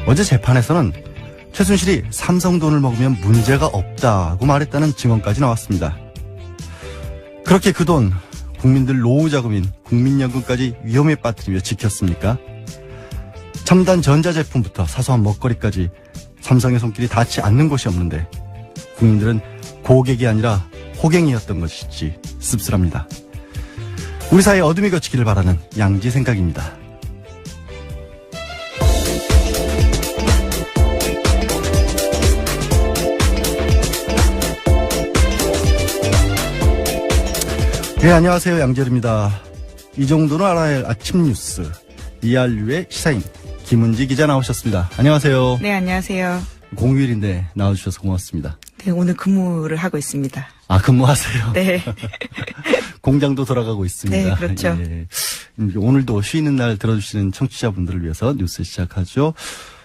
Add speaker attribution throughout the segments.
Speaker 1: 어제 재판에서는 최순실이 삼성 돈을 먹으면 문제가 없다고 말했다는 증언까지 나왔습니다. 그렇게 그 돈 국민들 노후 자금인 국민연금까지 위험에 빠뜨리며 지켰습니까? 첨단 전자제품부터 사소한 먹거리까지 삼성의 손길이 닿지 않는 곳이 없는데 국민들은 고객이 아니라 호갱이었던 것이지 씁쓸합니다. 우리 사회에 어둠이 걷히기를 바라는 양지 생각입니다. 네, 안녕하세요. 양재르입니다. 이 정도는 알아야 할 아침 뉴스 이알류의 시사인 김은지 기자 나오셨습니다. 안녕하세요.
Speaker 2: 네, 안녕하세요.
Speaker 1: 공휴일인데 나와주셔서 고맙습니다.
Speaker 2: 네, 오늘 근무를 하고 있습니다.
Speaker 1: 아, 근무하세요?
Speaker 2: 네.
Speaker 1: 공장도 돌아가고 있습니다.
Speaker 2: 네, 그렇죠.
Speaker 1: 예. 오늘도 쉬는 날 들어주시는 청취자분들을 위해서 뉴스 시작하죠.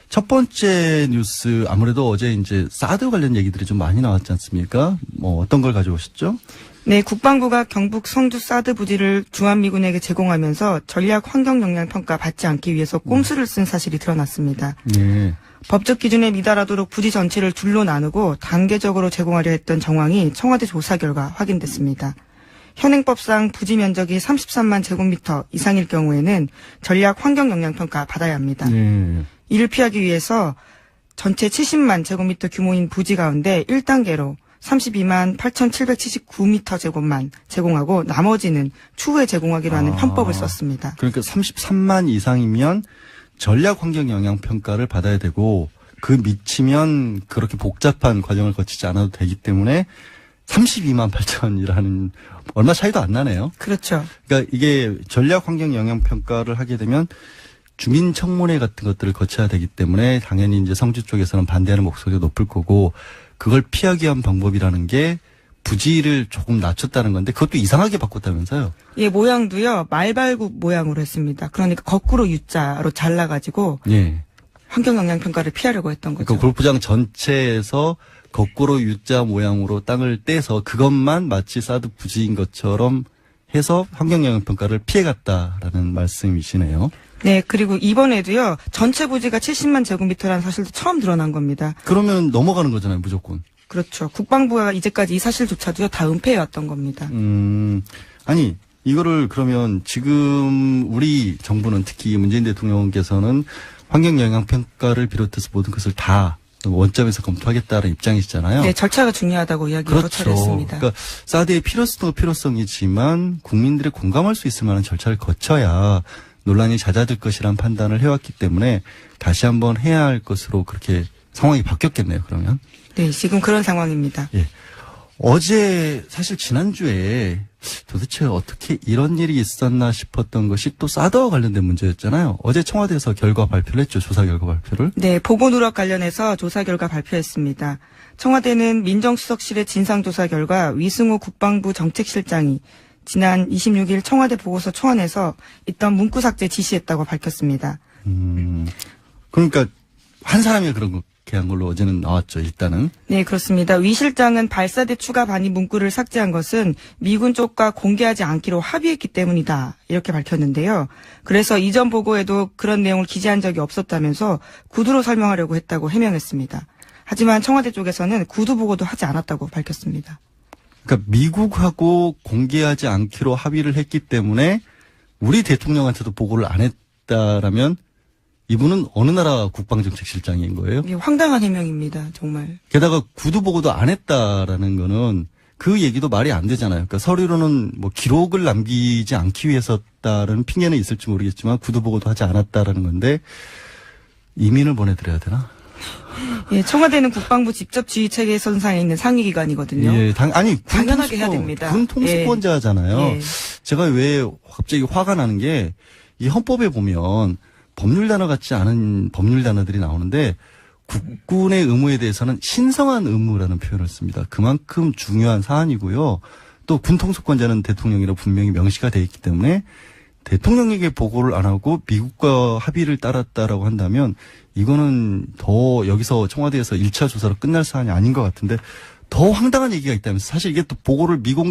Speaker 1: 첫 번째 뉴스, 아무래도 어제 이제 사드 관련 얘기들이 좀 많이 나왔지 않습니까? 뭐 어떤 걸 가져오셨죠?
Speaker 2: 네, 국방부가 경북 성주 사드 부지를 주한미군에게 제공하면서 전략 환경 영향 평가 받지 않기 위해서 꼼수를 쓴 사실이 드러났습니다.
Speaker 1: 네.
Speaker 2: 법적 기준에 미달하도록 부지 전체를 둘로 나누고 단계적으로 제공하려 했던 정황이 청와대 조사 결과 확인됐습니다. 현행법상 부지 면적이 33만 제곱미터 이상일 경우에는 전략 환경 영향 평가 받아야 합니다.
Speaker 1: 네.
Speaker 2: 이를 피하기 위해서 전체 70만 제곱미터 규모인 부지 가운데 1단계로 32만 8,779m 제곱만 제공하고 나머지는 추후에 제공하기로 하는 편법을 썼습니다.
Speaker 1: 그러니까 33만 이상이면 전략 환경 영향 평가를 받아야 되고 그 미치면 그렇게 복잡한 과정을 거치지 않아도 되기 때문에 32만 8천이라는 얼마 차이도 안 나네요.
Speaker 2: 그렇죠.
Speaker 1: 그러니까 이게 전략 환경 영향 평가를 하게 되면 주민 청문회 같은 것들을 거쳐야 되기 때문에 당연히 이제 성주 쪽에서는 반대하는 목소리가 높을 거고 그걸 피하기 위한 방법이라는 게 부지를 조금 낮췄다는 건데 그것도 이상하게 바꿨다면서요?
Speaker 2: 예, 모양도요. 말발굽 모양으로 했습니다. 그러니까 거꾸로 U자로 잘라가지고
Speaker 1: 예.
Speaker 2: 환경 영향 평가를 피하려고 했던 거죠.
Speaker 1: 그러니까 골프장 전체에서 거꾸로 U자 모양으로 땅을 떼서 그것만 마치 사드 부지인 것처럼 해서 환경 영향 평가를 피해갔다라는 말씀이시네요.
Speaker 2: 네, 그리고 이번에도요. 전체 부지가 70만 제곱미터라는 사실도 처음 드러난 겁니다.
Speaker 1: 그러면 넘어가는 거잖아요, 무조건.
Speaker 2: 그렇죠. 국방부가 이제까지 이 사실조차도요. 다 은폐해왔던 겁니다.
Speaker 1: 아니 이거를 그러면 지금 우리 정부는 특히 문재인 대통령께서는 환경 영향 평가를 비롯해서 모든 것을 다 원점에서 검토하겠다는 입장이시잖아요.
Speaker 2: 네, 절차가 중요하다고 이야기 여러 차례 했습니다.
Speaker 1: 그러니까 사드의 필요성이지만 국민들이 공감할 수 있을 만한 절차를 거쳐야 논란이 잦아들 것이란 판단을 해왔기 때문에 다시 한번 해야 할 것으로 그렇게 상황이 바뀌었겠네요. 그러면.
Speaker 2: 네, 지금 그런 상황입니다.
Speaker 1: 예. 어제 사실 지난주에 도대체 어떻게 이런 일이 있었나 싶었던 것이 또 사드와 관련된 문제였잖아요. 어제 청와대에서 결과 발표를 했죠. 조사 결과 발표를.
Speaker 2: 네, 보고 누락 관련해서 조사 결과 발표했습니다. 청와대는 민정수석실의 진상조사 결과 위승호 국방부 정책실장이 지난 26일 청와대 보고서 초안에서 있던 문구 삭제 지시했다고 밝혔습니다.
Speaker 1: 그러니까 한 사람이 그렇게 한 걸로 어제는 나왔죠. 일단은.
Speaker 2: 네, 그렇습니다. 위 실장은 발사대 추가 반입 문구를 삭제한 것은 미군 쪽과 공개하지 않기로 합의했기 때문이다. 이렇게 밝혔는데요. 그래서 이전 보고에도 그런 내용을 기재한 적이 없었다면서 구두로 설명하려고 했다고 해명했습니다. 하지만 청와대 쪽에서는 구두 보고도 하지 않았다고 밝혔습니다.
Speaker 1: 그러니까 미국하고 공개하지 않기로 합의를 했기 때문에 우리 대통령한테도 보고를 안 했다라면 이분은 어느 나라 국방정책실장인 거예요?
Speaker 2: 이게 황당한 해명입니다. 정말.
Speaker 1: 게다가 구두 보고도 안 했다라는 거는 그 얘기도 말이 안 되잖아요. 그러니까 서류로는 뭐 기록을 남기지 않기 위해서다라는 핑계는 있을지 모르겠지만 구두 보고도 하지 않았다라는 건데 이민을 보내드려야 되나?
Speaker 2: 예, 청와대는 국방부 직접 지휘 체계 선상에 있는 상위 기관이거든요.
Speaker 1: 예,
Speaker 2: 당연하게 해야 됩니다.
Speaker 1: 군 통수권자잖아요.
Speaker 2: 예.
Speaker 1: 제가 왜 갑자기 화가 나는 게 이 헌법에 보면 법률 단어 같지 않은 법률 단어들이 나오는데 국군의 의무에 대해서는 신성한 의무라는 표현을 씁니다. 그만큼 중요한 사안이고요. 또 군 통수권자는 대통령이라고 분명히 명시가 되어 있기 때문에 대통령에게 보고를 안 하고 미국과 합의를 따랐다라고 한다면 이거는 더 여기서 청와대에서 1차 조사로 끝날 사안이 아닌 것 같은데 더 황당한 얘기가 있다면서. 사실 이게 또 보고를 미국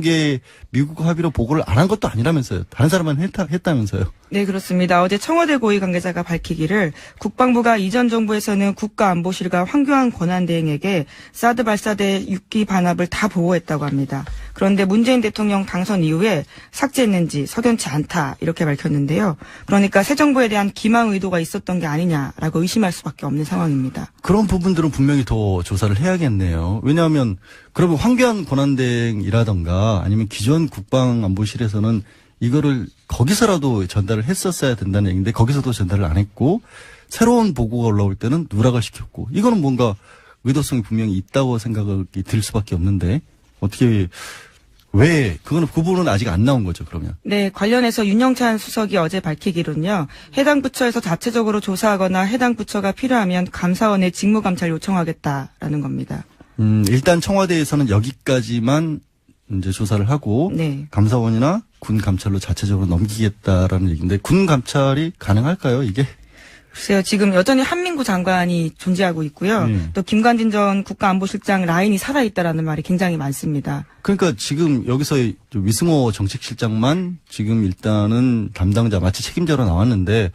Speaker 1: 합의로 보고를 안 한 것도 아니라면서요. 다른 사람만 했다면서요.
Speaker 2: 네, 그렇습니다. 어제 청와대 고위 관계자가 밝히기를 국방부가 이전 정부에서는 국가안보실과 황교안 권한대행에게 사드 발사대 6기 반합을 다 보고했다고 합니다. 그런데 문재인 대통령 당선 이후에 삭제했는지 석연치 않다 이렇게 밝혔는데요. 그러니까 새 정부에 대한 기망 의도가 있었던 게 아니냐라고 의심할 수밖에 없는 상황입니다.
Speaker 1: 그런 부분들은 분명히 더 조사를 해야겠네요. 왜냐하면 그러면 황교안 권한대행이라던가 아니면 기존 국방안보실에서는 이거를 거기서라도 전달을 했었어야 된다는 얘기인데 거기서도 전달을 안 했고 새로운 보고가 올라올 때는 누락을 시켰고 이거는 뭔가 의도성이 분명히 있다고 생각이 들 수밖에 없는데 어떻게 왜 그 부분은 아직 안 나온 거죠 그러면?
Speaker 2: 네, 관련해서 윤영찬 수석이 어제 밝히기로는요. 해당 부처에서 자체적으로 조사하거나 해당 부처가 필요하면 감사원에 직무감찰 요청하겠다라는 겁니다.
Speaker 1: 일단 청와대에서는 여기까지만 이제 조사를 하고
Speaker 2: 네.
Speaker 1: 감사원이나 군 감찰로 자체적으로 넘기겠다라는 얘기인데 군 감찰이 가능할까요 이게?
Speaker 2: 글쎄요, 지금 여전히 한민구 장관이 존재하고 있고요. 또 김관진 전 국가안보실장 라인이 살아있다라는 말이 굉장히 많습니다.
Speaker 1: 그러니까 지금 여기서 위승호 정책실장만 지금 일단은 담당자 마치 책임자로 나왔는데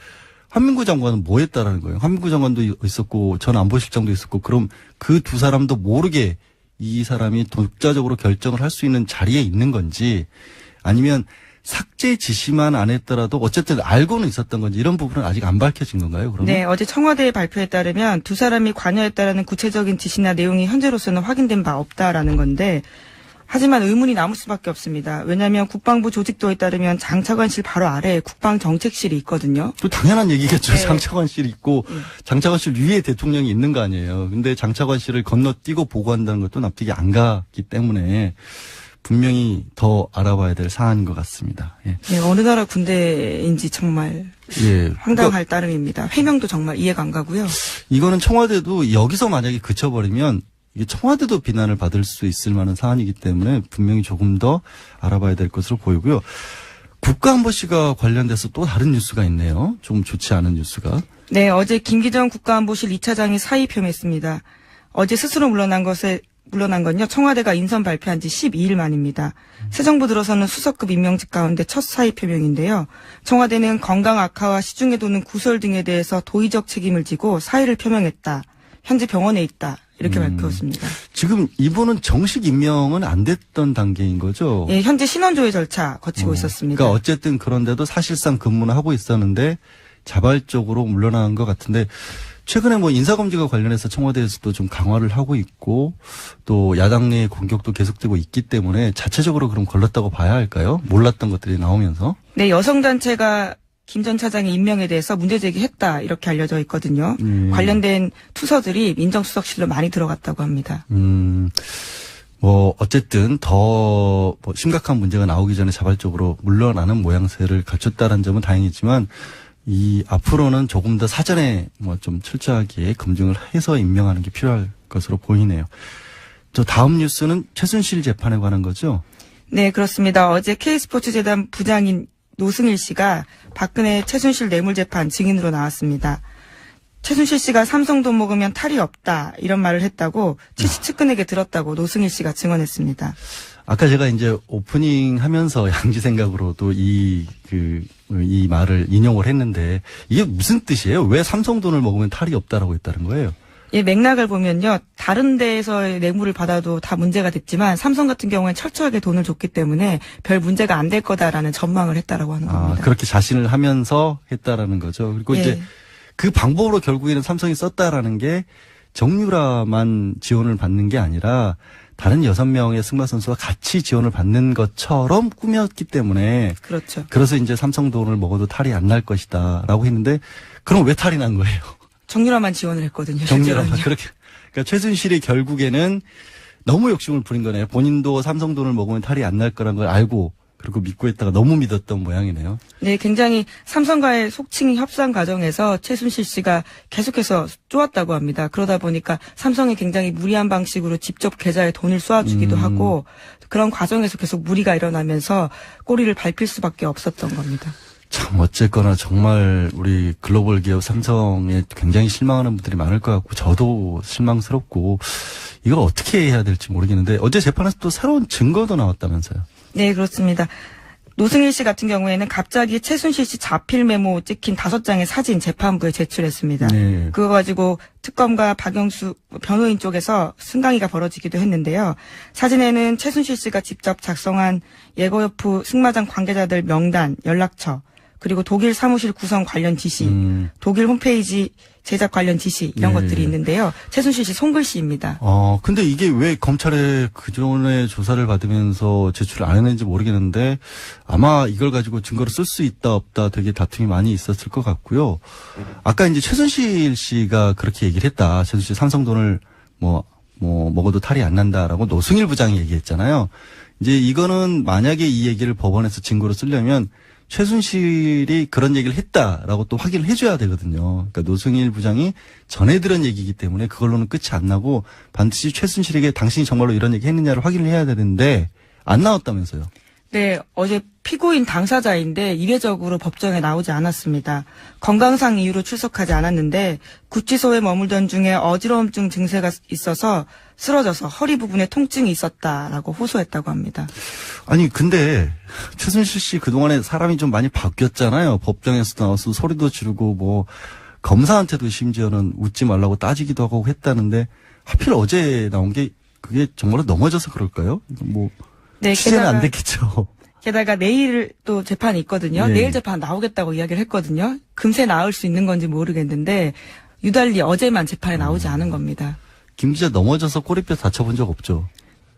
Speaker 1: 한민구 장관은 뭐 했다라는 거예요. 한민구 장관도 있었고 전 안보실장도 있었고 그럼 그 두 사람도 모르게 이 사람이 독자적으로 결정을 할 수 있는 자리에 있는 건지 아니면 삭제 지시만 안 했더라도 어쨌든 알고는 있었던 건지 이런 부분은 아직 안 밝혀진 건가요? 그러면?
Speaker 2: 네, 어제 청와대의 발표에 따르면 두 사람이 관여했다라는 구체적인 지시나 내용이 현재로서는 확인된 바 없다라는 건데 하지만 의문이 남을 수밖에 없습니다. 왜냐하면 국방부 조직도에 따르면 장차관실 바로 아래에 국방정책실이 있거든요.
Speaker 1: 또 당연한 얘기겠죠.
Speaker 2: 네.
Speaker 1: 장차관실이 있고 장차관실 위에 대통령이 있는 거 아니에요. 근데 장차관실을 건너뛰고 보고한다는 것도 납득이 안 가기 때문에 분명히 더 알아봐야 될 사안인 것 같습니다. 예.
Speaker 2: 네, 어느 나라 군대인지 정말
Speaker 1: 예.
Speaker 2: 황당할 따름입니다. 해명도 정말 이해가 안 가고요.
Speaker 1: 이거는 청와대도 여기서 만약에 그쳐버리면 이게 청와대도 비난을 받을 수 있을 만한 사안이기 때문에 분명히 조금 더 알아봐야 될 것으로 보이고요. 국가안보실과 관련돼서 또 다른 뉴스가 있네요. 좀 좋지 않은 뉴스가.
Speaker 2: 네, 어제 김기정 국가안보실 2차장이 사의 표명했습니다. 어제 스스로 물러난 건요, 청와대가 인선 발표한 지 12일 만입니다. 새 정부 들어서는 수석급 임명직 가운데 첫 사의 표명인데요. 청와대는 건강 악화와 시중에 도는 구설 등에 대해서 도의적 책임을 지고 사의를 표명했다. 현재 병원에 있다. 이렇게 밝혔습니다.
Speaker 1: 지금 이분은 정식 임명은 안 됐던 단계인 거죠?
Speaker 2: 예, 현재 신원조회 절차 거치고 있었습니다.
Speaker 1: 그러니까 어쨌든 그런데도 사실상 근무는 하고 있었는데 자발적으로 물러나는 것 같은데 최근에 뭐 인사검증과 관련해서 청와대에서도 좀 강화를 하고 있고 또 야당 내 공격도 계속되고 있기 때문에 자체적으로 그럼 걸렀다고 봐야 할까요? 몰랐던 것들이 나오면서. 네,
Speaker 2: 여성단체가 김 전 차장의 임명에 대해서 문제 제기했다 이렇게 알려져 있거든요. 관련된 투서들이 민정수석실로 많이 들어갔다고 합니다.
Speaker 1: 뭐 어쨌든 더 뭐 심각한 문제가 나오기 전에 자발적으로 물러나는 모양새를 갖췄다는 점은 다행이지만 이 앞으로는 조금 더 사전에 뭐 좀 철저하게 검증을 해서 임명하는 게 필요할 것으로 보이네요. 저 다음 뉴스는 최순실 재판에 관한 거죠?
Speaker 2: 네, 그렇습니다. 어제 K스포츠재단 부장인 노승일 씨가 박근혜 최순실 뇌물재판 증인으로 나왔습니다. 최순실 씨가 삼성돈 먹으면 탈이 없다 이런 말을 했다고 최씨 측근에게 들었다고 노승일 씨가 증언했습니다.
Speaker 1: 아까 제가 이제 오프닝 하면서 양지생각으로도 이 말을 인용을 했는데 이게 무슨 뜻이에요? 왜 삼성돈을 먹으면 탈이 없다라고 했다는 거예요?
Speaker 2: 예, 맥락을 보면요. 다른 데에서의 뇌물을 받아도 다 문제가 됐지만 삼성 같은 경우에는 철저하게 돈을 줬기 때문에 별 문제가 안 될 거다라는 전망을 했다라고 하는 겁니다.
Speaker 1: 그렇게 자신을 하면서 했다라는 거죠. 그리고
Speaker 2: 예.
Speaker 1: 이제 그 방법으로 결국에는 삼성이 썼다라는 게 정유라만 지원을 받는 게 아니라 다른 6명의 승마 선수와 같이 지원을 받는 것처럼 꾸몄기 때문에
Speaker 2: 그렇죠.
Speaker 1: 그래서 이제 삼성 돈을 먹어도 탈이 안 날 것이다라고 했는데 그럼 왜 탈이 난 거예요?
Speaker 2: 정유라만 지원을 했거든요.
Speaker 1: 정유라만
Speaker 2: 실제로는요.
Speaker 1: 그렇게. 그러니까 최순실이 결국에는 너무 욕심을 부린 거네요. 본인도 삼성 돈을 먹으면 탈이 안 날 거란 걸 알고 그리고 믿고 있다가 너무 믿었던 모양이네요.
Speaker 2: 네, 굉장히 삼성과의 속칭 협상 과정에서 최순실 씨가 계속해서 쪼았다고 합니다. 그러다 보니까 삼성이 굉장히 무리한 방식으로 직접 계좌에 돈을 쏘아주기도 하고 그런 과정에서 계속 무리가 일어나면서 꼬리를 밟힐 수밖에 없었던 겁니다.
Speaker 1: 참 어쨌거나 정말 우리 글로벌 기업 삼성에 굉장히 실망하는 분들이 많을 것 같고 저도 실망스럽고 이걸 어떻게 해야 될지 모르겠는데 어제 재판에서 또 새로운 증거도 나왔다면서요.
Speaker 2: 네, 그렇습니다. 노승일 씨 같은 경우에는 갑자기 최순실 씨 자필 메모 찍힌 5장의 사진 재판부에 제출했습니다.
Speaker 1: 네.
Speaker 2: 그거 가지고 특검과 박영수 변호인 쪽에서 승강이가 벌어지기도 했는데요. 사진에는 최순실 씨가 직접 작성한 예고여프 승마장 관계자들 명단, 연락처, 그리고 독일 사무실 구성 관련 지시, 독일 홈페이지 제작 관련 지시 이런
Speaker 1: 네.
Speaker 2: 것들이 있는데요. 최순실 씨 손글씨입니다.
Speaker 1: 근데 이게 왜 검찰에 그전에 조사를 받으면서 제출을 안 했는지 모르겠는데 아마 이걸 가지고 증거로 쓸 수 있다 없다 되게 다툼이 많이 있었을 것 같고요. 아까 이제 최순실 씨가 그렇게 얘기를 했다. 최순실 삼성돈을 먹어도 탈이 안 난다라고 노승일 부장이 얘기했잖아요. 이제 이거는 만약에 이 얘기를 법원에서 증거로 쓰려면 최순실이 그런 얘기를 했다라고 또 확인을 해줘야 되거든요. 그러니까 노승일 부장이 전해 들은 얘기이기 때문에 그걸로는 끝이 안 나고 반드시 최순실에게 당신이 정말로 이런 얘기 했느냐를 확인을 해야 되는데 안 나왔다면서요.
Speaker 2: 네, 어제 피고인 당사자인데 이례적으로 법정에 나오지 않았습니다. 건강상 이유로 출석하지 않았는데 구치소에 머물던 중에 어지러움증 증세가 있어서 쓰러져서 허리 부분에 통증이 있었다라고 호소했다고 합니다.
Speaker 1: 아니 근데 최순실 씨 그동안에 사람이 좀 많이 바뀌었잖아요. 법정에서 나와서 소리도 지르고 뭐 검사한테도 심지어는 웃지 말라고 따지기도 하고 했다는데 하필 어제 나온 게 그게 정말로 넘어져서 그럴까요? 뭐
Speaker 2: 네,
Speaker 1: 취재는 안 됐겠죠.
Speaker 2: 게다가 내일 또 재판이 있거든요.
Speaker 1: 네.
Speaker 2: 내일 재판 나오겠다고 이야기를 했거든요. 금세 나올 수 있는 건지 모르겠는데 유달리 어제만 재판에 나오지 않은 겁니다.
Speaker 1: 김 기자 넘어져서 꼬리뼈 다쳐본 적 없죠?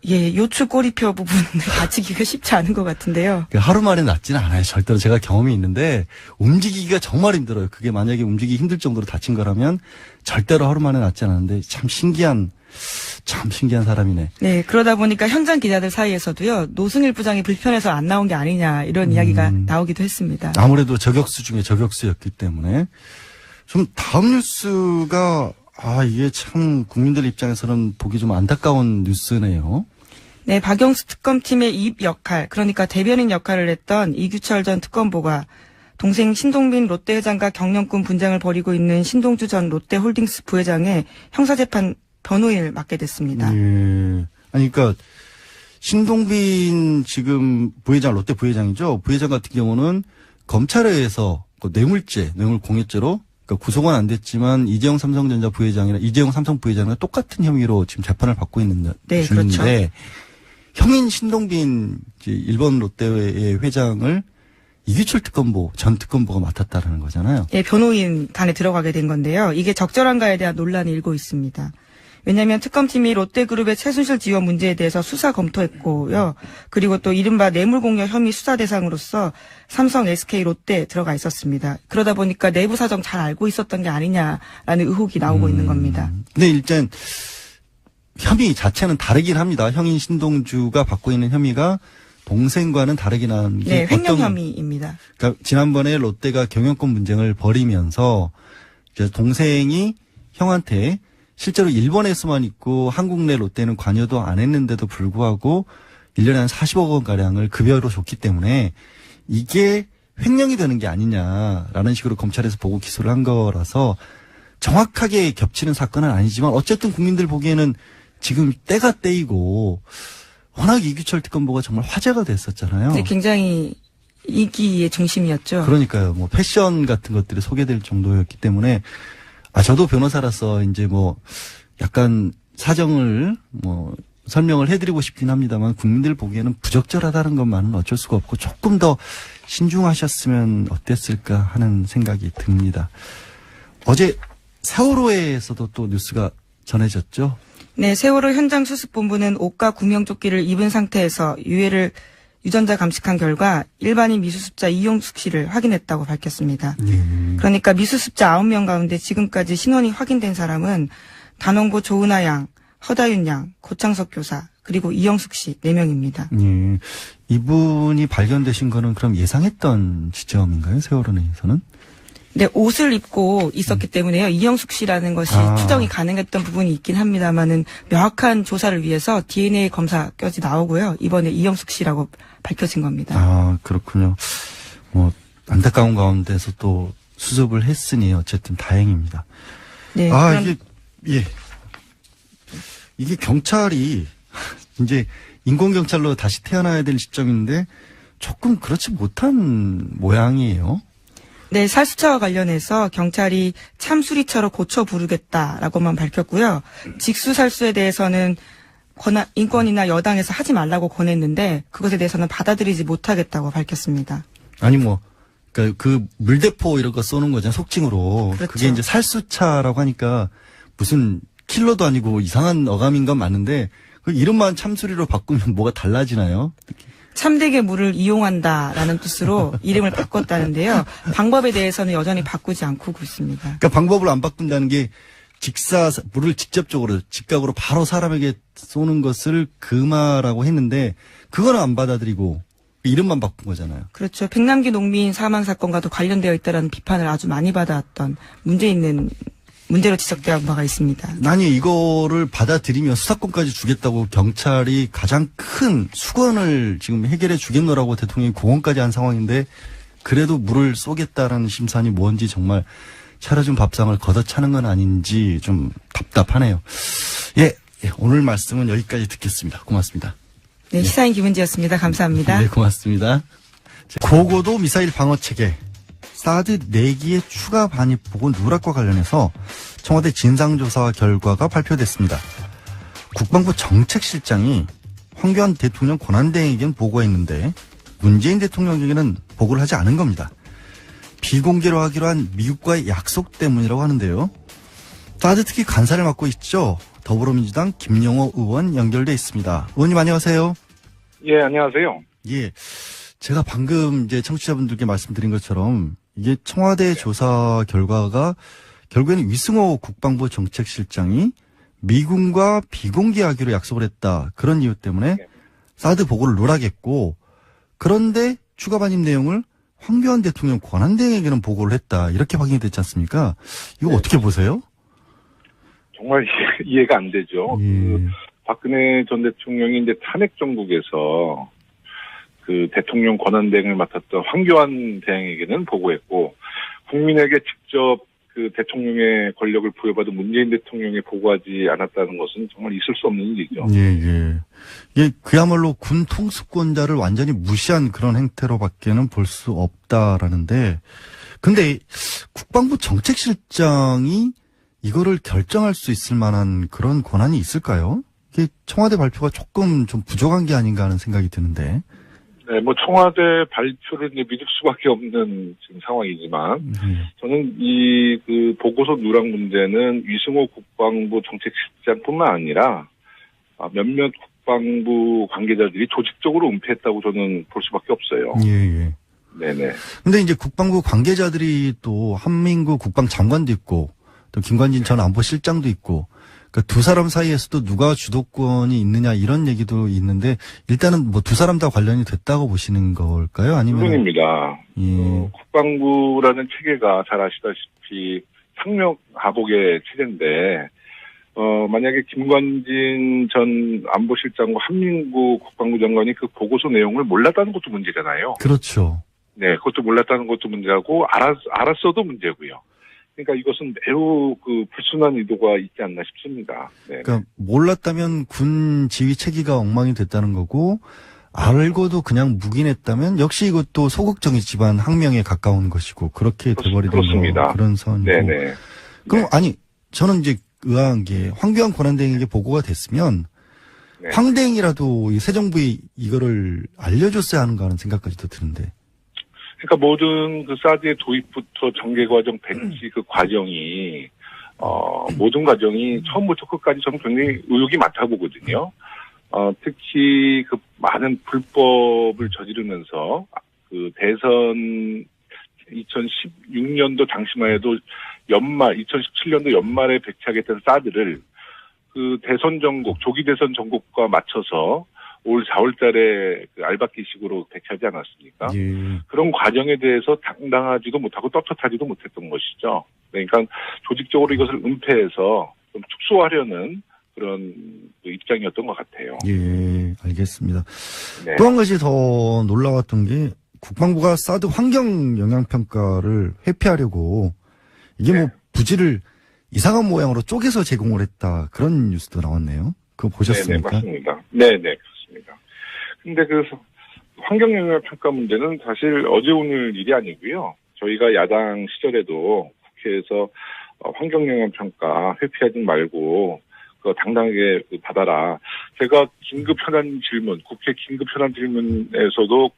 Speaker 2: 예, 요추 꼬리표 부분을 다치기가 쉽지 않은 것 같은데요.
Speaker 1: 하루 만에 낫지는 않아요. 절대로 제가 경험이 있는데 움직이기가 정말 힘들어요. 그게 만약에 움직이기 힘들 정도로 다친 거라면 절대로 하루 만에 낫지 않았는데 참 신기한 사람이네.
Speaker 2: 네, 그러다 보니까 현장 기자들 사이에서도요, 노승일 부장이 불편해서 안 나온 게 아니냐, 이런 이야기가 나오기도 했습니다.
Speaker 1: 아무래도 저격수 중에 저격수였기 때문에. 좀 다음 뉴스가, 이게 참 국민들 입장에서는 보기 좀 안타까운 뉴스네요.
Speaker 2: 네, 박영수 특검팀의 입 역할, 그러니까 대변인 역할을 했던 이규철 전 특검보가 동생 신동빈 롯데회장과 경영권 분쟁을 벌이고 있는 신동주 전 롯데홀딩스 부회장의 형사재판 변호인을 맡게 됐습니다.
Speaker 1: 예. 아니, 그러니까 신동빈 지금 부회장, 롯데 부회장이죠. 부회장 같은 경우는 검찰에 의해서 뇌물죄, 뇌물공여죄로 그러니까 구속은 안 됐지만 이재용 삼성전자 부회장이나 이재용 삼성 부회장과 똑같은 혐의로 지금 재판을 받고 있는
Speaker 2: 네,
Speaker 1: 중인데
Speaker 2: 그렇죠.
Speaker 1: 형인 신동빈 일본 롯데의 회장을 이규철 특검보, 전 특검보가 맡았다라는 거잖아요.
Speaker 2: 네, 변호인 단에 들어가게 된 건데요. 이게 적절한가에 대한 논란이 일고 있습니다. 왜냐하면 특검팀이 롯데그룹의 최순실 지원 문제에 대해서 수사 검토했고요. 그리고 또 이른바 뇌물공여 혐의 수사 대상으로서 삼성, SK, 롯데 들어가 있었습니다. 그러다 보니까 내부 사정 잘 알고 있었던 게 아니냐라는 의혹이 나오고 있는 겁니다.
Speaker 1: 근데 일단 혐의 자체는 다르긴 합니다. 형인 신동주가 받고 있는 혐의가 동생과는 다르긴 한 게
Speaker 2: 네, 횡령 혐의입니다.
Speaker 1: 그러니까 지난번에 롯데가 경영권 분쟁을 벌이면서 이제 동생이 형한테 실제로 일본에서만 있고 한국 내 롯데는 관여도 안 했는데도 불구하고 1년에 한 40억 원가량을 급여로 줬기 때문에 이게 횡령이 되는 게 아니냐라는 식으로 검찰에서 보고 기소를 한 거라서 정확하게 겹치는 사건은 아니지만 어쨌든 국민들 보기에는 지금 때가 때이고 워낙 이규철 특검보가 정말 화제가 됐었잖아요.
Speaker 2: 네, 굉장히 인기의 중심이었죠.
Speaker 1: 그러니까요. 뭐 패션 같은 것들이 소개될 정도였기 때문에 저도 변호사라서 이제 뭐 약간 사정을 설명을 해드리고 싶긴 합니다만 국민들 보기에는 부적절하다는 것만은 어쩔 수가 없고 조금 더 신중하셨으면 어땠을까 하는 생각이 듭니다. 어제 세월호에서도 또 뉴스가 전해졌죠.
Speaker 2: 네, 세월호 현장 수습본부는 옷과 구명조끼를 입은 상태에서 유전자 감식한 결과 일반인 미수습자 이용숙 씨를 확인했다고 밝혔습니다. 그러니까 미수습자 9명 가운데 지금까지 신원이 확인된 사람은 단원고 조은하 양, 허다윤 양, 고창석 교사, 그리고 이영숙 씨 4명입니다.
Speaker 1: 예. 이분이 발견되신 거는 그럼 예상했던 지점인가요? 세월호 내에서는?
Speaker 2: 네, 옷을 입고 있었기 때문에요. 이영숙 씨라는 것이 추정이 가능했던 부분이 있긴 합니다만은 명확한 조사를 위해서 DNA 검사까지 나오고요. 이번에 이영숙 씨라고 밝혀진 겁니다.
Speaker 1: 그렇군요. 안타까운 가운데서 또 수습을 했으니 어쨌든 다행입니다.
Speaker 2: 네.
Speaker 1: 이게, 예. 이게 경찰이 이제 인권경찰로 다시 태어나야 될 시점인데 조금 그렇지 못한 모양이에요.
Speaker 2: 네, 살수차와 관련해서 경찰이 참수리차로 고쳐 부르겠다라고만 밝혔고요. 직수살수에 대해서는 인권이나 여당에서 하지 말라고 권했는데 그것에 대해서는 받아들이지 못하겠다고 밝혔습니다.
Speaker 1: 아니 그러니까 그 물대포 이런 거 쏘는 거잖아요. 속칭으로.
Speaker 2: 그렇죠.
Speaker 1: 그게 이제 살수차라고 하니까 무슨 킬러도 아니고 이상한 어감인 건 맞는데 그 이름만 참수리로 바꾸면 뭐가 달라지나요?
Speaker 2: 참되게 물을 이용한다라는 뜻으로 이름을 바꿨다는데요. 방법에 대해서는 여전히 바꾸지 않고 있습니다.
Speaker 1: 그러니까 방법을 안 바꾼다는 게 물을 직각으로 바로 사람에게 쏘는 것을 금하라고 했는데 그거는 안 받아들이고 이름만 바꾼 거잖아요.
Speaker 2: 그렇죠. 백남기 농민 사망 사건과도 관련되어 있다는 비판을 아주 많이 받아왔던 문제로 지적된 바가 있습니다.
Speaker 1: 아니 이거를 받아들이면 수사권까지 주겠다고 경찰이 가장 큰 수건을 지금 해결해 주겠노라고 대통령이 공언까지 한 상황인데 그래도 물을 쏘겠다라는 심산이 뭔지 정말 차려준 밥상을 걷어차는 건 아닌지 좀 답답하네요. 예, 오늘 말씀은 여기까지 듣겠습니다. 고맙습니다.
Speaker 2: 네, 시사인 김은지였습니다. 감사합니다.
Speaker 1: 네, 고맙습니다. 고고도 미사일 방어 체계 사드 4기의 추가 반입 보고 누락과 관련해서 청와대 진상조사 결과가 발표됐습니다. 국방부 정책실장이 황교안 대통령 권한대행에게는 보고했는데 문재인 대통령에게는 보고를 하지 않은 겁니다. 비공개로 하기로 한 미국과의 약속 때문이라고 하는데요. 사드 특히 간사를 맡고 있죠. 더불어민주당 김영호 의원 연결돼 있습니다. 의원님 안녕하세요.
Speaker 3: 예, 안녕하세요.
Speaker 1: 예. 제가 방금 이제 청취자분들께 말씀드린 것처럼 이게 청와대 조사 결과가 결국에는 위승호 국방부 정책실장이 미군과 비공개하기로 약속을 했다. 그런 이유 때문에 사드 보고를 누락했고 그런데 추가 반입 내용을 황교안 대통령 권한대행에게는 보고를 했다. 이렇게 확인이 됐지 않습니까? 이거 어떻게 보세요?
Speaker 3: 정말 이해가 안 되죠.
Speaker 1: 예.
Speaker 3: 박근혜 전 대통령이 이제 탄핵 정국에서 그 대통령 권한대행을 맡았던 황교안 대행에게는 보고했고 국민에게 직접 그 대통령의 권력을 부여받은 문재인 대통령에 보고하지 않았다는 것은 정말 있을 수 없는 일이죠.
Speaker 1: 예. 예, 그야말로 군 통수권자를 완전히 무시한 그런 행태로밖에는 볼 수 없다라는데, 근데 국방부 정책실장이 이거를 결정할 수 있을 만한 그런 권한이 있을까요? 이게 청와대 발표가 조금 좀 부족한 게 아닌가 하는 생각이 드는데.
Speaker 3: 네, 뭐 청와대 발표를 이제 믿을 수밖에 없는 지금 상황이지만 저는 이 그 보고서 누락 문제는 위승호 국방부 정책실장뿐만 아니라 몇몇 국방부 관계자들이 조직적으로 은폐했다고 저는 볼 수밖에 없어요.
Speaker 1: 예.
Speaker 3: 네네.
Speaker 1: 근데 이제 국방부 관계자들이 또 한민구 국방장관도 있고 또 김관진 전 안보실장도 있고 그러니까 두 사람 사이에서도 누가 주도권이 있느냐 이런 얘기도 있는데 일단은 뭐 두 사람 다 관련이 됐다고 보시는 걸까요? 아니면
Speaker 3: 물론입니다.
Speaker 1: 예.
Speaker 3: 국방부라는 체계가 잘 아시다시피 상명하복의 체제인데 만약에 김관진 전 안보실장과 한민구 국방부 장관이 그 보고서 내용을 몰랐다는 것도 문제잖아요.
Speaker 1: 그렇죠.
Speaker 3: 네, 그것도 몰랐다는 것도 문제고 알았어도 문제고요. 그러니까 이것은 매우 그 불순한 의도가 있지 않나 싶습니다. 네.
Speaker 1: 그러니까 몰랐다면 군 지휘 체계가 엉망이 됐다는 거고 알고도 그냥 묵인했다면 역시 이것도 소극적인 집안 항명에 가까운 것이고 그렇게 돼버리는 그런 선이고.
Speaker 3: 네네.
Speaker 1: 그럼
Speaker 3: 네.
Speaker 1: 아니 저는 이제 의아한 게 황교안 권한대행에게 보고가 됐으면
Speaker 3: 네.
Speaker 1: 황대행이라도 이 새 정부에 이거를 알려줬어야 하는가 하는 생각까지도 드는데.
Speaker 3: 그러니까 모든 그 사드의 도입부터 전개 과정, 배치 그 과정이 모든 과정이 처음부터 끝까지 저는 굉장히 의혹이 많다고 보거든요. 특히 그 많은 불법을 저지르면서 그 대선 2016년도 당시만 해도 2017년도 연말에 배치하겠다는 사드를 그 대선 전국, 조기 대선 전국과 맞춰서 올 4월 달에 그 알박기식으로 배치하지 않았습니까?
Speaker 1: 예.
Speaker 3: 그런 과정에 대해서 당당하지도 못하고 떳떳하지도 못했던 것이죠. 그러니까 조직적으로 이것을 은폐해서 좀 축소하려는 그런 그 입장이었던 것 같아요.
Speaker 1: 예, 알겠습니다.
Speaker 3: 네.
Speaker 1: 또 한 가지 더 놀라웠던 게 국방부가 사드 환경 영향평가를 회피하려고 이게 뭐 부지를 이상한 모양으로 쪼개서 제공을 했다. 그런 뉴스도 나왔네요. 그거 보셨습니까?
Speaker 3: 네네, 맞습니다. 네네, 그렇습니다. 근데 그 환경영향평가 문제는 사실 어제 오늘 일이 아니고요. 저희가 야당 시절에도 국회에서 환경영향평가 회피하지 말고 그 당당하게 받아라. 제가 긴급 현안 질문, 국회 긴급 현안 질문에서도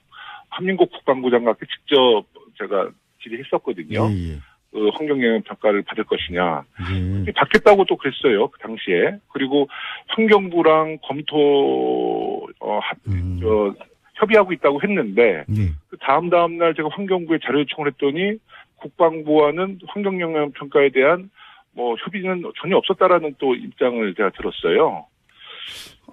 Speaker 3: 한민국 국방부 장관께 직접 제가 질의했었거든요.
Speaker 1: 예, 예.
Speaker 3: 그 환경영향평가를 받을 것이냐.
Speaker 1: 예.
Speaker 3: 받겠다고 또 그랬어요. 그 당시에. 그리고 환경부랑 협의하고 있다고 했는데
Speaker 1: 예.
Speaker 3: 그 다음 날 제가 환경부에 자료 요청을 했더니 국방부와는 환경영향평가에 대한 협의는 전혀 없었다라는 또 입장을 제가 들었어요.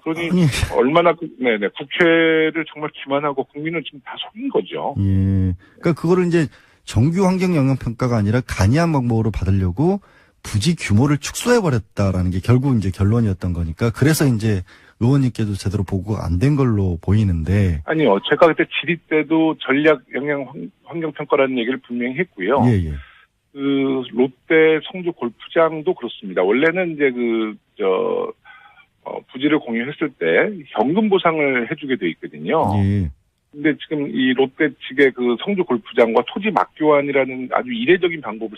Speaker 3: 그러니
Speaker 1: 아니.
Speaker 3: 얼마나 국회를 정말 기만하고 국민을 지금 다 속인 거죠.
Speaker 1: 예. 그러니까 그거를 이제 정규 환경 영향 평가가 아니라 간이한 방법으로 받으려고 부지 규모를 축소해 버렸다라는 게 결국 이제 결론이었던 거니까 그래서 이제 의원님께도 제대로 보고가 안 된 걸로 보이는데.
Speaker 3: 아니요. 제가 그때 질의 때도 전략 영향 환경 평가라는 얘기를 분명히 했고요.
Speaker 1: 예, 예.
Speaker 3: 그 롯데 성주 골프장도 그렇습니다. 원래는 이제 부지를 공유했을 때 현금 보상을 해주게 돼 있거든요.
Speaker 1: 예.
Speaker 3: 근데 지금 이 롯데 측의 그 성주 골프장과 토지 막교환이라는 아주 이례적인 방법을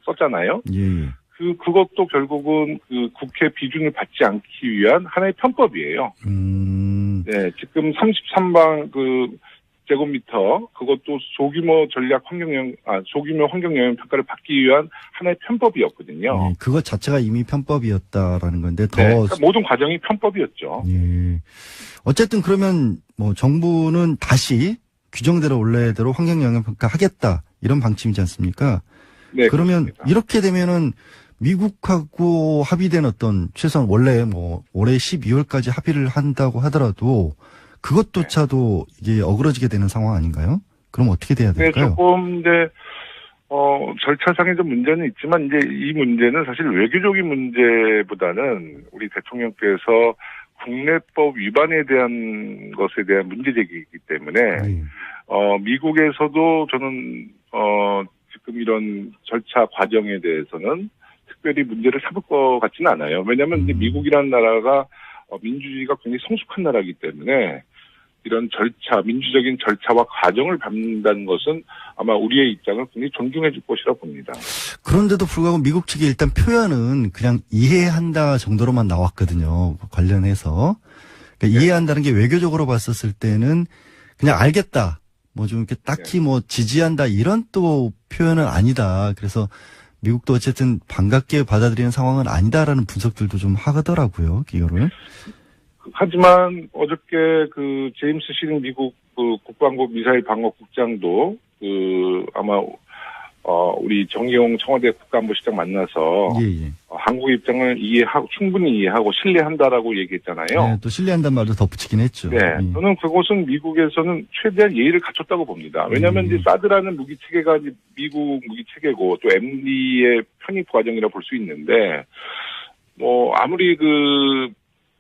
Speaker 3: 썼잖아요.
Speaker 1: 예.
Speaker 3: 그것도 결국은 그 국회 비준을 받지 않기 위한 하나의 편법이에요. 네, 지금 33방 제곱미터 그것도 소규모 환경 영향 평가를 받기 위한 하나의 편법이었거든요.
Speaker 1: 예. 그것 자체가 이미 편법이었다라는 건데 더
Speaker 3: 그러니까 모든 과정이 편법이었죠.
Speaker 1: 예. 어쨌든 그러면 정부는 다시 규정대로 원래대로 환경 영향 평가 하겠다 이런 방침이지 않습니까?
Speaker 3: 네.
Speaker 1: 그러면
Speaker 3: 그렇습니다.
Speaker 1: 이렇게 되면은 미국하고 합의된 최소한 원래 올해 12월까지 합의를 한다고 하더라도 그것조차도 이게 어그러지게 되는 상황 아닌가요? 그럼 어떻게 돼야 될까요?
Speaker 3: 네, 조금 이제 절차상의 좀 문제는 있지만 이제 이 문제는 사실 외교적인 문제보다는 우리 대통령께서 국내법 위반에 대한 것에 대한 문제 제기이기 때문에 미국에서도 저는 지금 이런 절차 과정에 대해서는 특별히 문제를 삼을 것 같지는 않아요. 왜냐하면 이제 미국이라는 나라가 민주주의가 굉장히 성숙한 나라이기 때문에 이런 민주적인 절차와 과정을 밟는다는 것은 아마 우리의 입장을 굉장히 존중해 줄 것이라 봅니다.
Speaker 1: 그런데도 불구하고 미국 측이 일단 표현은 그냥 이해한다 정도로만 나왔거든요. 관련해서. 그러니까 이해한다는 게 외교적으로 봤었을 때는 그냥 알겠다. 좀 이렇게 딱히 지지한다 이런 또 표현은 아니다. 그래서 미국도 어쨌든 반갑게 받아들이는 상황은 아니다라는 분석들도 좀 하더라고요. 이거를.
Speaker 3: 하지만 어저께 제임스 시링 미국 국방부 미사일 방어국장도 아마 우리 정의용 청와대 국가안보실장 만나서 한국의 입장을 충분히 이해하고 신뢰한다라고 얘기했잖아요.
Speaker 1: 네, 또 신뢰한다는 말도 덧붙이긴 했죠.
Speaker 3: 네, 저는 그것은 미국에서는 최대한 예의를 갖췄다고 봅니다. 왜냐하면 이제 사드라는 무기 체계가 이제 미국 무기 체계고 또 MD의 편입 과정이라 볼 수 있는데 아무리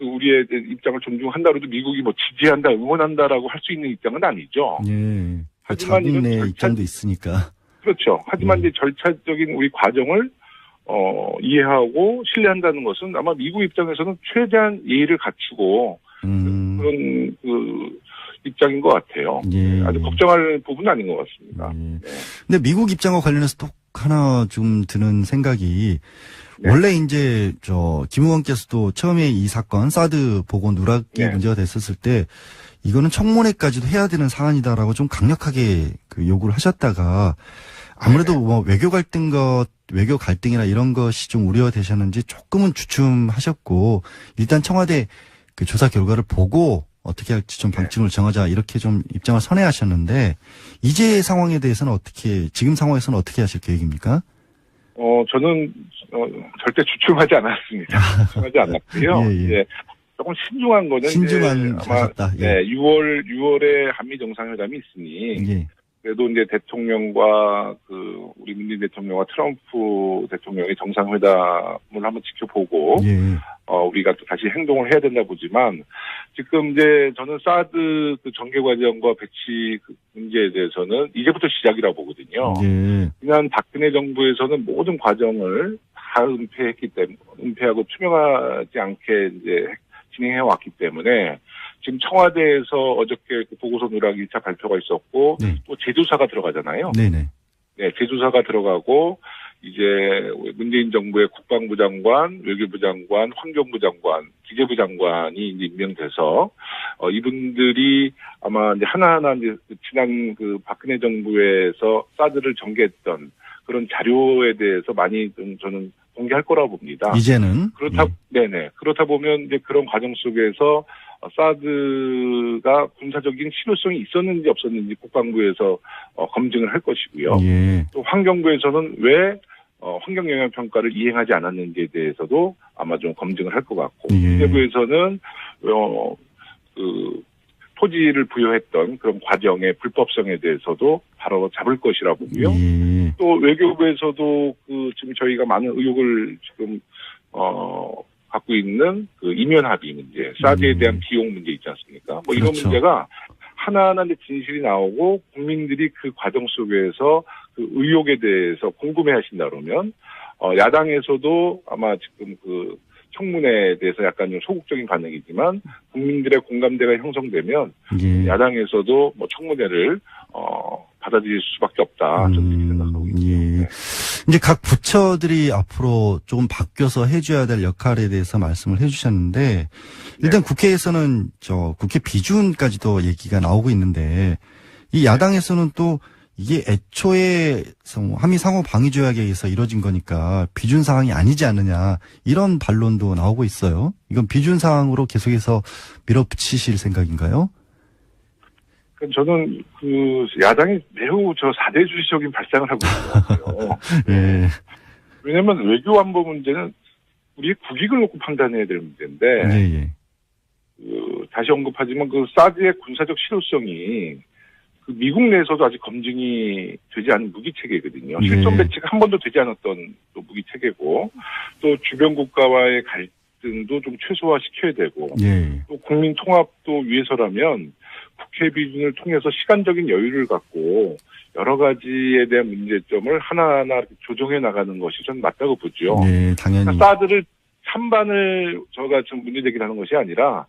Speaker 3: 우리의 입장을 존중한다 해도 미국이 지지한다, 응원한다라고 할 수 있는 입장은 아니죠.
Speaker 1: 예.
Speaker 3: 하지만
Speaker 1: 자국내 입장도 있으니까.
Speaker 3: 그렇죠. 하지만 이제 절차적인 우리 과정을 이해하고 신뢰한다는 것은 아마 미국 입장에서는 최대한 예의를 갖추고 그런 입장인 것 같아요.
Speaker 1: 예.
Speaker 3: 아주 걱정할 부분은 아닌 것 같습니다.
Speaker 1: 네. 근데 미국 입장과 관련해서 또 하나 좀 드는 생각이 원래 이제 김 의원께서도 처음에 이 사건 사드 보고 누락이 문제가 됐었을 때 이거는 청문회까지도 해야 되는 사안이다라고 좀 강력하게 요구를 하셨다가 아무래도 외교 갈등이나 이런 것이 좀 우려되셨는지 조금은 주춤하셨고 일단 청와대 조사 결과를 보고 어떻게 할지 좀 방침을 정하자 이렇게 좀 입장을 선회하셨는데 이제 상황에 대해서는 지금 상황에서는 어떻게 하실 계획입니까?
Speaker 3: 저는 절대 주춤하지 않았습니다. 주춤하지 않았고요.
Speaker 1: 예.
Speaker 3: 조금 신중한 거는
Speaker 1: 신중한 하셨다.
Speaker 3: 예. 6월에 한미 정상회담이 있으니 그래도 이제 대통령과 우리 문재인 대통령과 트럼프 대통령의 정상회담을 한번 지켜보고 우리가 또 다시 행동을 해야 된다 보지만 지금 이제 저는 사드 전개 과정과 배치 문제에 대해서는 이제부터 시작이라고 보거든요. 지난 박근혜 정부에서는 모든 과정을 다 은폐하고 투명하지 않게 이제 진행해 왔기 때문에 지금 청와대에서 어저께 그 보고서 누락 1차 발표가 있었고
Speaker 1: 네.
Speaker 3: 또 제조사가 들어가잖아요.
Speaker 1: 네네.
Speaker 3: 네, 제조사가 들어가고 이제 문재인 정부의 국방부 장관, 외교부 장관, 환경부 장관, 기재부 장관이 이제 임명돼서 이분들이 아마 이제 하나하나 이제 지난 그 박근혜 정부에서 사드를 전개했던 그런 자료에 대해서 많이 좀 저는 공개할 거라고 봅니다.
Speaker 1: 이제는.
Speaker 3: 네네. 그렇다 보면 이제 그런 과정 속에서 사드가 군사적인 실효성이 있었는지 없었는지 국방부에서 검증을 할 것이고요.
Speaker 1: 예.
Speaker 3: 또 환경부에서는 왜 환경영향평가를 이행하지 않았는지에 대해서도 아마 좀 검증을 할 것 같고,
Speaker 1: 예.
Speaker 3: 기재부에서는 그 토지를 부여했던 그런 과정의 불법성에 대해서도 바로 잡을 것이라 보고요.
Speaker 1: 예.
Speaker 3: 또 외교부에서도 그 지금 저희가 많은 의혹을 지금 갖고 있는 그 이면 합의 문제, 사드에 대한 비용 문제 있지 않습니까? 뭐 이런
Speaker 1: 그렇죠.
Speaker 3: 문제가 하나하나 이제 진실이 나오고 국민들이 그 과정 속에서 그 의혹에 대해서 궁금해하신다 그러면 야당에서도 아마 지금 그 청문회에 대해서 약간 좀 소극적인 반응이지만 국민들의 공감대가 형성되면
Speaker 1: 예.
Speaker 3: 야당에서도 뭐 청문회를 받아들일 수밖에 없다. 저는 이렇게 생각하고 있습니다.
Speaker 1: 예. 이제 각 부처들이 앞으로 조금 바뀌어서 해줘야 될 역할에 대해서 말씀을 해주셨는데 일단 국회에서는 국회 비준까지도 얘기가 나오고 있는데 이 야당에서는 또 이게 애초에 한미 상호 방위 조약에 의해서 이뤄진 거니까 비준 사항이 아니지 않느냐 이런 반론도 나오고 있어요. 이건 비준 사항으로 계속해서 밀어붙이실 생각인가요?
Speaker 3: 저는 그 야당이 매우 4대 주의적인 발상을 하고 있는 것 같아요.
Speaker 1: 예.
Speaker 3: 왜냐하면 외교 안보 문제는 우리의 국익을 놓고 판단해야 될 문제인데
Speaker 1: 예.
Speaker 3: 다시 언급하지만 그 사드의 군사적 실효성이 그 미국 내에서도 아직 검증이 되지 않은 무기 체계거든요.
Speaker 1: 네.
Speaker 3: 실전 배치가 한 번도 되지 않았던 또 무기 체계고 또 주변 국가와의 갈등도 좀 최소화시켜야 되고
Speaker 1: 예.
Speaker 3: 또 국민 통합도 위해서라면 국회 비준을 통해서 시간적인 여유를 갖고 여러 가지에 대한 문제점을 하나하나 조정해 나가는 것이 전 맞다고 보죠.
Speaker 1: 네, 당연히.
Speaker 3: 그러니까 사드를 찬반을 저가 좀 문제제기하는 것이 아니라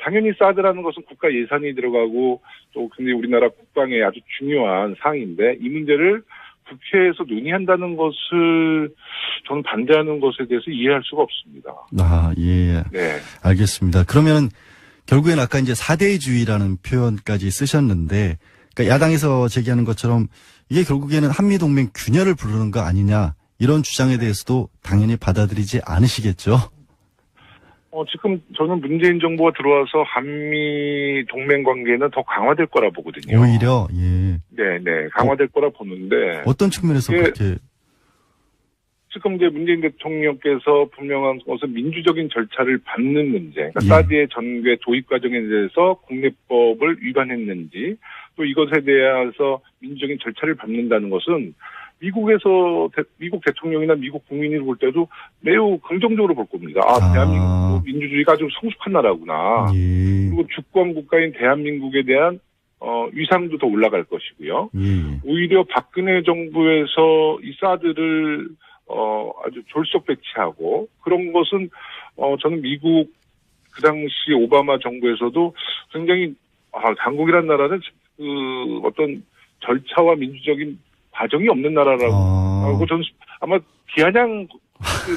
Speaker 3: 당연히 사드라는 것은 국가 예산이 들어가고 또 근데 우리나라 국방에 아주 중요한 사항인데 이 문제를 국회에서 논의한다는 것을 저는 반대하는 것에 대해서 이해할 수가 없습니다.
Speaker 1: 아, 예.
Speaker 3: 네.
Speaker 1: 알겠습니다. 그러면은 결국엔 아까 이제 4대주의라는 표현까지 쓰셨는데 그러니까 야당에서 제기하는 것처럼 이게 결국에는 한미동맹 균열을 부르는 거 아니냐 이런 주장에 대해서도 당연히 받아들이지 않으시겠죠?
Speaker 3: 지금 저는 문재인 정부가 들어와서 한미 동맹 관계는 더 강화될 거라 보거든요.
Speaker 1: 오히려, 예.
Speaker 3: 네, 강화될 거라 보는데.
Speaker 1: 어떤 측면에서 그렇게.
Speaker 3: 지금 이제 문재인 대통령께서 분명한 것은 민주적인 절차를 밟는 문제, 그러니까
Speaker 1: 예.
Speaker 3: 사드의 전개 도입 과정에 대해서 국내법을 위반했는지, 또 이것에 대해서 민주적인 절차를 밟는다는 것은 미국에서 미국 대통령이나 미국 국민이 볼 때도 매우 긍정적으로 볼 겁니다. 대한민국도 민주주의가 아주 성숙한 나라구나.
Speaker 1: 예.
Speaker 3: 그리고 주권 국가인 대한민국에 대한 위상도 더 올라갈 것이고요.
Speaker 1: 예.
Speaker 3: 오히려 박근혜 정부에서 이 사드를 아주 졸속 배치하고 그런 것은 저는 미국 그 당시 오바마 정부에서도 굉장히 한국이라는 나라는 그 어떤 절차와 민주적인 과정이 없는 나라라고 하고 저는 아마 비아냥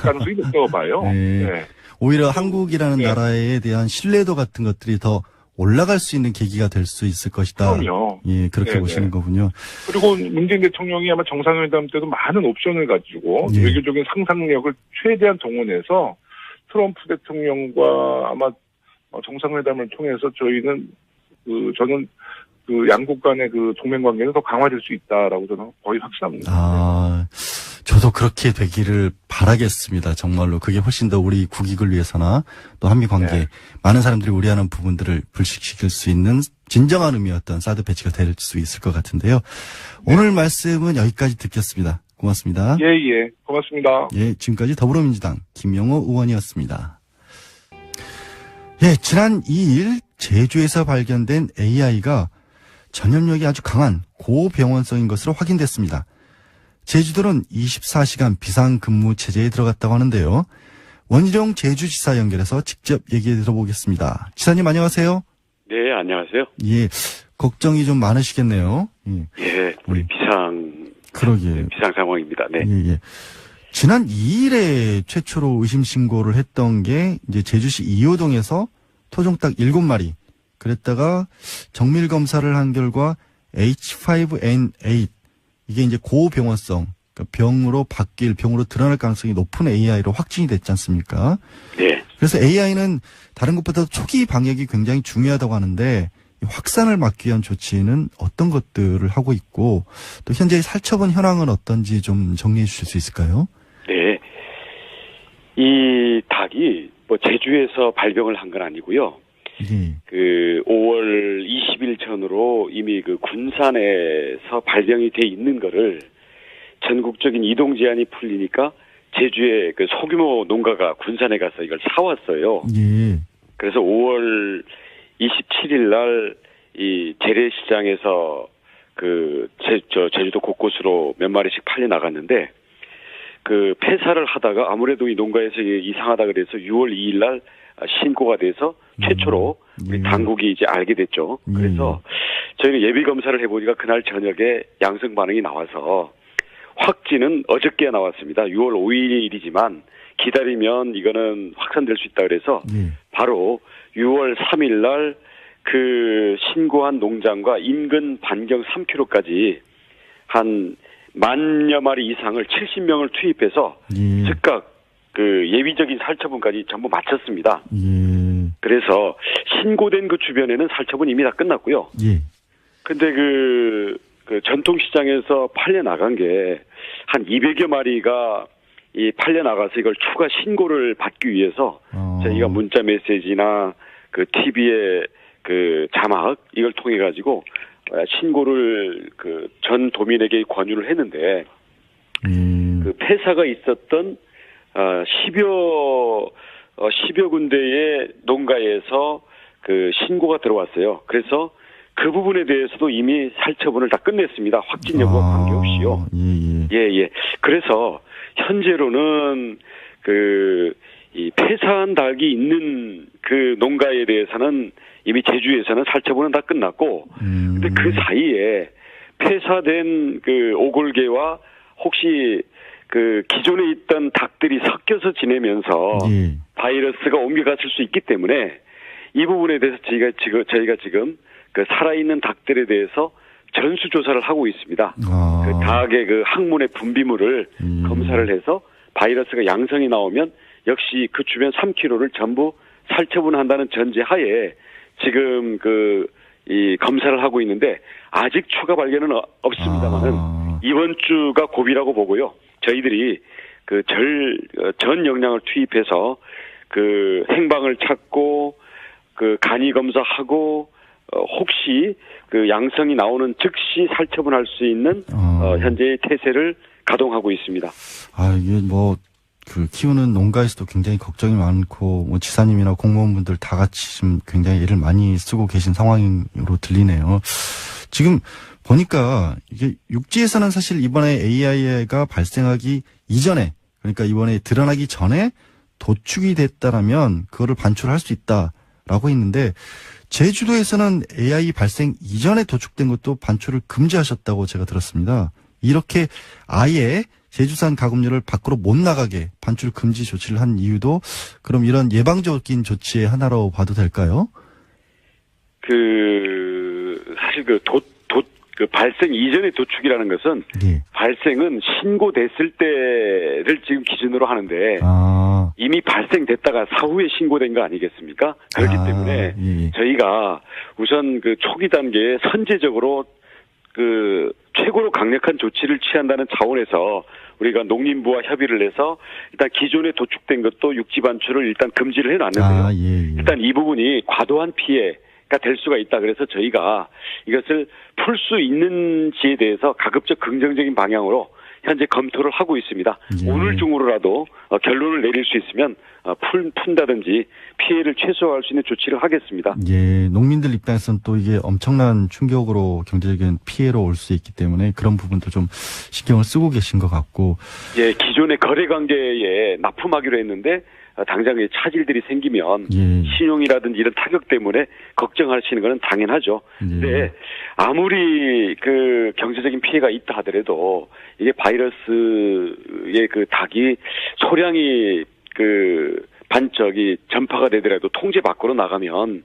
Speaker 3: 가능성이 높다고 봐요.
Speaker 1: 네.
Speaker 3: 네.
Speaker 1: 오히려 한국이라는
Speaker 3: 네.
Speaker 1: 나라에 대한 신뢰도 같은 것들이 더 올라갈 수 있는 계기가 될 수 있을 것이다.
Speaker 3: 그럼요.
Speaker 1: 예, 그렇게
Speaker 3: 네네.
Speaker 1: 보시는 거군요.
Speaker 3: 그리고 문재인 대통령이 아마 정상회담 때도 많은 옵션을 가지고
Speaker 1: 예.
Speaker 3: 외교적인 상상력을 최대한 동원해서 트럼프 대통령과 아마 정상회담을 통해서 저는 그 양국 간의 그 동맹 관계는 더 강화될 수 있다라고 저는 거의 확신합니다.
Speaker 1: 저도 그렇게 되기를 바라겠습니다. 정말로 그게 훨씬 더 우리 국익을 위해서나 또 한미 관계
Speaker 3: 네.
Speaker 1: 많은 사람들이 우려하는 부분들을 불식시킬 수 있는 진정한 의미였던 사드 배치가 될 수 있을 것 같은데요. 오늘 말씀은 여기까지 듣겠습니다. 고맙습니다.
Speaker 3: 예, 고맙습니다.
Speaker 1: 예, 지금까지 더불어민주당 김영호 의원이었습니다. 예, 지난 2일 제주에서 발견된 AI가 전염력이 아주 강한 고병원성인 것으로 확인됐습니다. 제주도는 24시간 비상근무 체제에 들어갔다고 하는데요. 원희룡 제주지사 연결해서 직접 얘기 들어보겠습니다. 지사님 안녕하세요.
Speaker 4: 네, 안녕하세요.
Speaker 1: 예, 걱정이 좀 많으시겠네요.
Speaker 4: 예, 우리
Speaker 1: 예.
Speaker 4: 비상 상황입니다. 네.
Speaker 1: 예. 지난 2일에 최초로 의심 신고를 했던 게 이제 제주시 이호동에서 토종닭 7마리. 그랬다가 정밀 검사를 한 결과 H5N8 이게 이제 고병원성 그러니까 병으로 드러날 가능성이 높은 AI로 확진이 됐지 않습니까?
Speaker 4: 네.
Speaker 1: 그래서 AI는 다른 것보다 초기 방역이 굉장히 중요하다고 하는데 이 확산을 막기 위한 조치는 어떤 것들을 하고 있고 또 현재의 살처분 현황은 어떤지 좀 정리해 주실 수 있을까요?
Speaker 4: 네. 이 닭이 뭐 제주에서 발병을 한 건 아니고요.
Speaker 1: 예.
Speaker 4: 그 5월 20일 전으로 이미 그 군산에서 발병이 돼 있는 거를 전국적인 이동 제한이 풀리니까 제주의 그 소규모 농가가 군산에 가서 이걸 사왔어요.
Speaker 1: 예.
Speaker 4: 그래서 5월 27일 날 이 재래시장에서 제주도 곳곳으로 몇 마리씩 팔려 나갔는데 그 폐사를 하다가 아무래도 이 농가에서 이상하다 그래서 6월 2일 날 신고가 돼서 최초로 우리 당국이 이제 알게 됐죠. 그래서 저희는 예비 검사를 해보니까 그날 저녁에 양성 반응이 나와서 확진은 어저께 나왔습니다. 6월 5일이지만 기다리면 이거는 확산될 수 있다 그래서 바로 6월 3일 날 그 신고한 농장과 인근 반경 3km까지 한 10,000여 마리 이상을 70명을 투입해서 즉각 그 예비적인 살처분까지 전부 마쳤습니다. 그래서 신고된 그 주변에는 살처분 이미 다 끝났고요. 근데 그 전통시장에서 팔려 나간 게 한 200여 마리가 이 팔려 나가서 이걸 추가 신고를 받기 위해서 저희가 문자 메시지나 그 TV에 그 자막 이걸 통해 가지고 신고를 그 전 도민에게 권유를 했는데 그 폐사가 있었던 10여 군데의 농가에서 그 신고가 들어왔어요. 그래서 그 부분에 대해서도 이미 살처분을 다 끝냈습니다. 확진 여부와 관계없이요. 예. 그래서 현재로는 이 폐사한 닭이 있는 그 농가에 대해서는 이미 제주에서는 살처분은 다 끝났고, 근데 그 사이에 폐사된 그 오골개와 혹시 그 기존에 있던 닭들이 섞여서 지내면서 바이러스가 옮겨갔을 수 있기 때문에 이 부분에 대해서 저희가 지금 그 살아있는 닭들에 대해서 전수조사를 하고 있습니다. 그 닭의 그 항문의 분비물을 검사를 해서 바이러스가 양성이 나오면 역시 그 주변 3km를 전부 살처분한다는 전제하에 지금 이 검사를 하고 있는데 아직 추가 발견은 없습니다만은 이번 주가 고비라고 보고요. 저희들이 그 전 역량을 투입해서 그 행방을 찾고 그 간이 검사하고 혹시 그 양성이 나오는 즉시 살처분할 수 있는 현재의 태세를 가동하고 있습니다.
Speaker 1: 이게 키우는 농가에서도 굉장히 걱정이 많고, 지사님이나 공무원분들 다 같이 지금 굉장히 애를 많이 쓰고 계신 상황으로 들리네요. 지금 보니까 이게 육지에서는 사실 이번에 AI가 발생하기 이전에, 그러니까 이번에 드러나기 전에 도축이 됐다라면 그거를 반출할 수 있다라고 했는데, 제주도에서는 AI 발생 이전에 도축된 것도 반출을 금지하셨다고 제가 들었습니다. 이렇게 아예 제주산 가금류를 밖으로 못 나가게 반출 금지 조치를 한 이유도 그럼 이런 예방적인 조치의 하나로 봐도 될까요? 사실 그 발생 이전의 도축이라는 것은 발생은 신고됐을 때를 지금 기준으로 하는데 이미 발생됐다가 사후에 신고된 거 아니겠습니까? 그렇기 때문에 저희가 우선 그 초기 단계에 선제적으로 그 최고로 강력한 조치를 취한다는 차원에서 우리가 농림부와 협의를 해서 일단 기존에 도축된 것도 육지 반출을 일단 금지를 해놨는데요. 일단 이 부분이 과도한 피해가 될 수가 있다. 그래서 저희가 이것을 풀 수 있는지에 대해서 가급적 긍정적인 방향으로 현재 검토를 하고 있습니다. 오늘 중으로라도 결론을 내릴 수 있으면 푼다든지 피해를 최소화할 수 있는 조치를 하겠습니다. 농민들 입장에서는 또 이게 엄청난 충격으로 경제적인 피해로 올 수 있기 때문에 그런 부분도 좀 신경을 쓰고 계신 것 같고.
Speaker 4: 기존의 거래 관계에 납품하기로 했는데 당장의 차질들이 생기면
Speaker 1: 예.
Speaker 4: 신용이라든지 이런 타격 때문에 걱정하시는 것은 당연하죠.
Speaker 1: 예.
Speaker 4: 근데 아무리 그 경제적인 피해가 있다 하더라도 이게 바이러스의 그 닭이 소량이 그 반쪽이 전파가 되더라도 통제 밖으로 나가면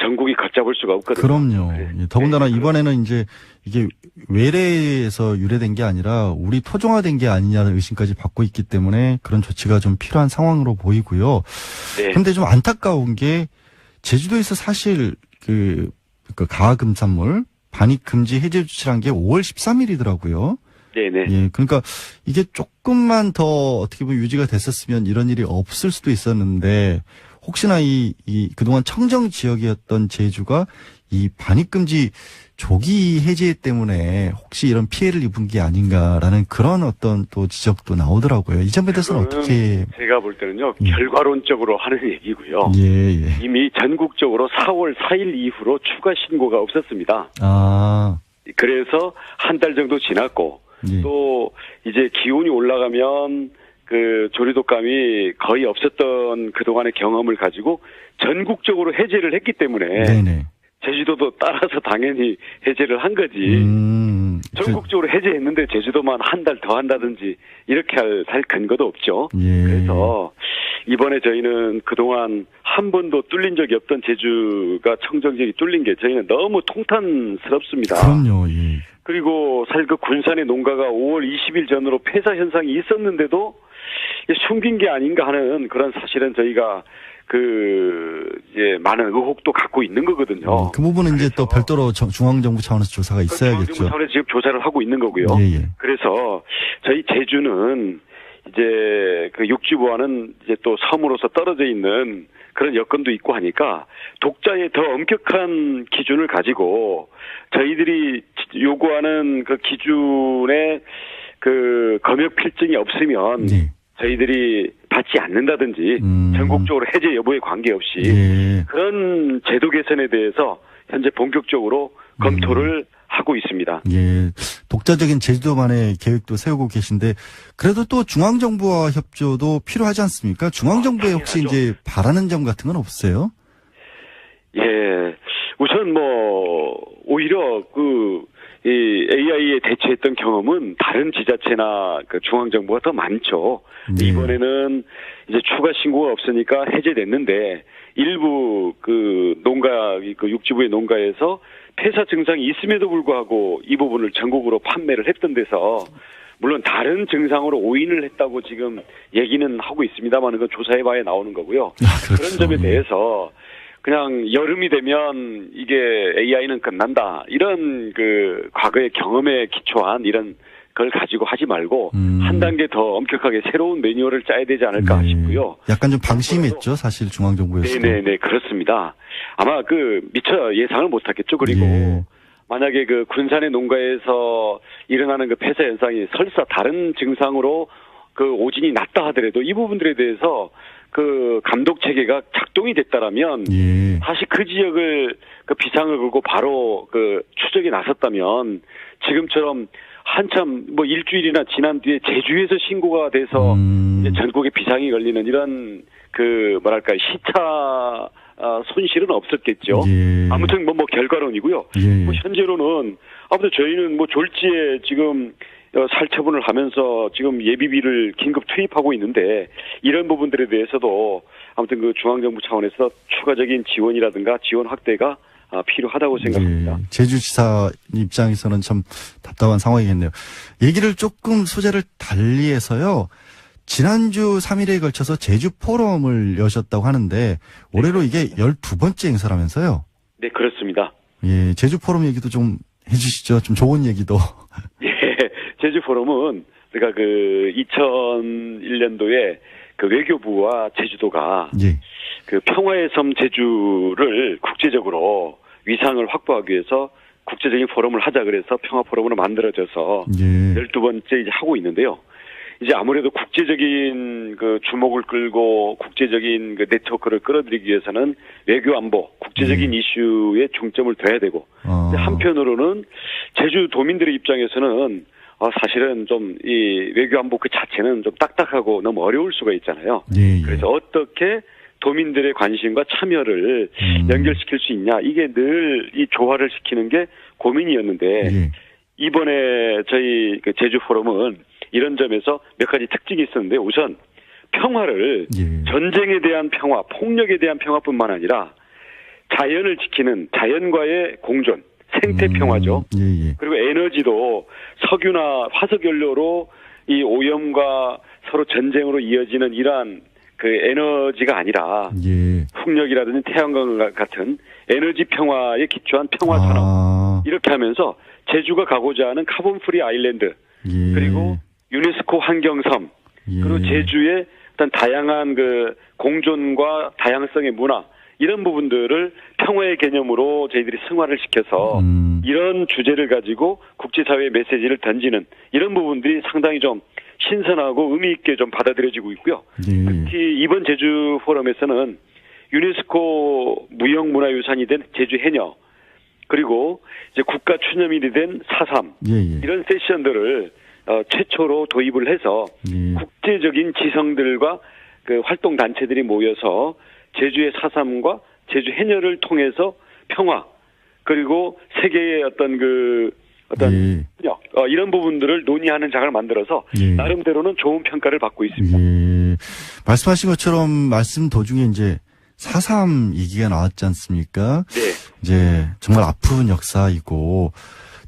Speaker 4: 전국이 걷잡을 수가 없거든요.
Speaker 1: 그럼요.
Speaker 4: 네.
Speaker 1: 예, 더군다나
Speaker 4: 네.
Speaker 1: 이번에는 이제 이게 외래에서 유래된 게 아니라 우리 토종화된 게 아니냐는 의심까지 받고 있기 때문에 그런 조치가 좀 필요한 상황으로 보이고요.
Speaker 4: 네.
Speaker 1: 근데 좀 안타까운 게 제주도에서 사실 그 가금산물 반입 금지 해제 조치란 게 5월 13일이더라고요.
Speaker 4: 네네.
Speaker 1: 예, 그러니까 이게 조금만 더 어떻게 보면 유지가 됐었으면 이런 일이 없을 수도 있었는데 혹시나 그동안 청정 지역이었던 제주가 이 반입금지 조기 해제 때문에 혹시 이런 피해를 입은 게 아닌가라는 그런 어떤 또 지적도 나오더라고요. 이 점에 대해서는 어떻게?
Speaker 4: 제가 볼 때는요, 결과론적으로 하는 얘기고요.
Speaker 1: 예, 예.
Speaker 4: 이미 전국적으로 4월 4일 이후로 추가 신고가 없었습니다.
Speaker 1: 아.
Speaker 4: 그래서 한 달 정도 지났고,
Speaker 1: 예.
Speaker 4: 또 이제 기온이 올라가면 그 조류독감이 거의 없었던 그동안의 경험을 가지고 전국적으로 해제를 했기 때문에
Speaker 1: 네네.
Speaker 4: 제주도도 따라서 당연히 해제를 한 거지. 전국적으로 해제했는데 제주도만 한 달 더 한다든지 이렇게 할 근거도 없죠.
Speaker 1: 예.
Speaker 4: 그래서 이번에 저희는 그동안 한 번도 뚫린 적이 없던 제주가 청정지역이 뚫린 게 저희는 너무 통탄스럽습니다.
Speaker 1: 그럼요. 예.
Speaker 4: 그리고 사실 그 군산의 농가가 5월 20일 전으로 폐사 현상이 있었는데도 숨긴 게 아닌가 하는 그런 사실은 저희가 이제 많은 의혹도 갖고 있는 거거든요.
Speaker 1: 그 부분은 이제 또 별도로 중앙정부 차원에서 조사가 있어야겠죠.
Speaker 4: 중앙정부 차원에서 지금 조사를 하고 있는 거고요.
Speaker 1: 예, 예.
Speaker 4: 그래서 저희 제주는 이제 그 육지부와는 이제 또 섬으로서 떨어져 있는 그런 여건도 있고 하니까 독자의 더 엄격한 기준을 가지고 저희들이 요구하는 그 기준에 그 검역 필증이 없으면
Speaker 1: 네.
Speaker 4: 저희들이 받지 않는다든지 전국적으로 해제 여부에 관계없이
Speaker 1: 예.
Speaker 4: 그런 제도 개선에 대해서 현재 본격적으로 검토를 하고 있습니다.
Speaker 1: 예. 독자적인 제주도만의 계획도 세우고 계신데 그래도 또 중앙정부와 협조도 필요하지 않습니까? 중앙정부에 혹시 이제 바라는 점 같은 건 없어요?
Speaker 4: 예. 우선 오히려 이 AI에 대처했던 경험은 다른 지자체나 그 중앙정부가 더 많죠.
Speaker 1: 네.
Speaker 4: 이번에는 이제 추가 신고가 없으니까 해제됐는데 일부 육지부의 농가에서 폐사 증상이 있음에도 불구하고 이 부분을 전국으로 판매를 했던 데서 물론 다른 증상으로 오인을 했다고 지금 얘기는 하고 있습니다만 그건 조사해봐야 나오는 거고요.
Speaker 1: 그렇죠.
Speaker 4: 그런 점에 대해서 그냥 여름이 되면 이게 AI는 끝난다. 이런 과거의 경험에 기초한 이런 걸 가지고 하지 말고 한 단계 더 엄격하게 새로운 매뉴얼을 짜야 되지 않을까 싶고요.
Speaker 1: 약간 좀 방심했죠, 사실 중앙정부에서.
Speaker 4: 네네네, 그렇습니다. 아마 미처 예상을 못하겠죠. 그리고 만약에 군산의 농가에서 일어나는 폐사 현상이 설사 다른 증상으로 오진이 났다 하더라도 이 부분들에 대해서 감독 체계가 작동이 됐다라면 다시 그 지역을 비상을 걸고 바로 추적에 나섰다면 지금처럼 한참 일주일이나 지난 뒤에 제주에서 신고가 돼서 이제 전국에 비상이 걸리는 이런 시차 손실은 없었겠죠. 아무튼 결과론이고요. 현재로는 아무튼 저희는 졸지에 지금 살처분을 하면서 지금 예비비를 긴급 투입하고 있는데 이런 부분들에 대해서도 아무튼 중앙정부 차원에서 추가적인 지원이라든가 지원 확대가 필요하다고 생각합니다.
Speaker 1: 제주지사 입장에서는 참 답답한 상황이겠네요. 얘기를 조금 소재를 달리해서요. 지난주 3일에 걸쳐서 제주 포럼을 여셨다고 하는데 올해로 이게 12번째 행사라면서요? 네,
Speaker 4: 그렇습니다.
Speaker 1: 예, 제주 포럼 얘기도 좀 해주시죠. 좀 좋은 얘기도.
Speaker 4: 예, 제주 포럼은 우리가 2001년도에 외교부와 제주도가 평화의 섬 제주를 국제적으로 위상을 확보하기 위해서 국제적인 포럼을 하자 그래서 평화 포럼으로 만들어져서 12번째 이제 하고 있는데요. 이제 아무래도 국제적인 주목을 끌고 국제적인 네트워크를 끌어들이기 위해서는 외교 안보, 국제적인 이슈에 중점을 둬야 되고 한편으로는 제주도민들의 입장에서는 사실은 좀 이 외교안보 그 자체는 좀 딱딱하고 너무 어려울 수가 있잖아요.
Speaker 1: 예, 예.
Speaker 4: 그래서 어떻게 도민들의 관심과 참여를 연결시킬 수 있냐, 이게 늘 이 조화를 시키는 게 고민이었는데
Speaker 1: 예.
Speaker 4: 이번에 저희 그 제주 포럼은 이런 점에서 몇 가지 특징이 있었는데, 우선 평화를
Speaker 1: 예.
Speaker 4: 전쟁에 대한 평화, 폭력에 대한 평화뿐만 아니라 자연을 지키는 자연과의 공존, 생태 평화죠.
Speaker 1: 예, 예.
Speaker 4: 그리고 에너지도 석유나 화석 연료로 이 오염과 서로 전쟁으로 이어지는 이러한 그 에너지가 아니라
Speaker 1: 예.
Speaker 4: 풍력이라든지 태양광 같은 에너지 평화에 기초한 평화 산업, 이렇게 하면서 제주가 가고자 하는 카본 프리 아일랜드,
Speaker 1: 예.
Speaker 4: 그리고 유네스코 환경섬,
Speaker 1: 예.
Speaker 4: 그리고 제주의 어떤 다양한 그 공존과 다양성의 문화, 이런 부분들을 평화의 개념으로 저희들이 승화를 시켜서 이런 주제를 가지고 국제사회에 메시지를 던지는 이런 부분들이 상당히 좀 신선하고 의미 있게 좀 받아들여지고 있고요.
Speaker 1: 예.
Speaker 4: 특히 이번 제주 포럼에서는 유네스코 무형문화유산이 된 제주 해녀, 그리고 이제 국가 추념일이 된 4.3
Speaker 1: 예, 예.
Speaker 4: 이런 세션들을 최초로 도입을 해서
Speaker 1: 예.
Speaker 4: 국제적인 지성들과 그 활동 단체들이 모여서 제주의 4.3과 제주 해녀를 통해서 평화, 그리고 세계의 어떤
Speaker 1: 예.
Speaker 4: 협력, 이런 부분들을 논의하는 장을 만들어서
Speaker 1: 예.
Speaker 4: 나름대로는 좋은 평가를 받고 있습니다.
Speaker 1: 예. 말씀하신 것처럼 말씀 도중에 이제 4.3 얘기가 나왔지 않습니까?
Speaker 4: 네.
Speaker 1: 이제 정말 아픈 역사이고,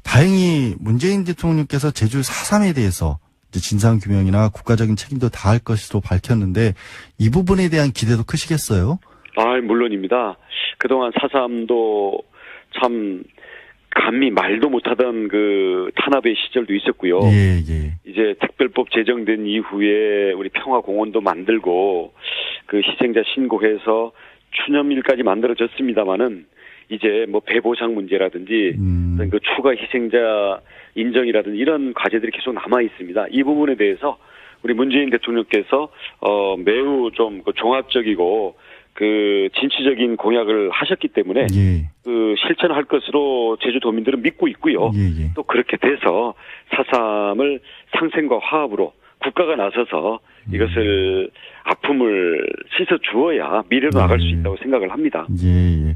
Speaker 1: 다행히 문재인 대통령께서 제주 4.3에 대해서 이제 진상규명이나 국가적인 책임도 다할 것으로 밝혔는데, 이 부분에 대한 기대도 크시겠어요?
Speaker 4: 물론입니다. 그동안 4.3도 참 감히 말도 못하던 그 탄압의 시절도 있었고요.
Speaker 1: 예, 예.
Speaker 4: 이제 특별법 제정된 이후에 우리 평화공원도 만들고 그 희생자 신고해서 추념일까지 만들어졌습니다마는 이제 뭐 배보상 문제라든지 어떤 그 추가 희생자 인정이라든지 이런 과제들이 계속 남아 있습니다. 이 부분에 대해서 우리 문재인 대통령께서 매우 좀 그 종합적이고 그 진취적인 공약을 하셨기 때문에
Speaker 1: 예.
Speaker 4: 그 실천할 것으로 제주도민들은 믿고 있고요.
Speaker 1: 예, 예.
Speaker 4: 또 그렇게 돼서 4.3을 상생과 화합으로 국가가 나서서 이것을 아픔을 씻어 주어야 미래로 나갈 수 있다고 생각을 합니다.
Speaker 1: 예, 예.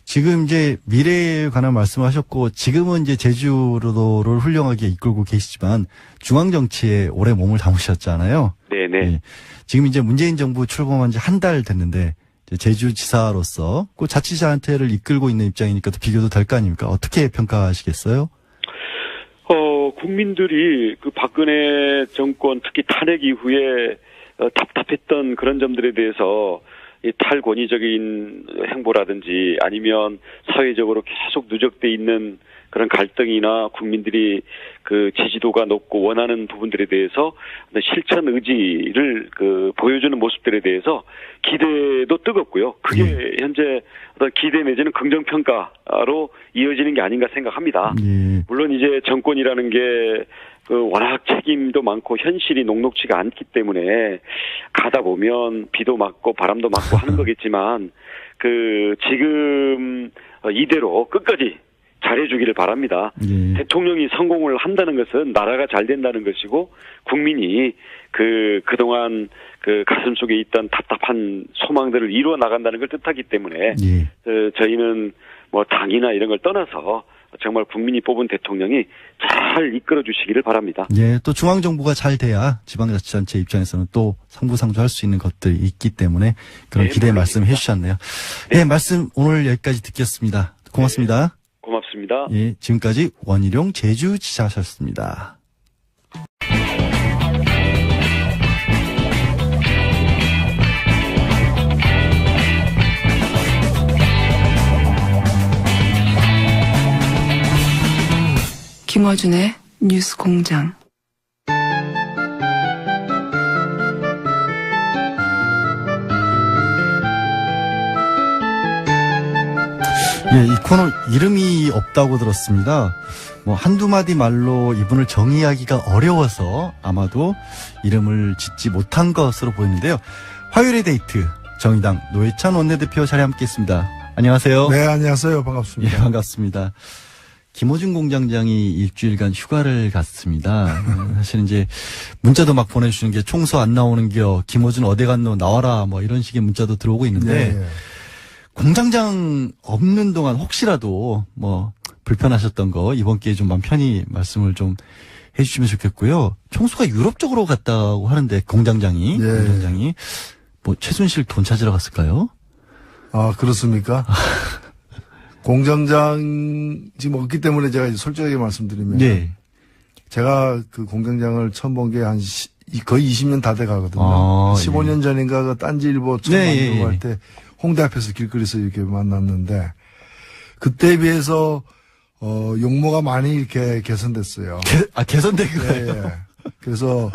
Speaker 1: 지금 이제 미래에 관한 말씀하셨고, 지금은 이제 제주도를 훌륭하게 이끌고 계시지만 중앙정치에 오래 몸을 담으셨잖아요.
Speaker 4: 네네.
Speaker 1: 예. 지금 이제 문재인 정부 출범한 지 한 달 됐는데, 이제 제주지사로서 그 자치자한테를 이끌고 있는 입장이니까 또 비교도 될 거 아닙니까? 어떻게 평가하시겠어요?
Speaker 4: 국민들이 그 박근혜 정권 특히 탄핵 이후에 답답했던 그런 점들에 대해서 이 탈권위적인 행보라든지 아니면 사회적으로 계속 누적돼 있는 그런 갈등이나 국민들이 그 지지도가 높고 원하는 부분들에 대해서 실천 의지를 그 보여주는 모습들에 대해서 기대도 뜨겁고요. 그게 현재 어떤 기대 내지는 긍정평가로 이어지는 게 아닌가 생각합니다. 물론 이제 정권이라는 게 그 워낙 책임도 많고 현실이 녹록지가 않기 때문에 가다 보면 비도 맞고 바람도 맞고 하는 거겠지만 그 지금 이대로 끝까지 잘해주기를 바랍니다. 대통령이 성공을 한다는 것은 나라가 잘 된다는 것이고 국민이 그동안 그 가슴 속에 있던 답답한 소망들을 이루어 나간다는 걸 뜻하기 때문에 저희는 뭐 당이나 이런 걸 떠나서 정말 국민이 뽑은 대통령이 잘 이끌어 주시기를 바랍니다.
Speaker 1: 예, 또 중앙정부가 잘 돼야 지방자치단체 입장에서는 또 상부상조할 수 있는 것들이 있기 때문에 그런 기대의 말씀 해주셨네요. 네, 말씀 오늘 여기까지 듣겠습니다. 고맙습니다.
Speaker 4: 고맙습니다.
Speaker 1: 예, 지금까지 원희룡 제주지사셨습니다.
Speaker 5: 김어준의 뉴스 공장.
Speaker 1: 예, 이 코너 이름이 없다고 들었습니다. 뭐 한두 마디 말로 이분을 정의하기가 어려워서 아마도 이름을 짓지 못한 것으로 보이는데요. 화요일의 데이트, 정의당 노회찬 원내대표 자리에 함께했습니다. 안녕하세요.
Speaker 6: 네, 안녕하세요. 반갑습니다.
Speaker 1: 예, 반갑습니다. 김호중 공장장이 일주일간 휴가를 갔습니다. 사실 이제 문자도 막 보내주시는 게 총수 안 나오는겨, 김호중 어디 갔노, 나와라, 뭐 이런 식의 문자도 들어오고 있는데
Speaker 5: 네.
Speaker 1: 공장장 없는 동안 혹시라도 뭐 불편하셨던 거 이번 기회에 좀 마음 편히 말씀을 좀 해주시면 좋겠고요. 총수가 유럽 쪽으로 갔다고 하는데 공장장이 뭐 최순실 돈 찾으러 갔을까요?
Speaker 5: 아, 그렇습니까? 공장장 지금 없기 때문에 제가 이제 솔직하게 말씀드리면
Speaker 1: 네.
Speaker 5: 제가 그 공장장을 처음 본 게 거의 20년 다 돼 가거든요. 15년 전인가 그 딴지일보 처음 만들고 할 때 홍대 앞에서 길거리에서 이렇게 만났는데 그때에 비해서 용모가 많이 이렇게 개선됐어요.
Speaker 1: 개선된 거예요?
Speaker 5: 예. 그래서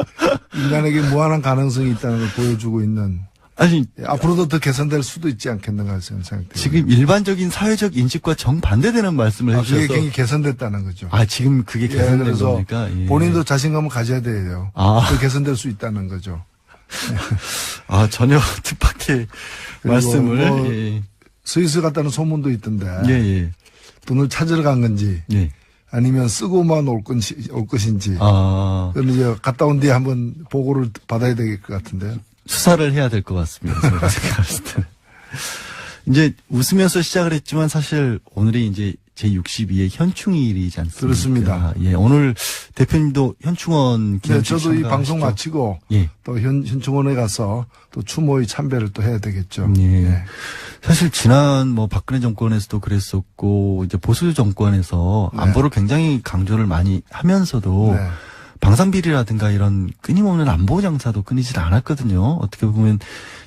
Speaker 5: 인간에게 무한한 가능성이 있다는 걸 보여주고 있는.
Speaker 1: 아니,
Speaker 5: 앞으로도 더 개선될 수도 있지 않겠는가 생각돼요.
Speaker 1: 지금 일반적인 사회적 인식과 정반대되는 말씀을 해주셔서.
Speaker 5: 그게 굉장히 개선됐다는 거죠.
Speaker 1: 지금 그게 개선된 겁니까? 예.
Speaker 5: 본인도 자신감을 가져야 돼요. 더 개선될 수 있다는 거죠.
Speaker 1: 전혀 뜻밖의 말씀을.
Speaker 5: 뭐 스위스 갔다는 소문도 있던데. 돈을 찾으러 간 건지. 아니면 쓰고만 올 것인지. 그럼 이제 갔다 온 뒤에 한번 보고를 받아야 될 것 같은데요.
Speaker 1: 수사를 해야 될 것 같습니다. 제가 생각했을 때는. 이제 웃으면서 시작을 했지만 사실 오늘이 이제 제62회 현충일이지 않습니까?
Speaker 5: 그렇습니다.
Speaker 1: 예, 오늘 대표님도 현충원 기념식
Speaker 5: 저도 이 방송 마치고 또 현충원에 가서 또 추모의 참배를 또 해야 되겠죠.
Speaker 1: 사실 지난 뭐 박근혜 정권에서도 그랬었고 이제 보수 정권에서 안보를 굉장히 강조를 많이 하면서도 방산비리라든가 이런 끊임없는 안보 장사도 끊이질 않았거든요. 어떻게 보면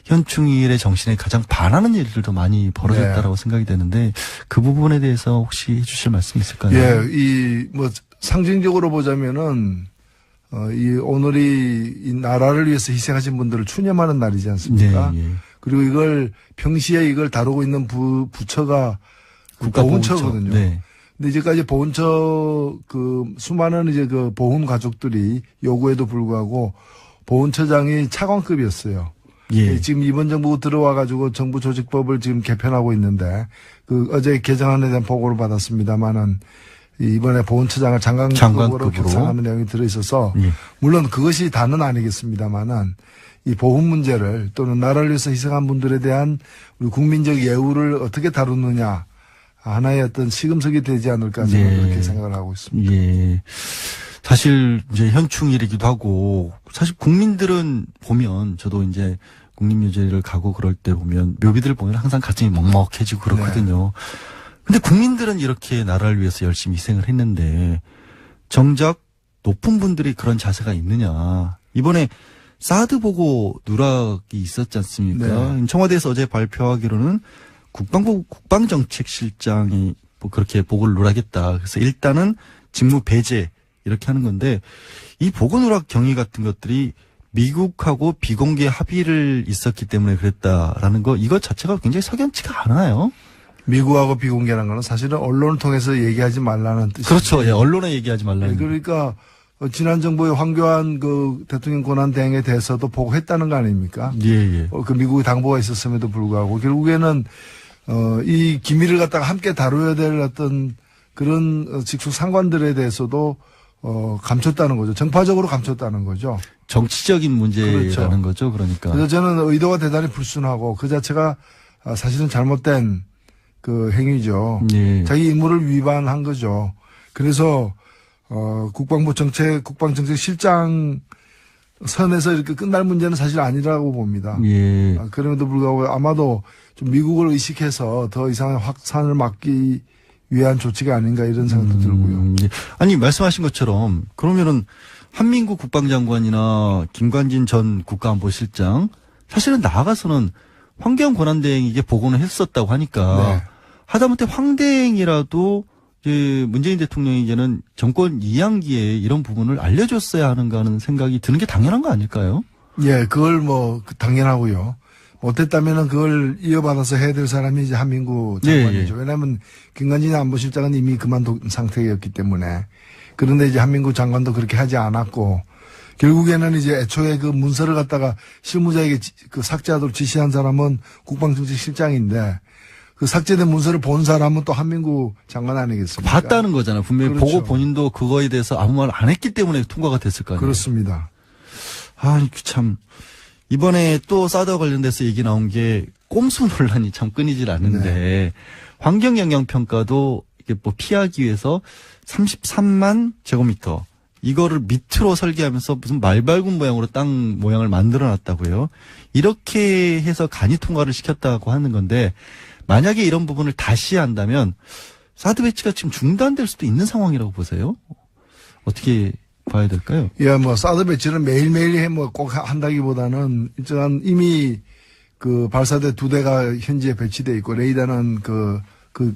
Speaker 1: 현충일의 정신에 가장 반하는 일들도 많이 벌어졌다라고 생각이 되는데 그 부분에 대해서 혹시 해주실 말씀 있을까요?
Speaker 5: 뭐 상징적으로 보자면은 오늘이 이 나라를 위해서 희생하신 분들을 추념하는 날이지 않습니까? 그리고 이걸 평시에 이걸 다루고 있는 부처가 보훈처거든요. 근데 이제까지 보훈처 수많은 이제 보훈 가족들이 요구에도 불구하고 보훈처장이 차관급이었어요. 지금 이번 정부 들어와가지고 정부 조직법을 지금 개편하고 있는데 어제 개정안에 대한 보고를 받았습니다만은 이번에 보훈처장을 장관급으로 격상하는 내용이 들어있어서 물론 그것이 다는 아니겠습니다만은 이 보훈 문제를 또는 나라를 위해서 희생한 분들에 대한 우리 국민적 예우를 어떻게 다루느냐. 하나의 어떤 시금석이 되지 않을까 저는 그렇게 생각을 하고 있습니다.
Speaker 1: 사실 이제 현충일이기도 하고 사실 국민들은 보면 저도 이제 국립묘지를 가고 그럴 때 보면 묘비들 보면 항상 가슴이 먹먹해지고 그렇거든요. 근데 국민들은 이렇게 나라를 위해서 열심히 희생을 했는데 정작 높은 분들이 그런 자세가 있느냐. 이번에 사드 보고 누락이 있었지 않습니까? 청와대에서 어제 발표하기로는 국방부 국방정책실장이 뭐 그렇게 보고를 누락했다. 그래서 일단은 직무 배제 이렇게 하는 건데 이 보고 누락 경위 같은 것들이 미국하고 비공개 합의를 있었기 때문에 그랬다라는 거 이것 자체가 굉장히 석연치가 않아요.
Speaker 5: 미국하고 비공개라는 거는 사실은 언론을 통해서 얘기하지 말라는 뜻이죠.
Speaker 1: 그렇죠. 언론에 얘기하지 말라는.
Speaker 5: 그러니까 지난 정부의 황교안 대통령 권한 대행에 대해서도 보고했다는 거 아닙니까? 그 미국의 당부가 있었음에도 불구하고 결국에는 이 기밀을 갖다가 함께 다뤄야 될 어떤 그런 직속 상관들에 대해서도 감췄다는 거죠. 정파적으로 감췄다는 거죠.
Speaker 1: 정치적인 문제라는 거죠. 그러니까.
Speaker 5: 그래서 저는 의도가 대단히 불순하고 그 자체가 사실은 잘못된 행위죠. 자기 임무를 위반한 거죠. 그래서 국방정책실장 선에서 이렇게 끝날 문제는 사실 아니라고 봅니다. 그럼에도 불구하고 아마도 좀 미국을 의식해서 더 이상의 확산을 막기 위한 조치가 아닌가 이런 생각도 들고요.
Speaker 1: 아니 말씀하신 것처럼 그러면은 한민구 국방장관이나 김관진 전 국가안보실장 사실은 나아가서는 황교안 권한대행에게 보고는 했었다고 하니까 하다못해 황대행이라도 문재인 대통령에게는 정권 2학기에 이런 부분을 알려줬어야 하는가 하는 생각이 드는 게 당연한 거 아닐까요?
Speaker 5: 그걸 당연하고요. 못했다면은 그걸 이어받아서 해야 될 사람이 이제 한민구 장관이죠. 왜냐하면 김관진 안보실장은 이미 그만둔 상태였기 때문에. 그런데 이제 한민구 장관도 그렇게 하지 않았고 결국에는 이제 애초에 그 문서를 갖다가 실무자에게 삭제하도록 지시한 사람은 국방정책실장인데 그 삭제된 문서를 본 사람은 또 한민구 장관 아니겠습니까?
Speaker 1: 봤다는 거잖아요. 분명히
Speaker 5: 그렇죠.
Speaker 1: 보고 본인도 그거에 대해서 아무 말 안 했기 때문에 통과가 됐을 거 아니에요.
Speaker 5: 그렇습니다.
Speaker 1: 아, 참. 이번에 또 사드와 관련돼서 얘기 나온 게 꼼수 논란이 참 끊이질 않는데
Speaker 5: 네.
Speaker 1: 환경영향평가도 이게 뭐 피하기 위해서 33만 제곱미터 이거를 밑으로 설계하면서 무슨 말발굽 모양으로 땅 모양을 만들어 놨다고요. 이렇게 해서 간이 통과를 시켰다고 하는 건데 만약에 이런 부분을 다시 한다면 사드 배치가 지금 중단될 수도 있는 상황이라고 보세요. 어떻게 봐야 될까요?
Speaker 5: 예, 뭐 사드 배치를 매일매일 해 뭐 꼭 한다기보다는 일정한 이미 그 발사대 2대가 현지에 배치돼 있고 레이더는 그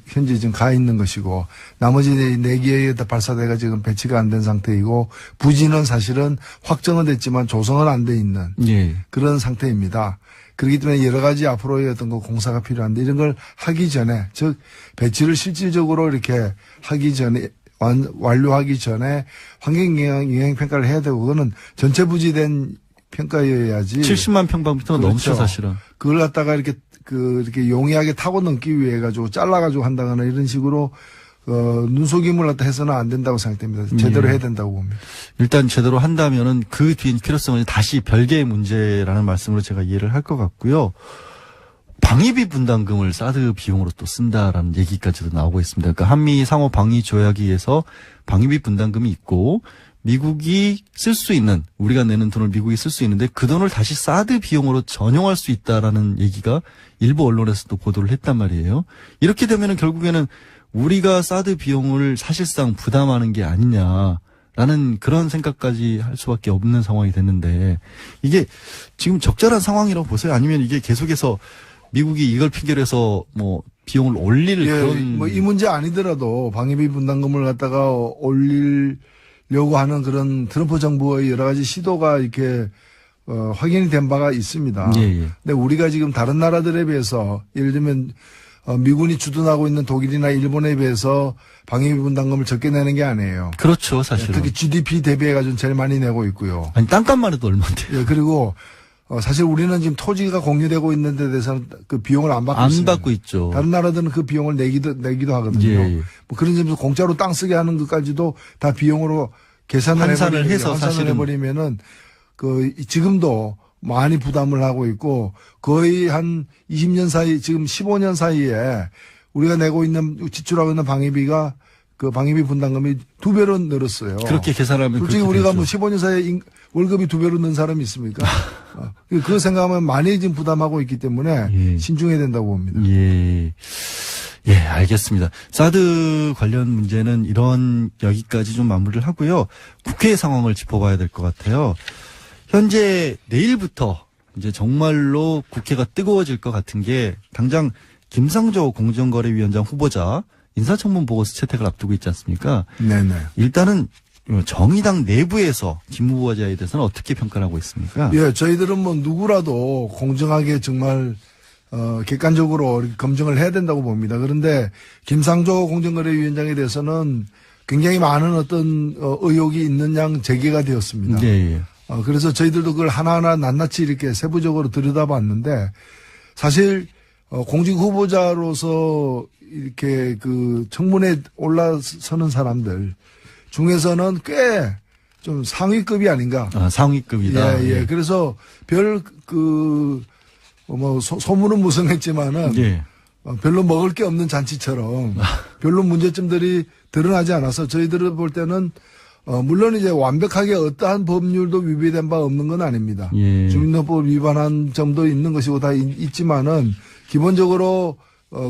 Speaker 5: 현재 지금 가 있는 것이고 나머지 4개의 발사대가 지금 배치가 안 된 상태이고 부지는 사실은 확정은 됐지만 조성은 안 돼 있는
Speaker 1: 예.
Speaker 5: 그런 상태입니다. 그렇기 때문에 여러 가지 앞으로의 어떤 그 공사가 필요한데 이런 걸 하기 전에 즉 배치를 실질적으로 이렇게 하기 전에 완료하기 전에 환경영향 평가를 해야 되고 그거는 전체 부지된 평가여야지.
Speaker 1: 70만 평방미터가
Speaker 5: 그렇죠.
Speaker 1: 넘죠 사실은.
Speaker 5: 그걸 갖다가 이렇게 용이하게 타고 넘기 위해 가지고 잘라가지고 한다거나 이런 식으로 눈속임을 갖다 해서는 안 된다고 생각됩니다. 제대로 해야 된다고 봅니다.
Speaker 1: 일단 제대로 한다면은 그 뒤에 필요성은 다시 별개의 문제라는 말씀으로 제가 이해를 할 것 같고요. 방위비 분담금을 사드 비용으로 또 쓴다라는 얘기까지도 나오고 있습니다. 그러니까 한미 상호 방위 조약에서 방위비 분담금이 있고 미국이 쓸 수 있는 우리가 내는 돈을 미국이 쓸 수 있는데 그 돈을 다시 사드 비용으로 전용할 수 있다라는 얘기가 일부 언론에서도 보도를 했단 말이에요. 이렇게 되면은 결국에는 우리가 사드 비용을 사실상 부담하는 게 아니냐라는 그런 생각까지 할 수밖에 없는 상황이 됐는데 이게 지금 적절한 상황이라고 보세요? 아니면 이게 계속해서 미국이 이걸 핑계로 해서 뭐 비용을 올릴
Speaker 5: 예,
Speaker 1: 그런
Speaker 5: 뭐 이 문제 아니더라도 방위비 분담금을 갖다가 올리려고 하는 그런 트럼프 정부의 여러 가지 시도가 이렇게 확인이 된 바가 있습니다.
Speaker 1: 예, 예.
Speaker 5: 근데 우리가 지금 다른 나라들에 비해서 예를 들면 미군이 주둔하고 있는 독일이나 일본에 비해서 방위비 분담금을 적게 내는 게 아니에요.
Speaker 1: 그렇죠, 사실은.
Speaker 5: 특히 GDP 대비해가지고 제일 많이 내고 있고요.
Speaker 1: 아니 땅값만 해도 얼마인데요?
Speaker 5: 예, 그리고 사실 우리는 지금 토지가 공유되고 있는 데 대해서는 그 비용을 안 받고 있습니다.
Speaker 1: 안 받고 있죠.
Speaker 5: 다른 나라들은 그 비용을 내기도 하거든요.
Speaker 1: 예, 예.
Speaker 5: 뭐 그런 점에서 공짜로 땅 쓰게 하는 것까지도 다 비용으로
Speaker 1: 환산을 해서
Speaker 5: 환산을
Speaker 1: 사실은
Speaker 5: 해버리면은 지금도 많이 부담을 하고 있고 거의 한 20년 사이 지금 15년 사이에 우리가 내고 있는 지출하고 있는 방위비가 그 방위비 분담금이 2배로 늘었어요.
Speaker 1: 그렇게 계산하면
Speaker 5: 솔직히
Speaker 1: 그렇게
Speaker 5: 우리가
Speaker 1: 되죠.
Speaker 5: 뭐 15년 사이에 월급이 2배로 는 사람이 있습니까? 그거 생각하면 많이 지금 부담하고 있기 때문에
Speaker 1: 예.
Speaker 5: 신중해야 된다고 봅니다.
Speaker 1: 예. 예, 알겠습니다. 사드 관련 문제는 이런 여기까지 좀 마무리를 하고요. 국회 상황을 짚어봐야 될 것 같아요. 현재 내일부터 이제 정말로 국회가 뜨거워질 것 같은 게 당장 김상조 공정거래위원장 후보자 인사청문 보고서 채택을 앞두고 있지 않습니까?
Speaker 5: 네네.
Speaker 1: 일단은 정의당 내부에서 김 후보자에 대해서는 어떻게 평가를 하고 있습니까?
Speaker 5: 예, 저희들은 뭐 누구라도 공정하게 정말 객관적으로 검증을 해야 된다고 봅니다. 그런데 김상조 공정거래위원장에 대해서는 굉장히 많은 어떤 의혹이 있는 양 제기가 되었습니다.
Speaker 1: 예, 예.
Speaker 5: 그래서 저희들도 그걸 하나하나 낱낱이 이렇게 세부적으로 들여다봤는데 사실 공직 후보자로서 이렇게 그 청문회에 올라서는 사람들 중에서는 꽤 좀 상위급이 아닌가.
Speaker 1: 상위급이다.
Speaker 5: 예, 예. 그래서 소문은 무성했지만은
Speaker 1: 예.
Speaker 5: 별로 먹을 게 없는 잔치처럼 별로 문제점들이 드러나지 않아서 저희들을 볼 때는 물론 이제 완벽하게 어떠한 법률도 위배된 바 없는 건 아닙니다.
Speaker 1: 예.
Speaker 5: 주민등록법 위반한 점도 있는 것이고 다 있지만은 기본적으로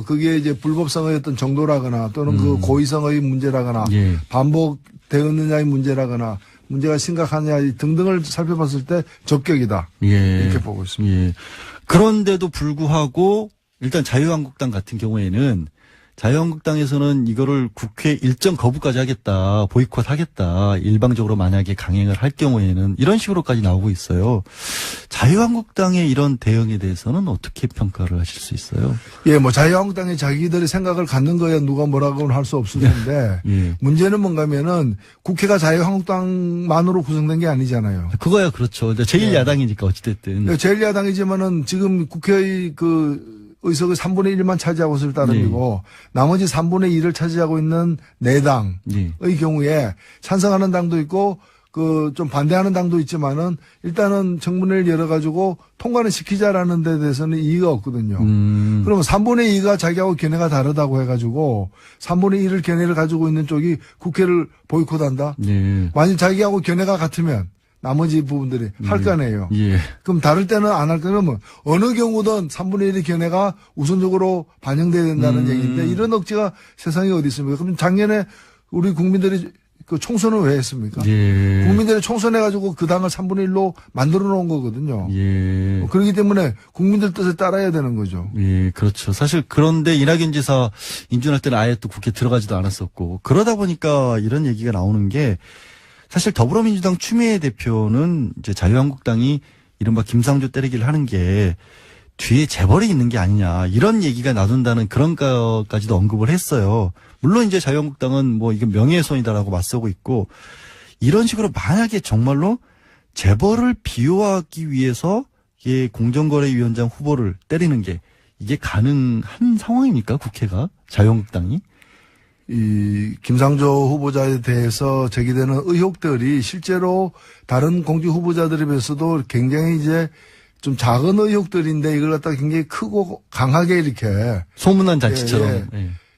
Speaker 5: 그게 이제 불법성의 어떤 정도라거나 또는 그 고의성의 문제라거나
Speaker 1: 예.
Speaker 5: 반복되었느냐의 문제라거나 문제가 심각하냐 등등을 살펴봤을 때 적격이다.
Speaker 1: 예.
Speaker 5: 이렇게 보고 있습니다.
Speaker 1: 예. 그런데도 불구하고 일단 자유한국당 같은 경우에는 자유한국당에서는 이거를 국회 일정 거부까지 하겠다, 보이콧 하겠다, 일방적으로 만약에 강행을 할 경우에는 이런 식으로까지 나오고 있어요. 자유한국당의 이런 대응에 대해서는 어떻게 평가를 하실 수 있어요?
Speaker 5: 예, 뭐 자유한국당이 자기들의 생각을 갖는 거야 누가 뭐라고는 할 수 없을 텐데
Speaker 1: 예.
Speaker 5: 문제는 뭔가면은 국회가 자유한국당만으로 구성된 게 아니잖아요.
Speaker 1: 그거야 그렇죠. 제1야당이니까 어찌됐든.
Speaker 5: 제1야당이지만은 지금 국회의 의석의 3분의 1만 차지하고 있을 따름이고 나머지 3분의 2를 차지하고 있는 4당의 경우에 찬성하는 당도 있고 좀 반대하는 당도 있지만은 일단은 청문회를 열어가지고 통과는 시키자라는 데 대해서는 이의가 없거든요. 그러면 3분의 2가 자기하고 견해가 다르다고 해가지고 3분의 1을 견해를 가지고 있는 쪽이 국회를 보이콧한다? 만약 자기하고 견해가 같으면 나머지 부분들이 할 거 아니에요. 그럼 다를 때는 안 할 거면 어느 경우든 3분의 1의 견해가 우선적으로 반영돼야 된다는 얘기인데 이런 억지가 세상에 어디 있습니까? 그럼 작년에 우리 국민들이 그 총선을 왜 했습니까? 국민들이 총선해가지고 그 당을 3분의 1로 만들어 놓은 거거든요. 그렇기 때문에 국민들 뜻에 따라야 되는 거죠.
Speaker 1: 그렇죠. 사실 그런데 이낙연 지사 인준할 때는 아예 또 국회에 들어가지도 않았었고 그러다 보니까 이런 얘기가 나오는 게 사실 더불어민주당 추미애 대표는 이제 자유한국당이 이른바 김상조 때리기를 하는 게 뒤에 재벌이 있는 게 아니냐 이런 얘기가 나돈다는 그런 것까지도 언급을 했어요. 물론 이제 자유한국당은 뭐 이건 명예훼손이다라고 맞서고 있고 이런 식으로 만약에 정말로 재벌을 비호하기 위해서 이게 공정거래위원장 후보를 때리는 게 이게 가능한 상황입니까? 국회가 자유한국당이?
Speaker 5: 이 김상조 후보자에 대해서 제기되는 의혹들이 실제로 다른 공직 후보자들에 비해서도 굉장히 이제 좀 작은 의혹들인데 이걸 갖다가 굉장히 크고 강하게 이렇게
Speaker 1: 소문난 잔치처럼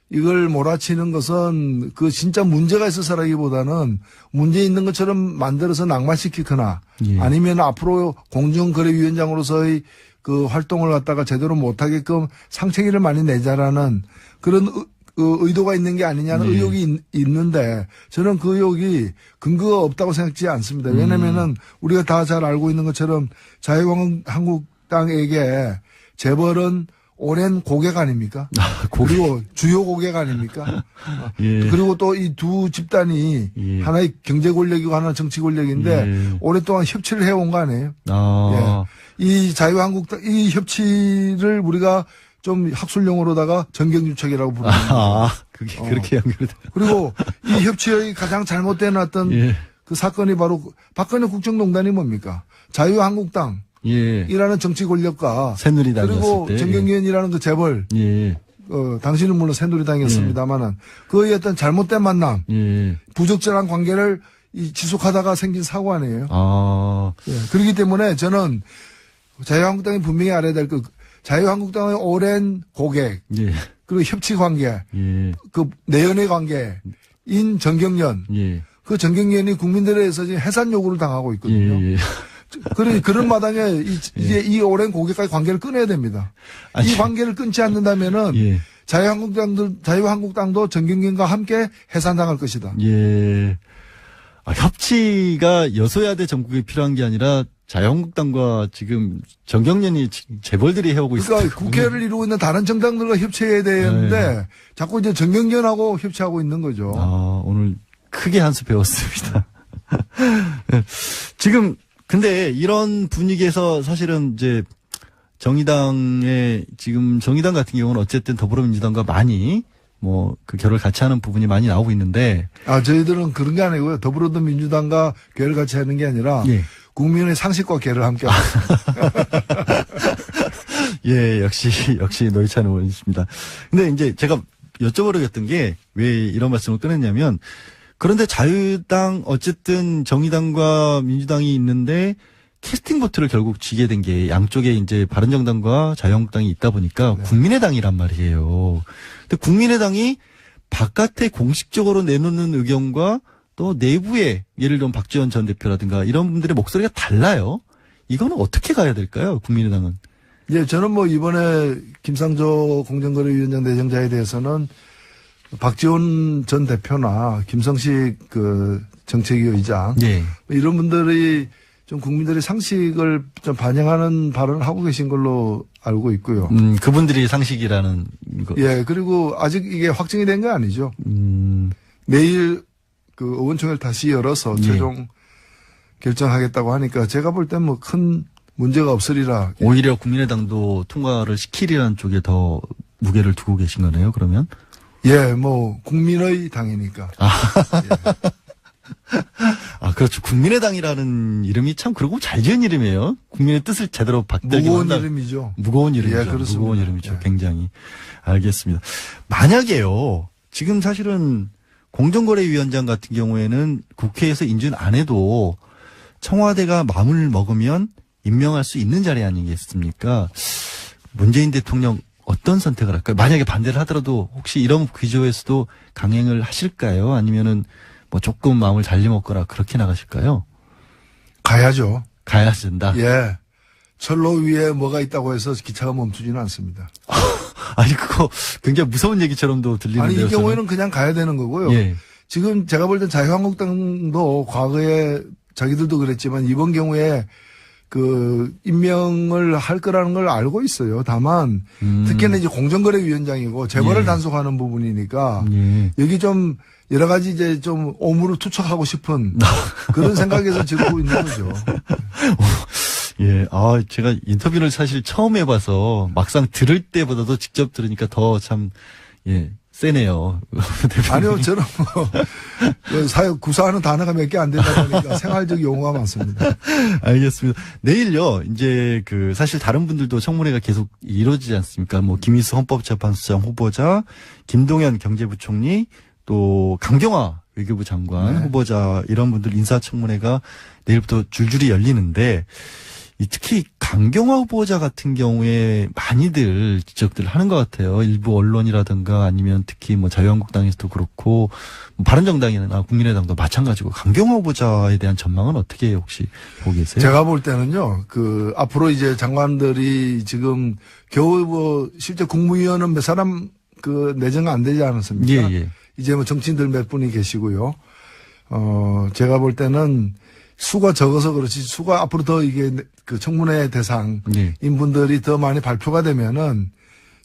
Speaker 5: 이걸 몰아치는 것은 그 진짜 문제가 있어서라기보다는 문제 있는 것처럼 만들어서 낙마시키거나 아니면 앞으로 공정거래위원장으로서의 그 활동을 갖다가 제대로 못하게끔 상체기를 많이 내자라는 그런 의도가 있는 게 아니냐는 의혹이 있는데 저는 그 의혹이 근거가 없다고 생각지 않습니다. 왜냐면은 우리가 다 잘 알고 있는 것처럼 자유한국당에게 재벌은 오랜 고객 아닙니까? 그리고 주요 고객 아닙니까? 그리고 또 이 두 집단이 하나의 경제 권력이고 하나는 정치 권력인데 오랫동안 협치를 해온 거 아니에요? 이 자유한국당 이 협치를 우리가 좀 학술용어로다가 정경유착이라고 부릅니다.
Speaker 1: 그게 그렇게 연결돼.
Speaker 5: 그리고 이 협치의 가장 잘못된 어떤 그 사건이 바로 박근혜 국정농단이 뭡니까? 자유한국당. 이라는 정치 권력과 그리고 정경련이라는 그 재벌 당신은 물론 새누리당이었습니다만은 그의 어떤 잘못된 만남 부적절한 관계를 지속하다가 생긴 사고 아니에요. 그렇기 때문에 저는 자유한국당이 분명히 알아야 될 그 자유한국당의 오랜 고객 그리고 협치 관계 그 내연의 관계인 정경련 그 정경련이 국민들에 의해서 지금 해산 요구를 당하고 있거든요. 그런 마당에 이제 이 오랜 고객과의 관계를 끊어야 됩니다. 이 관계를 끊지 않는다면은 자유한국당도 정경련과 함께 해산당할 것이다.
Speaker 1: 협치가 여소야대 전국에 필요한 게 아니라 자유한국당과 지금 정경련이 재벌들이 해오고 있어요.
Speaker 5: 그러니까 국회를 이루고 있는 다른 정당들과 협치해야 되는데 자꾸 이제 정경련하고 협치하고 있는 거죠.
Speaker 1: 오늘 크게 한 수 배웠습니다. 지금 근데 이런 분위기에서 사실은 이제 정의당 같은 경우는 어쨌든 더불어민주당과 많이 그 결을 같이 하는 부분이 많이 나오고 있는데.
Speaker 5: 저희들은 그런 게 아니고요. 더불어민주당과 결을 같이 하는 게 아니라 국민의 상식과 결을 함께 합니다.
Speaker 1: 역시 노회찬 의원이십니다. 근데 이제 제가 여쭤보려겠던 게 왜 이런 말씀을 꺼냈냐면 그런데 자유당 어쨌든 정의당과 민주당이 있는데 캐스팅 보트를 결국 쥐게 된 게 양쪽에 이제 바른정당과 자유한국당이 있다 보니까 국민의당이란 말이에요. 근데 국민의당이 바깥에 공식적으로 내놓는 의견과 또 내부에 예를 들면 박지원 전 대표라든가 이런 분들의 목소리가 달라요. 이거는 어떻게 가야 될까요? 국민의당은.
Speaker 5: 저는 이번에 김상조 공정거래위원장 내정자에 대해서는 박지원 전 대표나 김성식 그 정책위 의장 이런 분들이 좀 국민들의 상식을 좀 반영하는 발언을 하고 계신 걸로 알고 있고요.
Speaker 1: 그분들이 상식이라는 거.
Speaker 5: 그리고 아직 이게 확정이 된 건 아니죠. 내일 그 의원총회를 다시 열어서 최종 결정하겠다고 하니까 제가 볼 땐 큰 문제가 없으리라.
Speaker 1: 오히려 국민의당도 통과를 시키리라는 쪽에 더 무게를 두고 계신 거네요, 그러면?
Speaker 5: 국민의 당이니까.
Speaker 1: 아, 그렇죠. 국민의당이라는 이름이 참 그러고 잘 지은 이름이에요. 국민의 뜻을 제대로 받들기
Speaker 5: 무거운 이름이죠.
Speaker 1: 무거운 이름이죠.
Speaker 5: 예, 그렇습니다.
Speaker 1: 무거운 이름이죠.
Speaker 5: 예.
Speaker 1: 굉장히. 알겠습니다. 만약에요. 지금 사실은 공정거래위원장 같은 경우에는 국회에서 인준 안 해도 청와대가 마음을 먹으면 임명할 수 있는 자리 아니겠습니까? 문재인 대통령 어떤 선택을 할까요? 만약에 반대를 하더라도 혹시 이런 구조에서도 강행을 하실까요? 아니면은 뭐 조금 마음을 달리 먹거나 그렇게 나가실까요?
Speaker 5: 가야죠.
Speaker 1: 가야 된다.
Speaker 5: 예. 철로 위에 뭐가 있다고 해서 기차가 멈추지는 않습니다.
Speaker 1: 아니 그거 굉장히 무서운 얘기처럼도 들리는데요.
Speaker 5: 아니 이
Speaker 1: 저는.
Speaker 5: 경우에는 그냥 가야 되는 거고요.
Speaker 1: 예.
Speaker 5: 지금 제가 볼 땐 자유한국당도 과거에 자기들도 그랬지만 이번 경우에 그 임명을 할 거라는 걸 알고 있어요. 다만 특히나 이제 공정거래위원장이고 재벌을
Speaker 1: 예.
Speaker 5: 단속하는 부분이니까
Speaker 1: 예.
Speaker 5: 여기 좀 여러 가지 이제 좀 오물을 투척하고 싶은 그런 생각에서 지고 있는 거죠.
Speaker 1: 예, 아, 제가 인터뷰를 사실 처음 해봐서 막상 들을 때보다도 직접 들으니까 더 참, 예, 세네요.
Speaker 5: 아니요, 저는 뭐, 사회 구사하는 단어가 몇 개 안 되다 보니까 생활적 용어가 많습니다.
Speaker 1: 알겠습니다. 내일요, 이제 사실 다른 분들도 청문회가 계속 이루어지지 않습니까? 뭐, 김희수 헌법재판소장 후보자, 김동연 경제부총리, 또 강경화 외교부 장관
Speaker 5: 네.
Speaker 1: 후보자, 이런 분들 인사청문회가 내일부터 줄줄이 열리는데, 특히 강경화 후보자 같은 경우에 많이들 지적들 하는 것 같아요. 일부 언론이라든가 아니면 특히 뭐 자유한국당에서도 그렇고 뭐 바른정당이나 국민의당도 마찬가지고 강경화 후보자에 대한 전망은 어떻게 혹시 보고 계세요?
Speaker 5: 제가 볼 때는요, 앞으로 이제 장관들이 지금 겨우 뭐 실제 국무위원은 몇 사람 내정 안 되지 않았습니까?
Speaker 1: 예, 예.
Speaker 5: 이제 뭐 정치인들 몇 분이 계시고요. 제가 볼 때는 수가 적어서 그렇지 수가 앞으로 더 이게 청문회 대상인
Speaker 1: 예.
Speaker 5: 분들이 더 많이 발표가 되면은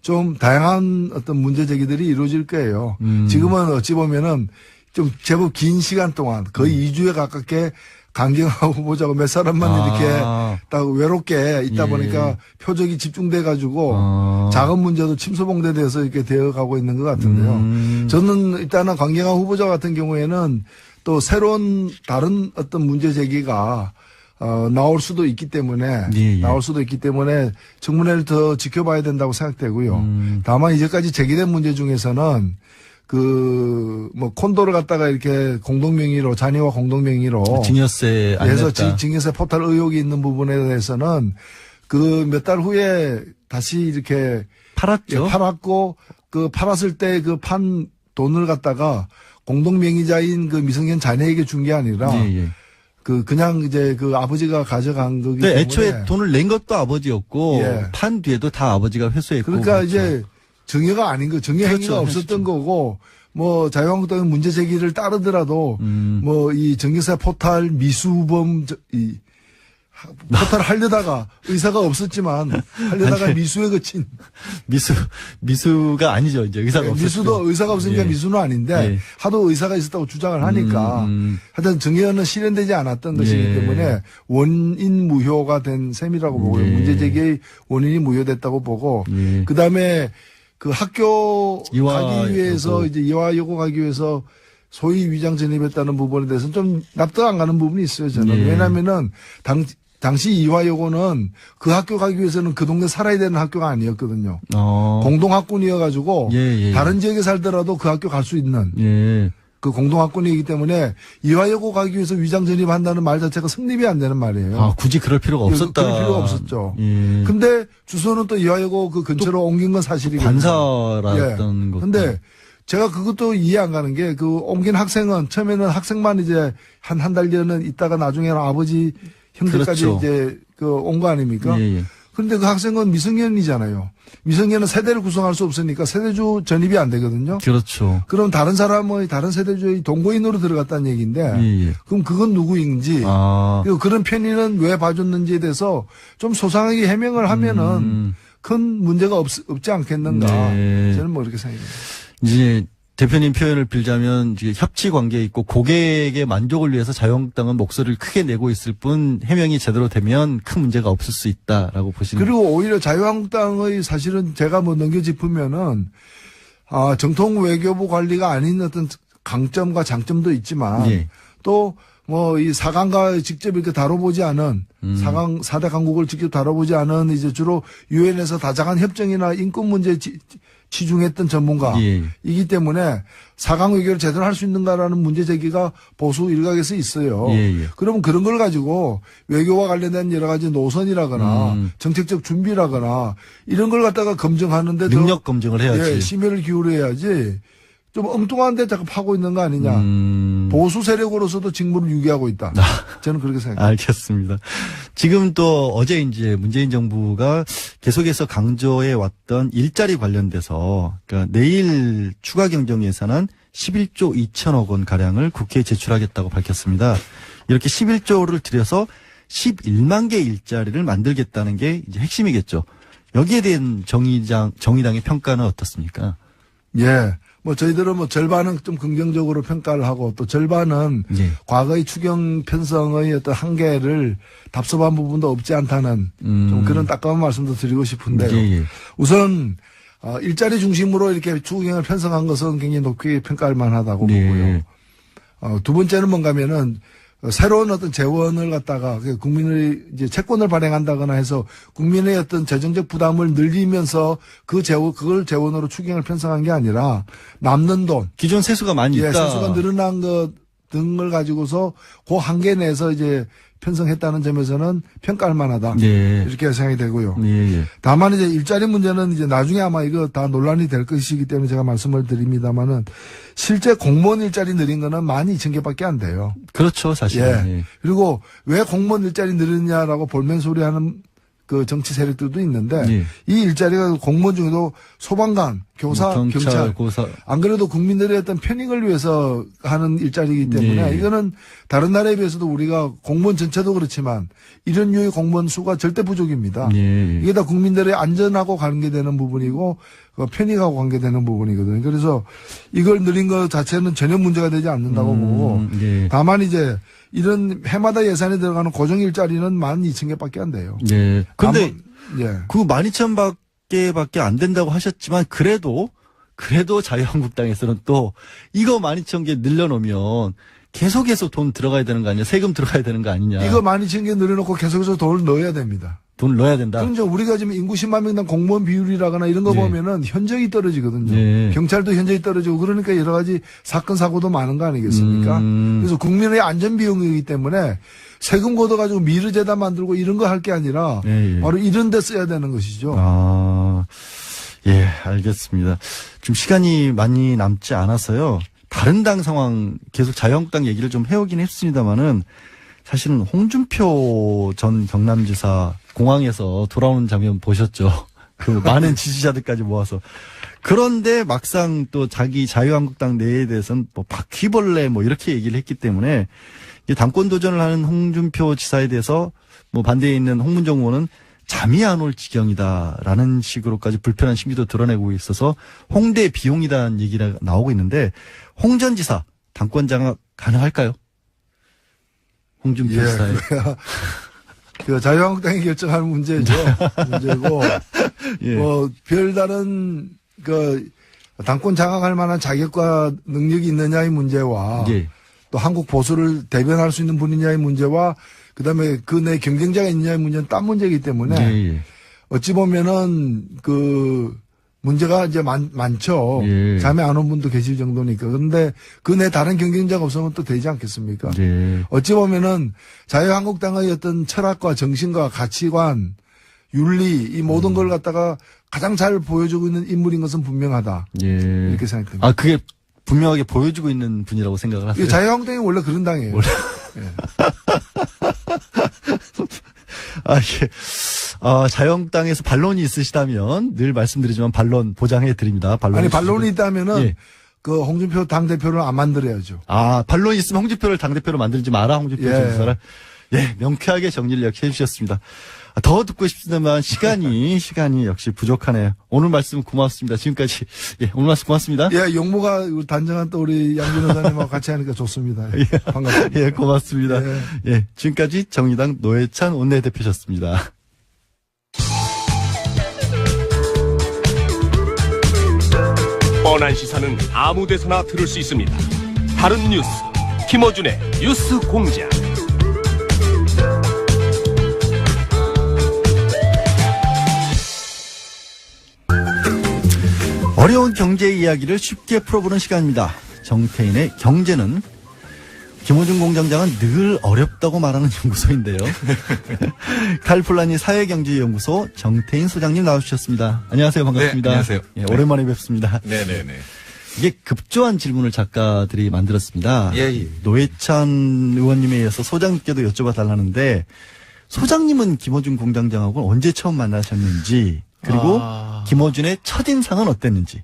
Speaker 5: 좀 다양한 어떤 문제 제기들이 이루어질 거예요. 지금은 어찌 보면은 좀 제법 긴 시간 동안 거의 2주에 가깝게 강경화 후보자고 몇 사람만 이렇게 딱 외롭게 있다
Speaker 1: 예.
Speaker 5: 보니까 표적이 집중돼 가지고 작은 문제도 침소봉대돼서 이렇게 되어가고 있는 것 같은데요. 저는 일단은 강경화 후보자 같은 경우에는 또 새로운 다른 어떤 문제 제기가 나올 수도 있기 때문에
Speaker 1: 예.
Speaker 5: 나올 수도 있기 때문에 청문회를 더 지켜봐야 된다고 생각되고요. 다만 이제까지 제기된 문제 중에서는 뭐 콘도를 갖다가 이렇게 공동명의로 자녀와 공동명의로
Speaker 1: 증여세 안
Speaker 5: 해서
Speaker 1: 냈다.
Speaker 5: 증여세 포탈 의혹이 있는 부분에 대해서는 몇 달 후에 다시 이렇게
Speaker 1: 팔았죠.
Speaker 5: 팔았고 팔았을 때 판 돈을 갖다가 공동명의자인 미성년 자녀에게 준 게 아니라
Speaker 1: 예, 예.
Speaker 5: 그냥 이제 아버지가 가져간 거기 때문에
Speaker 1: 애초에 돈을 낸 것도 아버지였고
Speaker 5: 예.
Speaker 1: 판 뒤에도 다 아버지가 회수했고
Speaker 5: 그러니까
Speaker 1: 그렇죠.
Speaker 5: 이제 정의가 아닌 거 정의 행위가
Speaker 1: 그렇죠.
Speaker 5: 없었던 거고 뭐 자유한국당은 문제 제기를 따르더라도 뭐 이 정의사 포탈 미수범 포탈 하려다가 의사가 없었지만 하려다가
Speaker 1: 아니,
Speaker 5: 미수에 그친
Speaker 1: 미수가 아니죠. 이제 의사가 없었죠.
Speaker 5: 미수도 의사가 없으니까
Speaker 1: 예.
Speaker 5: 미수는 아닌데
Speaker 1: 예.
Speaker 5: 하도 의사가 있었다고 주장을 하니까 하여튼 정의는 실현되지 않았던 것이기
Speaker 1: 예.
Speaker 5: 때문에 원인 무효가 된 셈이라고 보고요.
Speaker 1: 예.
Speaker 5: 문제 제기의 원인이 무효됐다고 보고
Speaker 1: 예.
Speaker 5: 그다음에 학교
Speaker 1: 이화
Speaker 5: 가기 위해서
Speaker 1: 여고.
Speaker 5: 이제 이화여고 가기 위해서 소위 위장 전입했다는 부분에 대해서는 좀 납득 안 가는 부분이 있어요. 저는
Speaker 1: 예.
Speaker 5: 왜냐하면은 당시 이화여고는 그 학교 가기 위해서는 그 동네 살아야 되는 학교가 아니었거든요. 공동학군이어가지고
Speaker 1: 예.
Speaker 5: 다른 지역에 살더라도 그 학교 갈 수 있는
Speaker 1: 예.
Speaker 5: 그 공동학군이기 때문에 이화여고 가기 위해서 위장 전입한다는 말 자체가 성립이 안 되는 말이에요.
Speaker 1: 아, 굳이 그럴 필요가 없었다.
Speaker 5: 그럴 필요가 없었죠.
Speaker 1: 예.
Speaker 5: 근데 주소는 또 이화여고 그 근처로 옮긴 건 사실이거든요.
Speaker 1: 관사라던 것.
Speaker 5: 근데 제가 그것도 이해 안 가는 게 옮긴 학생은 처음에는 학생만 이제 한 달 전은 있다가 나중에는 아버지 형제까지
Speaker 1: 그렇죠.
Speaker 5: 이제 온 거 아닙니까?
Speaker 1: 예.
Speaker 5: 그런데 그 학생은 미성년이잖아요. 미성년은 세대를 구성할 수 없으니까 세대주 전입이 안 되거든요.
Speaker 1: 그렇죠.
Speaker 5: 그럼 다른 사람의 다른 세대주의 동거인으로 들어갔다는 얘기인데
Speaker 1: 예.
Speaker 5: 그럼 그건 누구인지 그리고 그런 편의는 왜 봐줬는지에 대해서 좀 소상하게 해명을 하면은 큰 문제가 없지 않겠는가.
Speaker 1: 네.
Speaker 5: 저는 뭐 이렇게 생각합니다.
Speaker 1: 이제 대표님 표현을 빌자면 이제 협치 관계에 있고 고객의 만족을 위해서 자유한국당은 목소리를 크게 내고 있을 뿐 해명이 제대로 되면 큰 문제가 없을 수 있다라고 보시는.
Speaker 5: 그리고 오히려 자유한국당의 사실은 제가 뭐 넘겨짚으면은 정통 외교부 관리가 아닌 어떤 강점과 장점도 있지만
Speaker 1: 예.
Speaker 5: 또 뭐 이 4강과 직접 이렇게 다뤄보지 않은 4강 4대 강국을 직접 다뤄보지 않은 이제 주로 유엔에서 다자간 협정이나 인권 문제에 치중했던 전문가이기 때문에 4강 외교를 제대로 할 수 있는가라는 문제 제기가 보수 일각에서 있어요. 그러면 그런 걸 가지고 외교와 관련된 여러 가지 노선이라거나 정책적 준비라거나 이런 걸 갖다가 검증하는데
Speaker 1: 능력 검증을 해야지.
Speaker 5: 심혈을 기울여야지. 좀 엉뚱한 데 자꾸 파고 있는 거 아니냐. 보수 세력으로서도 직무를 유기하고 있다. 저는 그렇게 생각합니다.
Speaker 1: 알겠습니다. 지금 또 어제 이제 문재인 정부가 계속해서 강조해 왔던 일자리 관련돼서 그러니까 내일 추가 경정 예산안 11조 2천억 원 가량을 국회에 제출하겠다고 밝혔습니다. 이렇게 11조를 들여서 11만 개 일자리를 만들겠다는 게 이제 핵심이겠죠. 여기에 대한 정의당의 평가는 어떻습니까?
Speaker 5: 예. 뭐 저희들은 뭐 절반은 좀 긍정적으로 평가를 하고 또 절반은 과거의 추경 편성의 어떤 한계를 답습한 부분도 없지 않다는 좀 그런 따끔한 말씀도 드리고 싶은데요. 우선 일자리 중심으로 이렇게 추경을 편성한 것은 굉장히 높게 평가할 만하다고 보고요. 두 번째는 뭔가면은 새로운 어떤 재원을 갖다가 국민의 이제 채권을 발행한다거나 해서 국민의 어떤 재정적 부담을 늘리면서 그걸 재원으로 추경을 편성한 게 아니라 남는 돈.
Speaker 1: 기존 세수가 많이 있다.
Speaker 5: 세수가 늘어난 것 등을 가지고서 그 한계 내에서 이제 편성했다는 점에서는 평가할 만하다. 이렇게 생각이 되고요. 다만 이제 일자리 문제는 이제 나중에 아마 이거 다 논란이 될 것이기 때문에 제가 말씀을 드립니다만은 실제 공무원 일자리 늘린 거는 12,000개밖에 안 돼요.
Speaker 1: 그렇죠, 사실.
Speaker 5: 그리고 왜 공무원 일자리 늘리냐라고 볼멘소리 하는 그 정치 세력들도 있는데 이 일자리가 공무원 중에도 소방관, 교사, 경찰,
Speaker 1: 고사.
Speaker 5: 안 그래도 국민들의 어떤 편익을 위해서 하는 일자리이기 때문에 이거는 다른 나라에 비해서도 우리가 공무원 전체도 그렇지만 이런 유의 공무원 수가 절대 부족입니다. 이게 다 국민들의 안전하고 관계되는 부분이고 편익하고 관계되는 부분이거든요. 그래서 이걸 늘린 것 자체는 전혀 문제가 되지 않는다고 보고 다만 이제 이런 해마다 예산에 들어가는 고정 일자리는 12,000개밖에 안 돼요.
Speaker 1: 근데 그 12,000개밖에 안 된다고 하셨지만 그래도 자유한국당에서는 또 이거 12,000개 늘려놓으면 계속해서 돈 들어가야 되는 거 아니냐, 세금 들어가야 되는 거 아니냐.
Speaker 5: 이거 12,000개 늘려놓고 계속해서 돈을 넣어야 됩니다.
Speaker 1: 돈을 넣어야 된다.
Speaker 5: 그럼 이제 우리가 지금 인구 10만 명당 공무원 비율이라거나 이런 거 보면은 현저히 떨어지거든요. 경찰도 현저히 떨어지고 그러니까 여러 가지 사건 사고도 많은 거 아니겠습니까? 그래서 국민의 안전 비용이기 때문에 세금 걷어가지고 미르재단 만들고 이런 거 할 게 아니라 바로 이런 데 써야 되는 것이죠.
Speaker 1: 알겠습니다. 좀 시간이 많이 남지 않아서요. 다른 당 상황 계속 자유한국당 얘기를 좀 해오긴 했습니다만은 사실은 홍준표 전 경남지사 공항에서 돌아오는 장면 보셨죠? 그 많은 지지자들까지 모아서. 그런데 막상 또 자기 자유한국당 내에 대해서는 뭐 바퀴벌레 뭐 이렇게 얘기를 했기 때문에 당권 도전을 하는 홍준표 지사에 대해서 뭐 반대에 있는 홍문정 의원은 잠이 안 올 지경이다라는 식으로까지 불편한 심기도 드러내고 있어서 홍대 비용이다는 얘기가 나오고 있는데 홍 전 지사 당권 장악 가능할까요? 홍준표 지사의.
Speaker 5: 그 자유한국당이 결정하는 문제죠. 문제고 뭐 별다른 그 당권 장악할 만한 자격과 능력이 있느냐의 문제와 또 한국 보수를 대변할 수 있는 분이냐의 문제와 그다음에 그 내 경쟁자가 있느냐의 문제는 딴 문제이기 때문에 어찌 보면은 그 문제가 이제 많죠. 잠에 안 온 분도 계실 정도니까. 그런데 그 내 다른 경쟁자가 없으면 또 되지 않겠습니까? 어찌 보면은 자유한국당의 어떤 철학과 정신과 가치관, 윤리 이 모든 걸 갖다가 가장 잘 보여주고 있는 인물인 것은 분명하다. 이렇게 생각합니다.
Speaker 1: 그게 분명하게 보여주고 있는 분이라고 생각을 하세요?
Speaker 5: 자유한국당이 원래 그런 당이에요.
Speaker 1: 자유한국당에서 반론이 있으시다면 늘 말씀드리지만 반론 보장해 드립니다.
Speaker 5: 반론이 있다면은 그 홍준표 당대표를 안 만들어야죠.
Speaker 1: 반론이 있으면 홍준표를 당대표로 만들지 마라, 홍준표 지사를. 명쾌하게 정리를 이렇게 해주셨습니다. 더 듣고 싶습니다만 시간이 역시 부족하네요. 오늘 말씀 고맙습니다. 지금까지 오늘 말씀 고맙습니다.
Speaker 5: 용모가 단정한 또 우리 양준 의사님하고 같이 하니까 좋습니다. 반갑습니다.
Speaker 1: 고맙습니다. 지금까지 정의당 노회찬 원내대표셨습니다.
Speaker 6: 뻔한 시사는 아무 데서나 들을 수 있습니다. 다른 뉴스 김어준의 뉴스 공장.
Speaker 1: 어려운 경제 이야기를 쉽게 풀어보는 시간입니다. 정태인의 경제는. 김어준 공장장은 늘 어렵다고 말하는 연구소인데요. 칼폴라니 사회경제연구소 정태인 소장님 나와주셨습니다. 안녕하세요. 반갑습니다.
Speaker 7: 네, 안녕하세요.
Speaker 1: 예, 오랜만에 뵙습니다.
Speaker 7: 네네네.
Speaker 1: 이게 급조한 질문을 작가들이 만들었습니다.
Speaker 7: 예.
Speaker 1: 노회찬 의원님에 이어서 소장님께도 여쭤봐달라는데, 소장님은 김어준 공장장하고 언제 처음 만나셨는지, 그리고 김어준의 첫인상은 어땠는지.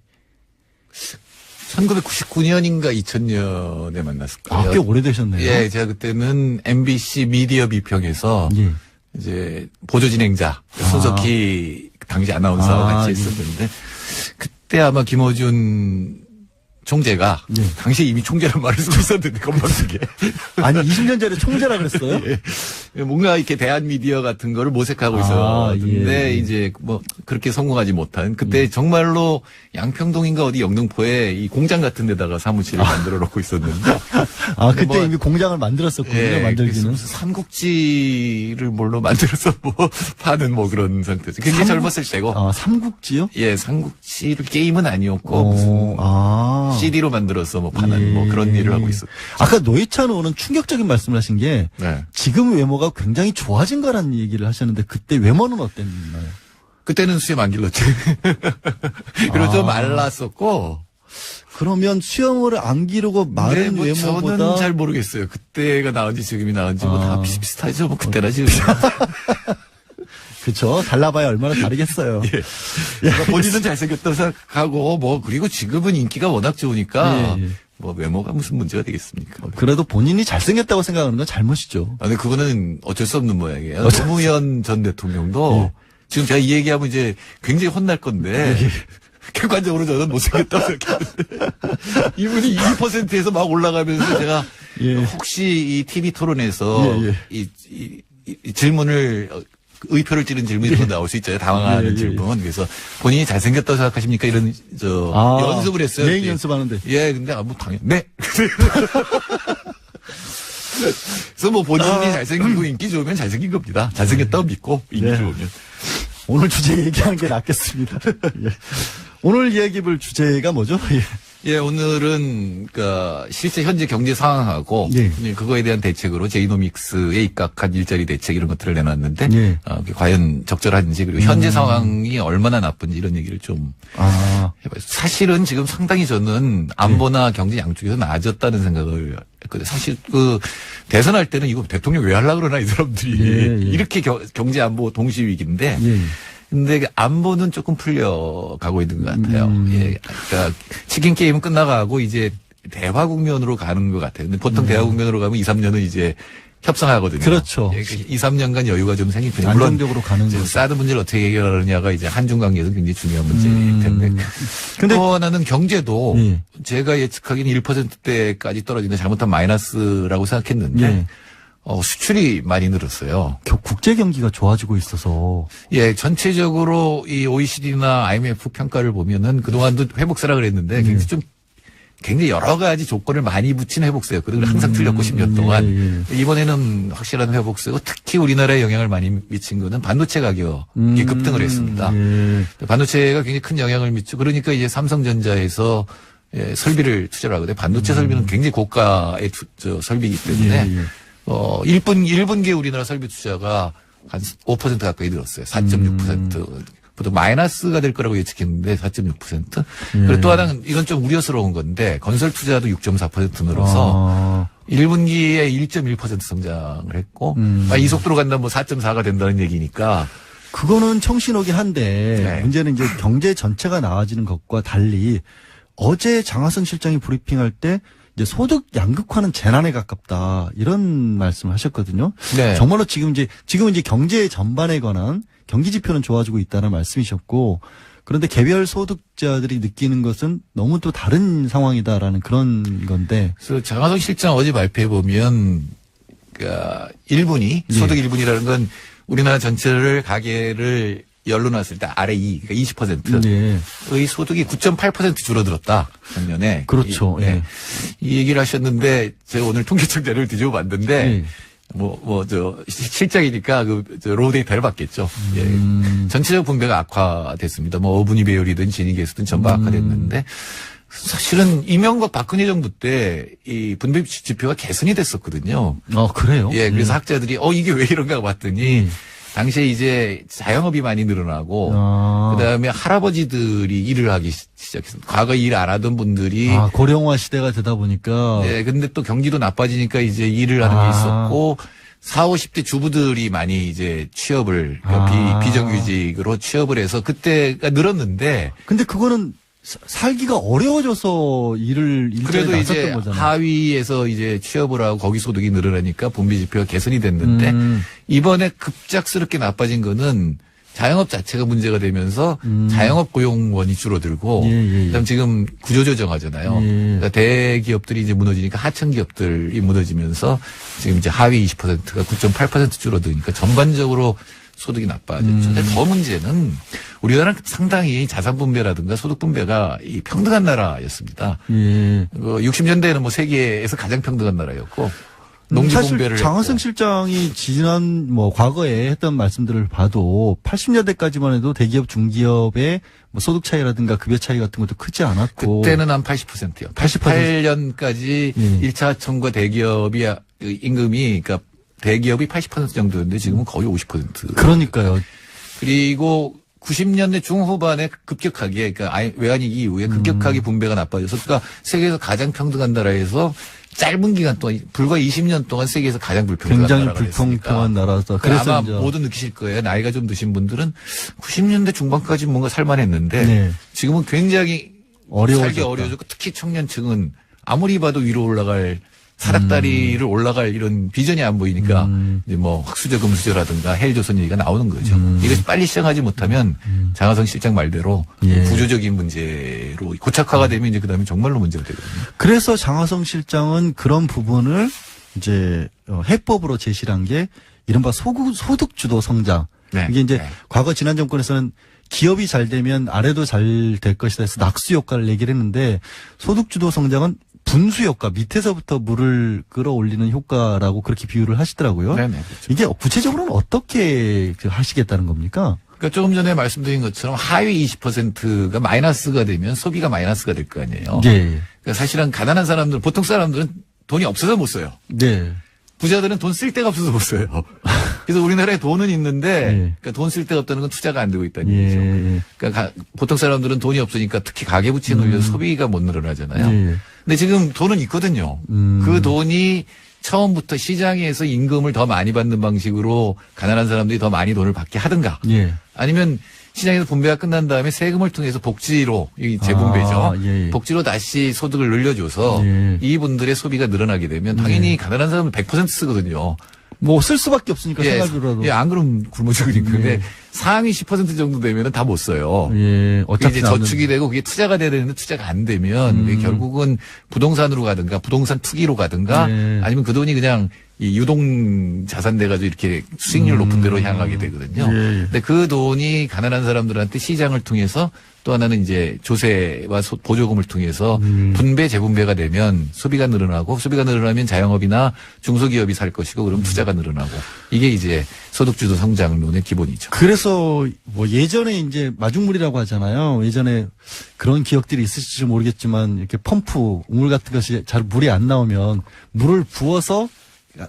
Speaker 7: 1999년인가 2000년에 만났을 거예요.
Speaker 1: 꽤 오래되셨네요.
Speaker 7: 예, 제가 그때는 MBC 미디어 비평에서
Speaker 1: 예.
Speaker 7: 이제 보조 진행자 손석희 당시 아나운서와 같이 했었는데 그때 아마 김어준 총재가
Speaker 1: 예.
Speaker 7: 당시에 이미 총재란 말을 쓰고 있었는데 건방지게
Speaker 1: 아니 20년 전에 총재라 그랬어요?
Speaker 7: 예. 뭔가 이렇게 대한 미디어 같은 거를 모색하고 있었는데
Speaker 1: 예.
Speaker 7: 이제 뭐 그렇게 성공하지 못한 그때 정말로 양평동인가 어디 영등포에 이 공장 같은 데다가 사무실을 만들어 놓고 있었는데
Speaker 1: 그때
Speaker 7: 뭐,
Speaker 1: 이미 공장을 만들었었군요.
Speaker 7: 예,
Speaker 1: 만들기는.
Speaker 7: 무슨 삼국지를 뭘로 만들어서 뭐 파는 뭐 그런 상태죠. 굉장히 젊었을 때고.
Speaker 1: 삼국지요?
Speaker 7: 예, 삼국지를 게임은 아니었고 무슨 CD로 만들어서 뭐 파는 뭐 그런 일을 하고 있었죠.
Speaker 1: 아까 노회찬 의원은 충격적인 말씀을 하신 게
Speaker 7: 네.
Speaker 1: 지금 외모가 굉장히 좋아진 거라는 얘기를 하셨는데 그때 외모는 어땠나요?
Speaker 7: 그때는 수염 안 길렀지. 그리고 좀 말랐었고.
Speaker 1: 그러면 수염을 안 기르고 마른
Speaker 7: 뭐
Speaker 1: 외모보다
Speaker 7: 저는 잘 모르겠어요. 그때가 나은지 지금이 나은지 뭐 다 비슷비슷하죠. 뭐 그때나 지금.
Speaker 1: 그렇죠. 달라봐야 얼마나 다르겠어요.
Speaker 7: 그러니까 본인은 잘생겼다고 생각하고 뭐 그리고 지금은 인기가 워낙 좋으니까 뭐 외모가 무슨 문제가 되겠습니까?
Speaker 1: 그래도 본인이 잘생겼다고 생각하는 건 잘못이죠.
Speaker 7: 근데 그거는 어쩔 수 없는 모양이에요. 노무현 전 대통령도 지금 제가 이 얘기하면 이제 굉장히 혼날 건데 객관적으로 저는 못생겼다고 생각했는데 이분이 2%에서 막 올라가면서 제가 혹시 이 TV 토론에서 이 질문을 의표를 찌른 질문이 나올 수 있잖아요. 당황하는 질문. 그래서 본인이 잘생겼다고 생각하십니까? 이런 연습을 했어요.
Speaker 1: 예행 연습하는데.
Speaker 7: 예, 근데 뭐 당연. 네. 그래서 뭐 본인이 잘생기고 인기 좋으면 잘생긴 겁니다. 잘생겼다고 믿고 인기 좋으면.
Speaker 1: 오늘 주제 얘기하는 게 낫겠습니다. 오늘 이야기해볼 주제가 뭐죠?
Speaker 7: 예, 오늘은, 실제 현재 경제 상황하고, 그거에 대한 대책으로 제이노믹스에 입각한 일자리 대책 이런 것들을 내놨는데, 그게 과연 적절한지, 그리고 현재 상황이 얼마나 나쁜지 이런 얘기를 좀 해봐요. 사실은 지금 상당히 저는 안보나 경제 양쪽에서 나아졌다는 생각을 했거든요. 사실 대선할 때는 이거 대통령 왜 하려고 그러나 이 사람들이. 이렇게 경제 안보 동시 위기인데, 근데 안보는 조금 풀려가고 있는 것 같아요. 예, 그러니까 치킨 게임은 끝나가고 이제 대화 국면으로 가는 것 같아요. 근데 보통 대화 국면으로 가면 2, 3년은 이제 협상하거든요.
Speaker 1: 그렇죠.
Speaker 7: 예, 2, 3년간 여유가 좀 생길 편이에요. 물론
Speaker 1: 안정적으로 가는 거죠.
Speaker 7: 사드 문제를 어떻게 해결하느냐가 이제 한중 관계에서 굉장히 중요한 문제일 텐데. 근데 또 하나는 경제도 제가 예측하기는 1%대까지 떨어지는 잘못한 마이너스라고 생각했는데. 수출이 많이 늘었어요.
Speaker 1: 국제 경기가 좋아지고 있어서.
Speaker 7: 예, 전체적으로 이 OECD나 IMF 평가를 보면은 그동안도 회복세라 그랬는데 굉장히 여러 가지 조건을 많이 붙인 회복세였거든요. 항상 틀렸고 10년 동안. 이번에는 확실한 회복세고 특히 우리나라에 영향을 많이 미친 거는 반도체 가격이 급등을 했습니다. 반도체가 굉장히 큰 영향을 미치고 그러니까 이제 삼성전자에서 설비를 투자를 하거든요. 반도체 설비는 굉장히 고가의 설비이기 때문에 1분기에 우리나라 설비 투자가 한 5% 가까이 늘었어요. 4.6%. 보통 마이너스가 될 거라고 예측했는데 4.6%. 그리고 또 하나는 이건 좀 우려스러운 건데 건설 투자도 6.4% 늘어서 1분기에 1.1% 성장을 했고 이 속도로 간다면 뭐 4.4가 된다는 얘기니까
Speaker 1: 그거는 청신호긴 한데 문제는 이제 경제 전체가 나아지는 것과 달리 어제 장하성 실장이 브리핑할 때 이제 소득 양극화는 재난에 가깝다 이런 말씀을 하셨거든요. 정말로 지금은 이제 경제 전반에 관한 경기 지표는 좋아지고 있다는 말씀이셨고 그런데 개별 소득자들이 느끼는 것은 너무 또 다른 상황이다라는 그런 건데.
Speaker 7: 그래서 장하성 실장 어제 발표해 보면 그러니까 1분위 소득 1분위라는 건 우리나라 전체를 가계를 열러놨을 때 아래 2, 그러니까 20%의 소득이 9.8% 줄어들었다. 작년에.
Speaker 1: 그렇죠. 예.
Speaker 7: 이 얘기를 하셨는데 제가 오늘 통계청 자료를 뒤집어 봤는데 실장이니까 로우 데이터를 봤겠죠. 예. 전체적 분배가 악화됐습니다. 어분위 배율이든 진위 계수든 전부 악화됐는데 사실은 이명박 박근혜 정부 때 이 분배 지표가 개선이 됐었거든요.
Speaker 1: 그래요?
Speaker 7: 예, 그래서 학자들이 이게 왜 이런가 봤더니 당시에 이제 자영업이 많이 늘어나고 그다음에 할아버지들이 일을 하기 시작했습니다. 과거 일 안 하던 분들이
Speaker 1: 고령화 시대가 되다 보니까
Speaker 7: 네, 근데 또 경기도 나빠지니까 이제 일을 하는 게 있었고 40, 50대 주부들이 많이 이제 취업을 그러니까 비정규직으로 취업을 해서 그때가 늘었는데
Speaker 1: 근데 그거는 살기가 어려워져서 일자리에
Speaker 7: 그래도 이제
Speaker 1: 나섰던 거잖아요.
Speaker 7: 하위에서 이제 취업을 하고 거기 소득이 늘어나니까 분배 지표가 개선이 됐는데 이번에 급작스럽게 나빠진 거는 자영업 자체가 문제가 되면서 자영업 고용원이 줄어들고 그다음 지금 구조조정하잖아요. 그러니까 대기업들이 이제 무너지니까 하청 기업들이 무너지면서 지금 이제 하위 20%가 9.8% 줄어드니까 전반적으로 소득이 나빠졌죠. 근데 더 문제는 우리나라는 상당히 자산 분배라든가 소득 분배가 이 평등한 나라였습니다. 60년대에는 세계에서 가장 평등한 나라였고 농지 분배를
Speaker 1: 사실 장하성 실장이 지난 과거에 했던 말씀들을 봐도 80년대까지만 해도 대기업 중기업의 소득 차이라든가 급여 차이 같은 것도 크지 않았고
Speaker 7: 그때는 한 80%요. 88년까지 1차 하청과 대기업이 임금이 그러니까 대기업이 80% 정도였는데 지금은 거의 50%.
Speaker 1: 그러니까요.
Speaker 7: 그리고 90년대 중후반에 급격하게 그러니까 외환위기 이후에 급격하게 분배가 나빠져서 그러니까 세계에서 가장 평등한 나라에서 짧은 기간 동안 불과 20년 동안 세계에서 가장 불평등한
Speaker 1: 굉장히
Speaker 7: 나라가
Speaker 1: 불평등한 나라서
Speaker 7: 그래서 아마 모두 느끼실 거예요. 나이가 좀 드신 분들은 90년대 중반까지 뭔가 살만했는데 지금은 굉장히 살기 어려워졌고 특히 청년층은 아무리 봐도 위로 올라갈 사닥다리를 올라갈 이런 비전이 안 보이니까 이제 흑수저 금수저라든가 헬조선 얘기가 나오는 거죠. 이것이 빨리 시작하지 못하면 장하성 실장 말대로 구조적인 문제로 고착화가 되면 이제 그다음에 정말로 문제가 되거든요.
Speaker 1: 그래서 장하성 실장은 그런 부분을 이제 해법으로 제시를 한 게 이른바 소득 주도 성장. 이게 이제 과거 지난 정권에서는 기업이 잘 되면 아래도 잘 될 것이다 해서 낙수 효과를 얘기를 했는데 소득 주도 성장은 분수 효과, 밑에서부터 물을 끌어올리는 효과라고 그렇게 비유를 하시더라고요.
Speaker 7: 그렇죠.
Speaker 1: 이게 구체적으로는 어떻게 하시겠다는 겁니까?
Speaker 7: 그러니까 조금 전에 말씀드린 것처럼 하위 20%가 마이너스가 되면 소비가 마이너스가 될 거 아니에요. 그러니까 사실은 가난한 사람들, 보통 사람들은 돈이 없어서 못 써요. 부자들은 돈 쓸 데가 없어서 못 써요. 그래서 우리나라에 돈은 있는데 그러니까 돈 쓸 데가 없다는 건 투자가 안 되고 있다는 얘기죠. 그러니까 보통 사람들은 돈이 없으니까 특히 가계부채에 눌려서 소비가 못 늘어나잖아요. 근데 지금 돈은 있거든요. 그 돈이 처음부터 시장에서 임금을 더 많이 받는 방식으로 가난한 사람들이 더 많이 돈을 받게 하든가 아니면 시장에서 분배가 끝난 다음에 세금을 통해서 복지로, 이 재분배죠. 복지로 다시 소득을 늘려줘서 이분들의 소비가 늘어나게 되면 당연히 가난한 사람은 100% 쓰거든요.
Speaker 1: 쓸 수밖에 없으니까 생활비라도.
Speaker 7: 안 그러면 굶어 죽으니까. 근데 상위 10% 정도 되면은 다 못 써요. 어차피 이제 저축이 되고 그게 투자가 돼야 되는데 투자가 안 되면 결국은 부동산으로 가든가 부동산 투기로 가든가 아니면 그 돈이 그냥 이 유동 자산 돼가지고 이렇게 수익률 높은 데로 향하게 되거든요. 근데 그 돈이 가난한 사람들한테 시장을 통해서 또 하나는 이제 조세와 보조금을 통해서 분배 재분배가 되면 소비가 늘어나고 소비가 늘어나면 자영업이나 중소기업이 살 것이고 그럼 투자가 늘어나고 이게 이제 소득주도 성장론의 기본이죠.
Speaker 1: 그래서 예전에 이제 마중물이라고 하잖아요. 예전에 그런 기억들이 있으실지 모르겠지만 이렇게 펌프 우물 같은 것이 잘 물이 안 나오면 물을 부어서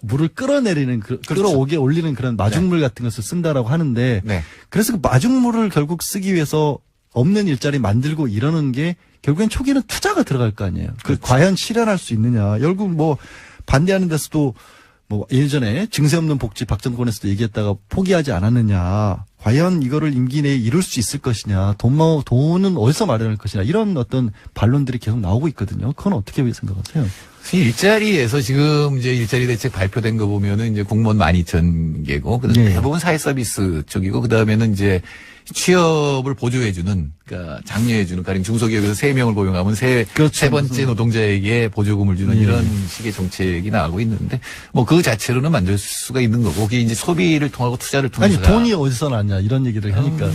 Speaker 1: 물을 끌어내리는 끌어오게 올리는 그런 마중물 같은 것을 쓴다라고 하는데 그래서 그 마중물을 결국 쓰기 위해서 없는 일자리 만들고 이러는 게 결국엔 초기에는 투자가 들어갈 거 아니에요. 과연 실현할 수 있느냐. 결국 반대하는 데서도 예전에 증세 없는 복지 박정권에서도 얘기했다가 포기하지 않았느냐. 과연 이거를 임기 내에 이룰 수 있을 것이냐. 돈은 어디서 마련할 것이냐. 이런 어떤 반론들이 계속 나오고 있거든요. 그건 어떻게 생각하세요?
Speaker 7: 일자리에서 지금 이제 일자리 대책 발표된 거 보면은 이제 공무원 12,000개고, 대부분 사회 서비스 쪽이고, 그 다음에는 이제 취업을 보조해주는, 그러니까 장려해주는, 가령 중소기업에서 3명을 고용하면 세 번째 노동자에게 보조금을 주는 이런 식의 정책이 나오고 있는데, 그 자체로는 만들 수가 있는 거고, 그게 이제 소비를 통하고 투자를 통해서.
Speaker 1: 아니, 돈이 어디서 났냐. 거냐 이런 얘기를 하니까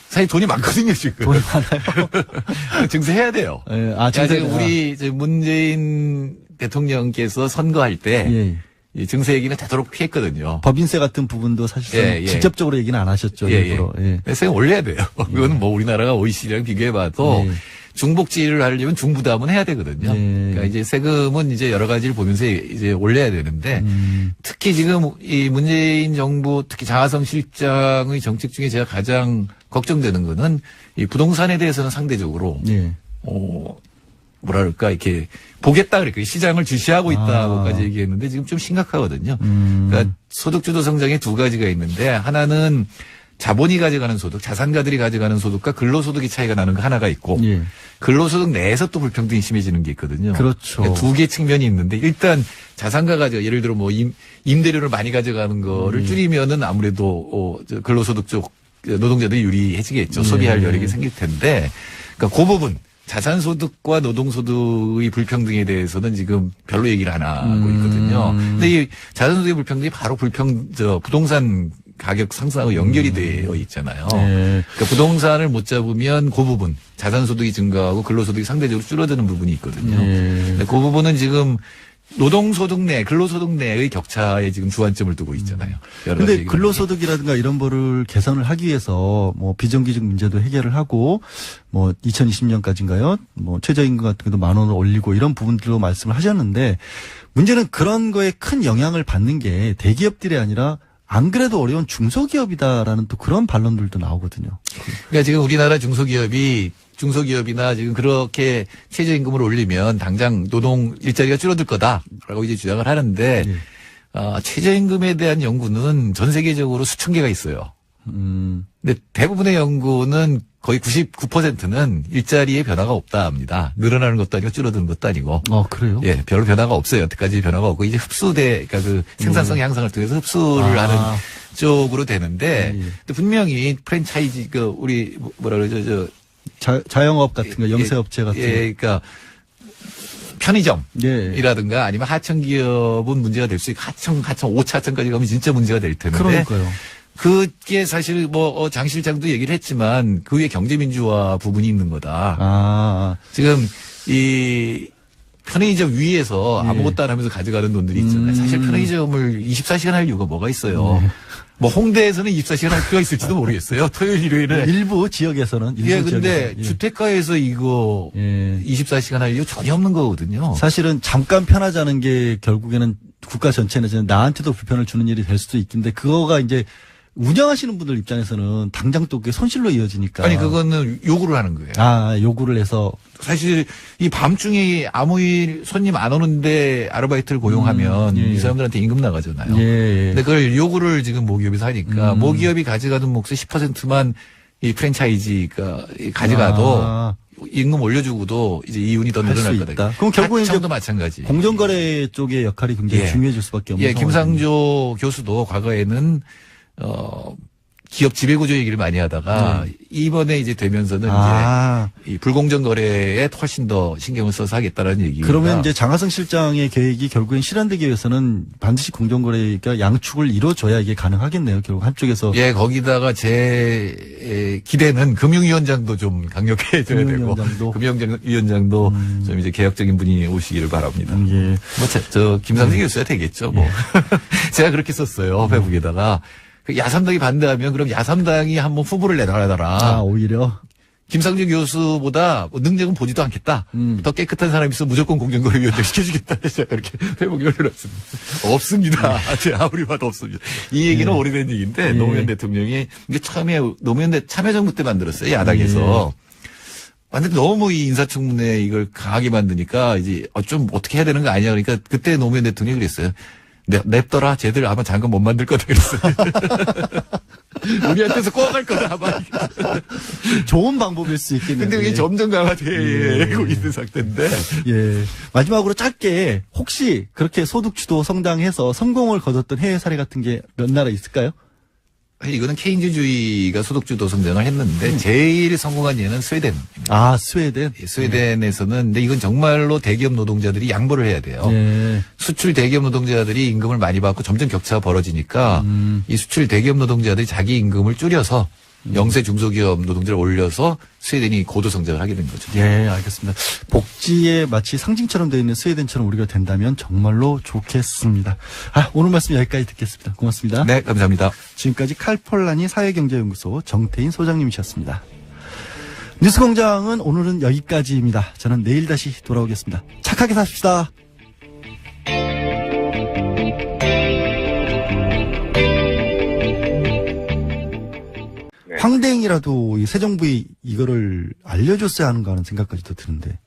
Speaker 7: 사실 돈이 많거든요, 지금.
Speaker 1: 돈이 많아요.
Speaker 7: 증세해야 돼요.
Speaker 1: 예,
Speaker 7: 지금 우리 이제 문재인 대통령께서 선거할 때
Speaker 1: 예.
Speaker 7: 이 증세 얘기는 되도록 피했거든요.
Speaker 1: 법인세 같은 부분도 사실상 직접적으로 얘기는 안 하셨죠. 일부러. 예.
Speaker 7: 세금 올려야 돼요. 그거는 뭐 우리나라가 OECD랑 비교해봐도 중복지를 하려면 중부담은 해야 되거든요. 그러니까 이제 세금은 이제 여러 가지를 보면서 이제 올려야 되는데 특히 지금 이 문재인 정부 특히 장하성 실장의 정책 중에 제가 가장 걱정되는 거는 이 부동산에 대해서는 상대적으로 뭐랄까 이렇게 보겠다 그랬고 시장을 주시하고 있다고까지 얘기했는데 지금 좀 심각하거든요. 그러니까 소득주도 성장에 두 가지가 있는데 하나는 자본이 가져가는 소득, 자산가들이 가져가는 소득과 근로소득이 차이가 나는 거 하나가 있고 근로소득 내에서 또 불평등이 심해지는 게 있거든요.
Speaker 1: 그렇죠.
Speaker 7: 그러니까 두 개 측면이 있는데 일단 자산가 예를 들어 뭐 임대료를 많이 가져가는 거를 줄이면은 아무래도 근로소득 쪽 노동자들이 유리해지겠죠. 소비할 여력이 생길 텐데 그러니까 그 부분 자산소득과 노동소득의 불평등에 대해서는 지금 별로 얘기를 안 하고 있거든요. 근데 이 자산소득의 불평등이 바로 부동산 가격 상승하고 연결이 되어 있잖아요. 그러니까 부동산을 못 잡으면 그 부분 자산소득이 증가하고 근로소득이 상대적으로 줄어드는 부분이 있거든요. 근데 그 부분은 지금 노동소득 내, 근로소득 내의 격차에 지금 주안점을 두고 있잖아요.
Speaker 1: 그런데 근로소득이라든가 이런 거를 개선을 하기 위해서 뭐 비정규직 문제도 해결을 하고 뭐 2020년까지인가요? 뭐 최저임금 같은 것도 10,000원을 올리고 이런 부분들로 말씀을 하셨는데 문제는 그런 거에 큰 영향을 받는 게 대기업들이 아니라 안 그래도 어려운 중소기업이다라는 또 그런 반론들도 나오거든요.
Speaker 7: 그러니까 지금 우리나라 중소기업이나 지금 그렇게 최저임금을 올리면 당장 노동 일자리가 줄어들 거다라고 이제 주장을 하는데 최저임금에 대한 연구는 전 세계적으로 수천 개가 있어요. 근데 대부분의 연구는 거의 99%는 일자리에 변화가 없다 합니다. 늘어나는 것도 아니고 줄어드는 것도 아니고.
Speaker 1: 그래요?
Speaker 7: 예, 별로 변화가 없어요. 여태까지 변화가 없고 이제 그러니까 그 생산성 향상을 통해서 흡수를 하는 쪽으로 되는데 근데 분명히 프랜차이즈 우리 뭐라 그러죠?
Speaker 1: 자영업 같은 거, 영세업체 같은 거.
Speaker 7: 그러니까 편의점이라든가 아니면 하청 기업은 문제가 될 수 있고 하청 5차청까지 가면 진짜 문제가 될 텐데.
Speaker 1: 그러니까요.
Speaker 7: 그게 사실 장 실장도 얘기를 했지만 그 위에 경제민주화 부분이 있는 거다. 지금 이 편의점 위에서 아무것도 안 하면서 가져가는 돈들이 있잖아요. 사실 편의점을 24시간 할 이유가 뭐가 있어요. 뭐 홍대에서는 24시간 할 필요가 있을지도 모르겠어요. 토요일 일요일에
Speaker 1: 일부 지역에서는
Speaker 7: 근데 주택가에서 이거 24시간 할 이유 전혀 없는 거거든요.
Speaker 1: 사실은 잠깐 편하자는 게 결국에는 국가 전체 내지는 나한테도 불편을 주는 일이 될 수도 있긴데 그거가 이제 운영하시는 분들 입장에서는 당장 또 그게 손실로 이어지니까.
Speaker 7: 아니 그거는 요구를 하는 거예요.
Speaker 1: 요구를 해서
Speaker 7: 사실 이 밤중에 아무 일 손님 안 오는데 아르바이트를 고용하면 이 사람들한테 임금 나가잖아요. 근데 그걸 요구를 지금 모기업에서 하니까 모기업이 가져가는 몫의 10%만 이 프랜차이즈가 가져가도 임금 올려주고도 이제 이윤이 더 늘어날 거다.
Speaker 1: 그럼 결국은 이제
Speaker 7: 마찬가지.
Speaker 1: 공정거래 쪽의 역할이 굉장히 중요해질 수밖에 없는 상황입니다.
Speaker 7: 김상조 교수도 과거에는 기업 지배구조 얘기를 많이 하다가 이번에 이제 되면서는 이제 이 불공정 거래에 훨씬 더 신경을 써서 하겠다라는 얘기가.
Speaker 1: 그러면 이제 장하성 실장의 계획이 결국엔 실현되기 위해서는 반드시 공정거래가 양축을 이루어져야 이게 가능하겠네요. 결국 한쪽에서.
Speaker 7: 거기다가 제 기대는 금융위원장도 좀 강력해져야 되고 금융위원장도 좀 이제 개혁적인 분이 오시기를 바랍니다. 저 김상진 교수야 되겠죠. 뭐 제가 그렇게 썼어요. 페북에다가. 야삼당이 반대하면 그럼 야삼당이 한번 후보를 내놔라.
Speaker 1: 오히려?
Speaker 7: 김상준 교수보다 능력은 보지도 않겠다. 더 깨끗한 사람이 있어 무조건 공정거래위원장 시켜주겠다. 제가 이렇게 페북에 올려놨습니다. 없습니다. 제가 아무리 봐도 없습니다. 이 얘기는 오래된 얘기인데 노무현 대통령이 이게 처음에 노무현 참여정부 때 만들었어요. 야당에서. 근데 너무 이 인사청문회 이걸 강하게 만드니까 이제 좀 어떻게 해야 되는 거 아니야. 그러니까 그때 노무현 대통령이 그랬어요. 냅둬라. 쟤들 아마 장관 못 만들 거다 그랬어요. 우리한테서 꼬아갈 거다 아마.
Speaker 1: 좋은 방법일 수 있겠네요.
Speaker 7: 근데 그게 점점 강화되고 있는 상태인데.
Speaker 1: 마지막으로 짧게 혹시 그렇게 소득주도 성장해서 성공을 거뒀던 해외 사례 같은 게 몇 나라 있을까요?
Speaker 7: 이거는 케인즈주의가 소득주도 성장을 했는데 제일 성공한 예는 스웨덴입니다.
Speaker 1: 아, 스웨덴?
Speaker 7: 스웨덴에서는 근데 이건 정말로 대기업 노동자들이 양보를 해야 돼요.
Speaker 1: 예.
Speaker 7: 수출 대기업 노동자들이 임금을 많이 받고 점점 격차가 벌어지니까 이 수출 대기업 노동자들이 자기 임금을 줄여서 영세 중소기업 노동자를 올려서 스웨덴이 고도 성장을 하게 된 거죠.
Speaker 1: 예, 알겠습니다. 복지에 마치 상징처럼 되어 있는 스웨덴처럼 우리가 된다면 정말로 좋겠습니다. 오늘 말씀 여기까지 듣겠습니다. 고맙습니다.
Speaker 7: 네, 감사합니다.
Speaker 1: 지금까지 칼폴라니 사회경제연구소 정태인 소장님이셨습니다. 뉴스공장은 오늘은 여기까지입니다. 저는 내일 다시 돌아오겠습니다. 착하게 삽시다. 황대행이라도 이 새 정부에 이거를 알려줬어야 하는가 하는 생각까지도 드는데.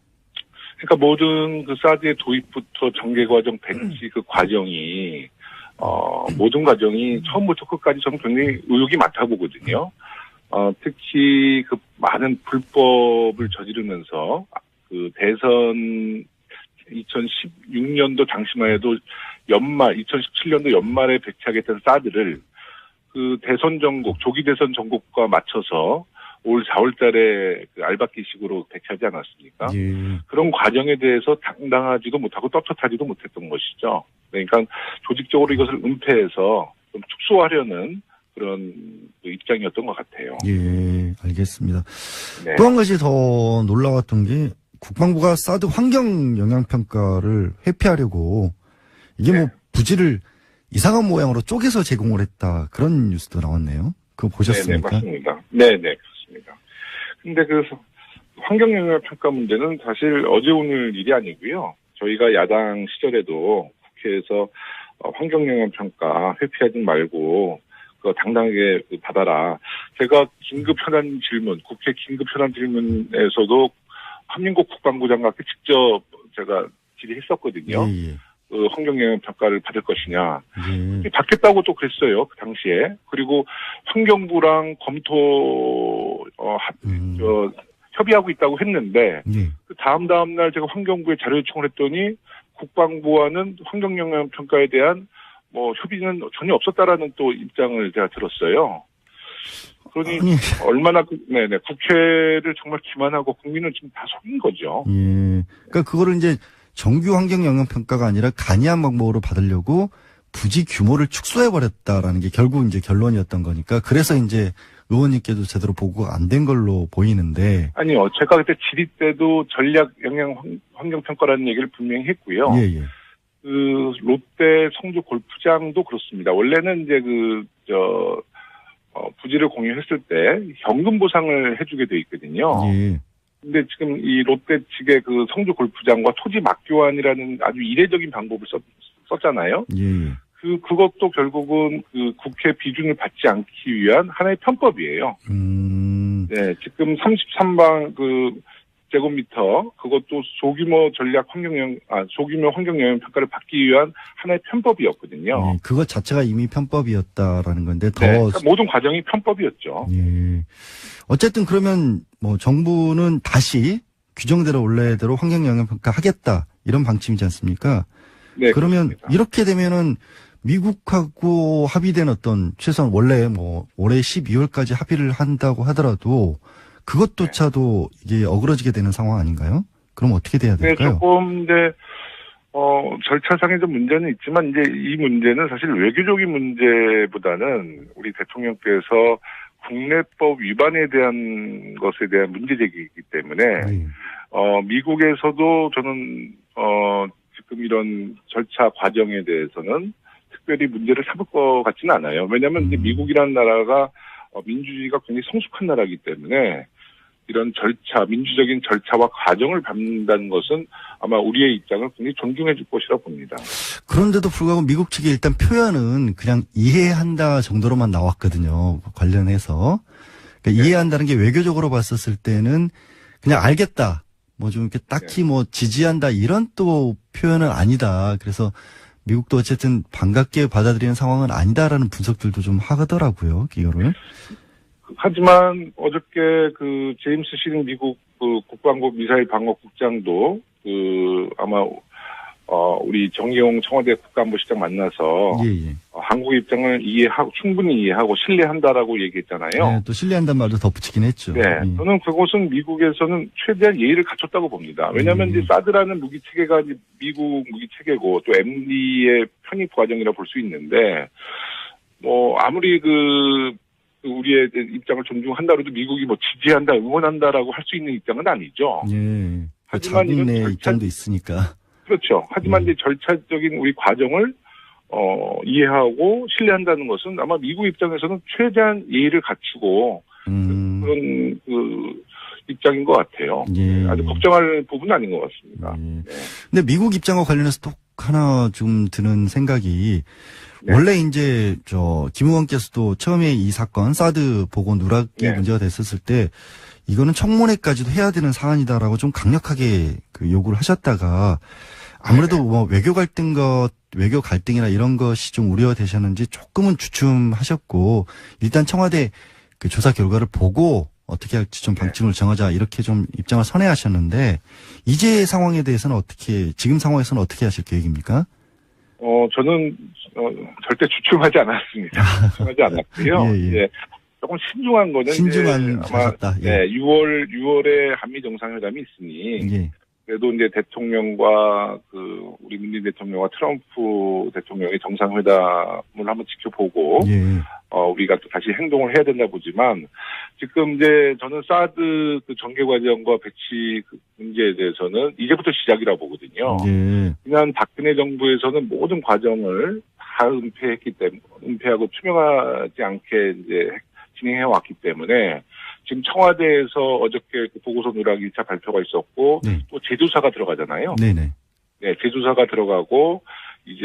Speaker 3: 그러니까 모든 그 사드의 도입부터 전개 과정, 배치 그 과정이 모든 과정이 처음부터 끝까지 저는 굉장히 의혹이 많다 보거든요. 특히 그 많은 불법을 저지르면서 그 대선 2016년도 당시만 해도 2017년도 연말에 배치하겠다는 사드를 그 대선 전국, 조기 대선 전국과 맞춰서 올 4월 달에 그 알박기식으로 배치하지 않았습니까?
Speaker 1: 예.
Speaker 3: 그런 과정에 대해서 당당하지도 못하고 떳떳하지도 못했던 것이죠. 그러니까 조직적으로 이것을 은폐해서 좀 축소하려는 그런 그 입장이었던 것 같아요.
Speaker 1: 예, 알겠습니다.
Speaker 3: 네.
Speaker 1: 또 한 가지 더 놀라웠던 게 국방부가 사드 환경 영향평가를 회피하려고 이게 뭐 부지를 이상한 모양으로 쪼개서 제공을 했다. 그런 뉴스도 나왔네요. 그거 보셨습니까?
Speaker 3: 네, 맞습니다. 네, 그렇습니다. 근데 그 환경영향평가 문제는 사실 어제 오늘 일이 아니고요. 저희가 야당 시절에도 국회에서 환경영향평가 회피하지 말고 그거 당당하게 받아라. 제가 긴급 현안 질문, 국회 긴급 현안 질문에서도 한민국 국방부 장관께 직접 제가 질의했었거든요.
Speaker 1: 예.
Speaker 3: 그 환경영향평가를 받을 것이냐.
Speaker 1: 예.
Speaker 3: 받겠다고 또 그랬어요. 그 당시에. 그리고 환경부랑 협의하고 있다고 했는데,
Speaker 1: 예.
Speaker 3: 그 다음 날 제가 환경부에 자료 요청을 했더니, 국방부와는 환경영향평가에 대한 협의는 전혀 없었다라는 또 입장을 제가 들었어요. 그러니 얼마나 국회를 정말 기만하고 국민은 지금 다 속인 거죠.
Speaker 1: 예. 그러니까 그거를 이제 정규 환경 영향 평가가 아니라 간이한 방법으로 받으려고 부지 규모를 축소해 버렸다라는 게 결국 이제 결론이었던 거니까 그래서 이제 의원님께도 제대로 보고가 안 된 걸로 보이는데.
Speaker 3: 아니요. 제가 그때 질의 때도 전략 영향 환경 평가라는 얘기를 분명히 했고요.
Speaker 1: 예.
Speaker 3: 그 롯데 성주 골프장도 그렇습니다. 원래는 이제 부지를 공유했을 때 현금 보상을 해주게 돼 있거든요.
Speaker 1: 예.
Speaker 3: 근데 지금 이 롯데 측의 그 성주 골프장과 토지 막교환이라는 아주 이례적인 방법을 썼잖아요.
Speaker 1: 예.
Speaker 3: 그것도 결국은 그 국회 비준을 받지 않기 위한 하나의 편법이에요. 네, 지금 33방 제곱미터 그것도 소규모 환경 영향 평가를 받기 위한 하나의 편법이었거든요.
Speaker 1: 예. 그것 자체가 이미 편법이었다라는 건데 더
Speaker 3: 그러니까 모든 과정이 편법이었죠.
Speaker 1: 예. 어쨌든 그러면 정부는 다시 규정대로 원래대로 환경 영향 평가 하겠다 이런 방침이지 않습니까?
Speaker 3: 네.
Speaker 1: 그러면
Speaker 3: 그렇습니다.
Speaker 1: 이렇게 되면은 미국하고 합의된 어떤 최소한 원래 올해 12월까지 합의를 한다고 하더라도 그것조차도 이게 어그러지게 되는 상황 아닌가요? 그럼 어떻게 돼야 될까요?
Speaker 3: 네, 조금 이제 절차상의 좀 문제는 있지만 이제 이 문제는 사실 외교적인 문제보다는 우리 대통령께서 국내법 위반에 대한 것에 대한 문제 제기이기 때문에 미국에서도 저는 지금 이런 절차 과정에 대해서는 특별히 문제를 삼을 것 같지는 않아요. 왜냐하면 이제 미국이라는 나라가 민주주의가 굉장히 성숙한 나라이기 때문에 이런 민주적인 절차와 과정을 밟는다는 것은 아마 우리의 입장을 굉장히 존중해 줄 것이라 봅니다.
Speaker 1: 그런데도 불구하고 미국 측이 일단 표현은 그냥 이해한다 정도로만 나왔거든요. 관련해서. 그러니까 이해한다는 게 외교적으로 봤었을 때는 그냥 알겠다. 좀 이렇게 딱히 지지한다 이런 또 표현은 아니다. 그래서 미국도 어쨌든 반갑게 받아들이는 상황은 아니다라는 분석들도 좀 하더라고요. 이거를.
Speaker 3: 하지만 어저께 제임스 시링 미국 국방부 미사일 방어국장도 아마 우리 정의용 청와대 국가안보실장 만나서
Speaker 1: 예.
Speaker 3: 한국 입장을 충분히 이해하고 신뢰한다라고 얘기했잖아요.
Speaker 1: 네, 또 신뢰한다는 말도 덧붙이긴 했죠.
Speaker 3: 네,
Speaker 1: 예.
Speaker 3: 저는 그것은 미국에서는 최대한 예의를 갖췄다고 봅니다. 왜냐하면 이제 사드라는 무기 체계가 이제 미국 무기 체계고 또 MD의 편입 과정이라 볼 수 있는데 아무리 우리의 입장을 존중한다 해도 미국이 지지한다, 응원한다라고 할 수 있는 입장은 아니죠.
Speaker 1: 예.
Speaker 3: 하지만
Speaker 1: 자국 내
Speaker 3: 이런
Speaker 1: 입장도 있으니까.
Speaker 3: 그렇죠. 하지만 이제 절차적인 우리 과정을 이해하고 신뢰한다는 것은 아마 미국 입장에서는 최대한 예의를 갖추고 그런 입장인 것 같아요.
Speaker 1: 예.
Speaker 3: 아주 걱정할 부분은 아닌 것 같습니다.
Speaker 1: 예.
Speaker 3: 네.
Speaker 1: 근데 미국 입장과 관련해서 또 하나 좀 드는 생각이
Speaker 3: 네.
Speaker 1: 원래 이제 김 의원께서도 처음에 이 사건 사드 보고 누락이
Speaker 3: 네.
Speaker 1: 문제가 됐었을 때 이거는 청문회까지도 해야 되는 사안이다라고 좀 강력하게 요구를 하셨다가 아무래도 외교 갈등이나 이런 것이 좀 우려되셨는지 조금은 주춤하셨고 일단 청와대 그 조사 결과를 보고 어떻게 할지 좀 방침을 정하자 이렇게 좀 입장을 선회하셨는데 이제 상황에 대해서는 지금 상황에서는 어떻게 하실 계획입니까?
Speaker 3: 저는 절대 주춤하지 않았습니다. 주춤하지 않았고요.
Speaker 1: 예.
Speaker 3: 조금 신중한 거는
Speaker 1: 신중한
Speaker 3: 아마
Speaker 1: 하셨다. 예.
Speaker 3: 6월에 한미 정상회담이 있으니
Speaker 1: 예.
Speaker 3: 그래도 이제 대통령과 우리 문재인 대통령과 트럼프 대통령의 정상회담을 한번 지켜보고
Speaker 1: 예.
Speaker 3: 우리가 또 다시 행동을 해야 된다 보지만 지금 이제 저는 사드 전개 과정과 배치 문제에 대해서는 이제부터 시작이라고 보거든요.
Speaker 1: 예.
Speaker 3: 지난 박근혜 정부에서는 모든 과정을 다 은폐하고 투명하지 않게 이제 진행해 왔기 때문에 지금 청와대에서 어저께 보고서 누락 1차 발표가 있었고
Speaker 1: 네.
Speaker 3: 또 제조사가 들어가잖아요.
Speaker 1: 네네.
Speaker 3: 네, 제조사가 들어가고 이제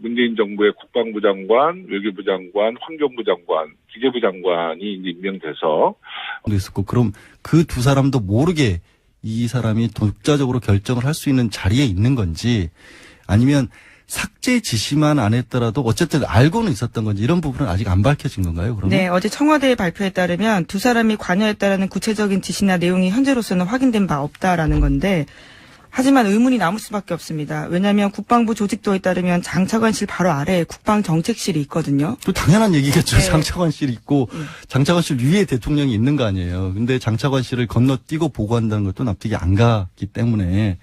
Speaker 3: 문재인 정부의 국방부 장관, 외교부 장관, 환경부 장관, 기재부 장관이 이제 임명돼서
Speaker 1: 있었고 그럼 그 두 사람도 모르게 이 사람이 독자적으로 결정을 할 수 있는 자리에 있는 건지 아니면 삭제 지시만 안 했더라도 어쨌든 알고는 있었던 건지 이런 부분은 아직 안 밝혀진 건가요? 그러면?
Speaker 2: 네, 어제 청와대의 발표에 따르면 두 사람이 관여했다라는 구체적인 지시나 내용이 현재로서는 확인된 바 없다라는 건데 하지만 의문이 남을 수밖에 없습니다. 왜냐하면 국방부 조직도에 따르면 장차관실 바로 아래에 국방정책실이 있거든요.
Speaker 1: 또 당연한 얘기겠죠.
Speaker 2: 네.
Speaker 1: 장차관실이 있고 장차관실 위에 대통령이 있는 거 아니에요. 근데 장차관실을 건너뛰고 보고한다는 것도 납득이 안 가기 때문에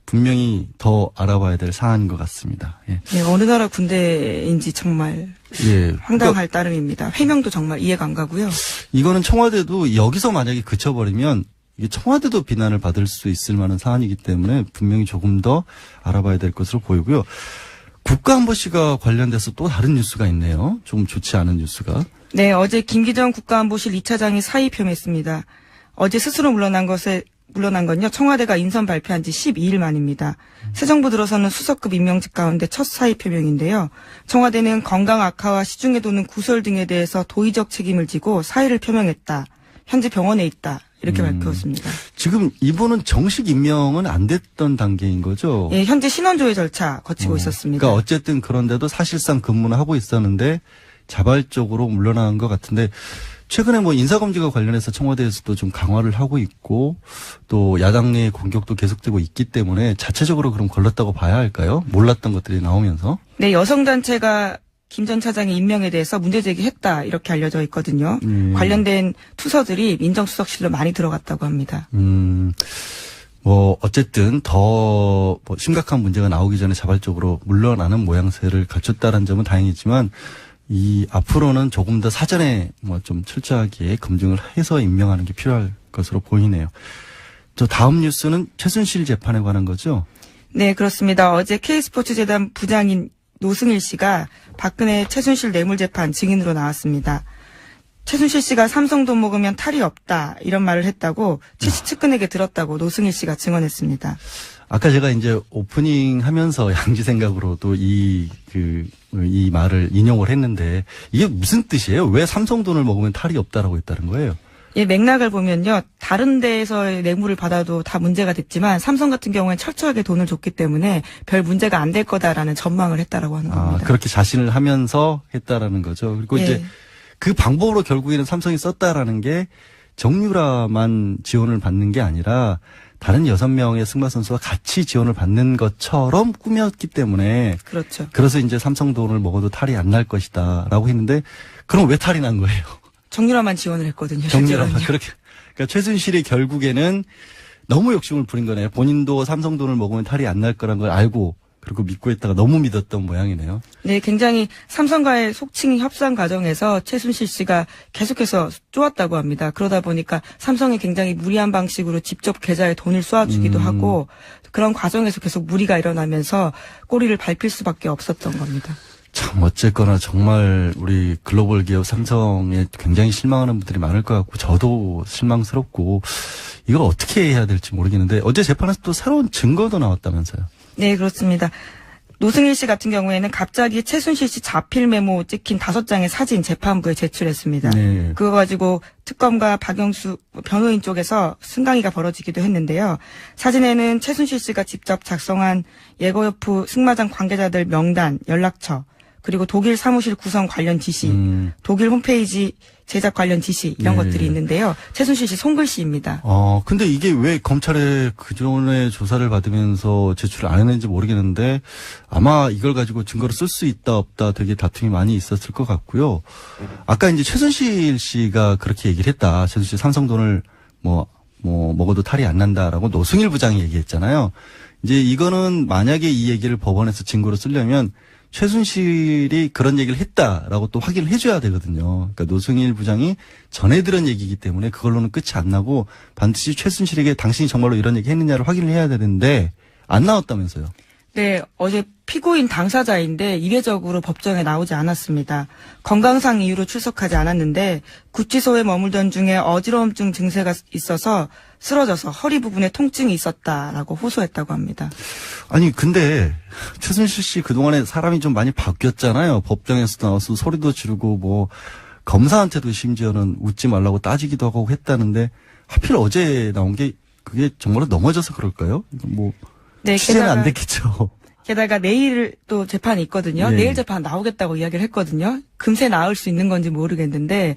Speaker 1: 분명히 더 알아봐야 될 사안인 것 같습니다. 예.
Speaker 2: 네, 어느 나라 군대인지 정말
Speaker 1: 예.
Speaker 2: 황당할 따름입니다. 해명도 정말 이해가 안 가고요.
Speaker 1: 이거는 청와대도 여기서 만약에 그쳐버리면 이게 청와대도 비난을 받을 수 있을 만한 사안이기 때문에 분명히 조금 더 알아봐야 될 것으로 보이고요. 국가안보실과 관련돼서 또 다른 뉴스가 있네요. 좀 좋지 않은 뉴스가.
Speaker 2: 네, 어제 김기정 국가안보실 2차장이 사의 표명했습니다. 어제 스스로 물러난 건요, 청와대가 인선 발표한 지 12일 만입니다. 새 정부 들어서는 수석급 임명직 가운데 첫 사의 표명인데요. 청와대는 건강 악화와 시중에 도는 구설 등에 대해서 도의적 책임을 지고 사의를 표명했다. 현재 병원에 있다. 이렇게 밝혔습니다.
Speaker 1: 지금 이분은 정식 임명은 안 됐던 단계인 거죠?
Speaker 2: 예, 현재 신원조회 절차 거치고 있었습니다.
Speaker 1: 그러니까 어쨌든 그런데도 사실상 근무는 하고 있었는데 자발적으로 물러나는 것 같은데 최근에 인사검증과 관련해서 청와대에서도 좀 강화를 하고 있고 또 야당 내 공격도 계속되고 있기 때문에 자체적으로 그럼 걸렀다고 봐야 할까요? 몰랐던 것들이 나오면서.
Speaker 2: 네, 여성단체가 김 전 차장의 임명에 대해서 문제 제기했다 이렇게 알려져 있거든요. 관련된 투서들이 민정수석실로 많이 들어갔다고 합니다.
Speaker 1: 어쨌든 더 심각한 문제가 나오기 전에 자발적으로 물러나는 모양새를 갖췄다는 점은 다행이지만 앞으로는 조금 더 사전에 좀 철저하게 검증을 해서 임명하는 게 필요할 것으로 보이네요. 저 다음 뉴스는 최순실 재판에 관한 거죠?
Speaker 2: 네, 그렇습니다. 어제 K스포츠재단 부장인 노승일 씨가 박근혜 최순실 뇌물재판 증인으로 나왔습니다. 최순실 씨가 삼성 돈 먹으면 탈이 없다 이런 말을 했다고 최 씨 측근에게 들었다고 노승일 씨가 증언했습니다.
Speaker 1: 아까 제가 이제 오프닝 하면서 양지 생각으로도 이 말을 인용을 했는데 이게 무슨 뜻이에요? 왜 삼성 돈을 먹으면 탈이 없다라고 했다는 거예요?
Speaker 2: 예, 맥락을 보면요. 다른 데에서의 뇌물을 받아도 다 문제가 됐지만 삼성 같은 경우에는 철저하게 돈을 줬기 때문에 별 문제가 안 될 거다라는 전망을 했다라고 하는 겁니다.
Speaker 1: 그렇게 자신을 하면서 했다라는 거죠. 그리고
Speaker 2: 예.
Speaker 1: 이제 그 방법으로 결국에는 삼성이 썼다라는 게 정유라만 지원을 받는 게 아니라 다른 6명의 승마 선수와 같이 지원을 받는 것처럼 꾸몄기 때문에
Speaker 2: 그렇죠.
Speaker 1: 그래서 이제 삼성돈을 먹어도 탈이 안 날 것이다라고 했는데 그럼 왜 탈이 난 거예요?
Speaker 2: 정유라만 지원을 했거든요.
Speaker 1: 정유라만
Speaker 2: 실제로는요.
Speaker 1: 그렇게. 그러니까 최순실이 결국에는 너무 욕심을 부린 거네요. 본인도 삼성돈을 먹으면 탈이 안 날 거란 걸 알고 그리고 믿고 있다가 너무 믿었던 모양이네요.
Speaker 2: 네, 굉장히 삼성과의 속칭 협상 과정에서 최순실 씨가 계속해서 쪼았다고 합니다. 그러다 보니까 삼성이 굉장히 무리한 방식으로 직접 계좌에 돈을 쏘아주기도 하고 그런 과정에서 계속 무리가 일어나면서 꼬리를 밟힐 수밖에 없었던 겁니다.
Speaker 1: 참 어쨌거나 정말 우리 글로벌 기업 삼성에 굉장히 실망하는 분들이 많을 것 같고 저도 실망스럽고 이걸 어떻게 해야 될지 모르겠는데 어제 재판에서 또 새로운 증거도 나왔다면서요.
Speaker 2: 네, 그렇습니다. 노승일 씨 같은 경우에는 갑자기 최순실 씨 자필 메모 찍힌 5장의 사진 재판부에 제출했습니다.
Speaker 1: 네.
Speaker 2: 그거 가지고 특검과 박영수 변호인 쪽에서 승강이가 벌어지기도 했는데요. 사진에는 최순실 씨가 직접 작성한 예고협프 승마장 관계자들 명단, 연락처, 그리고 독일 사무실 구성 관련 지시, 독일 홈페이지 제작 관련 지시 이런
Speaker 1: 네.
Speaker 2: 것들이 있는데요. 최순실 씨 손글씨입니다.
Speaker 1: 근데 이게 왜 검찰에 그전에 조사를 받으면서 제출을 안 했는지 모르겠는데 아마 이걸 가지고 증거를 쓸 수 있다 없다 되게 다툼이 많이 있었을 것 같고요. 아까 이제 최순실 씨가 그렇게 얘기를 했다. 최순실 삼성돈을 먹어도 탈이 안 난다라고 노승일 부장이 얘기했잖아요. 이제 이거는 만약에 이 얘기를 법원에서 증거로 쓰려면 최순실이 그런 얘기를 했다라고 또 확인을 해줘야 되거든요. 그러니까 노승일 부장이 전해 들은 얘기이기 때문에 그걸로는 끝이 안 나고 반드시 최순실에게 당신이 정말로 이런 얘기 했느냐를 확인을 해야 되는데 안 나왔다면서요.
Speaker 2: 네, 어제 피고인 당사자인데 이례적으로 법정에 나오지 않았습니다. 건강상 이유로 출석하지 않았는데 구치소에 머물던 중에 어지러움증 증세가 있어서 쓰러져서 허리 부분에 통증이 있었다라고 호소했다고 합니다.
Speaker 1: 아니 근데 최순실 씨 그동안에 사람이 좀 많이 바뀌었잖아요. 법정에서 나와서 소리도 지르고 검사한테도 심지어는 웃지 말라고 따지기도 하고 했다는데 하필 어제 나온 게 그게 정말로 넘어져서 그럴까요?
Speaker 2: 네,
Speaker 1: 취재는 안 됐겠죠.
Speaker 2: 게다가 내일 또 재판이 있거든요.
Speaker 1: 네.
Speaker 2: 내일 재판 나오겠다고 이야기를 했거든요. 금세 나올 수 있는 건지 모르겠는데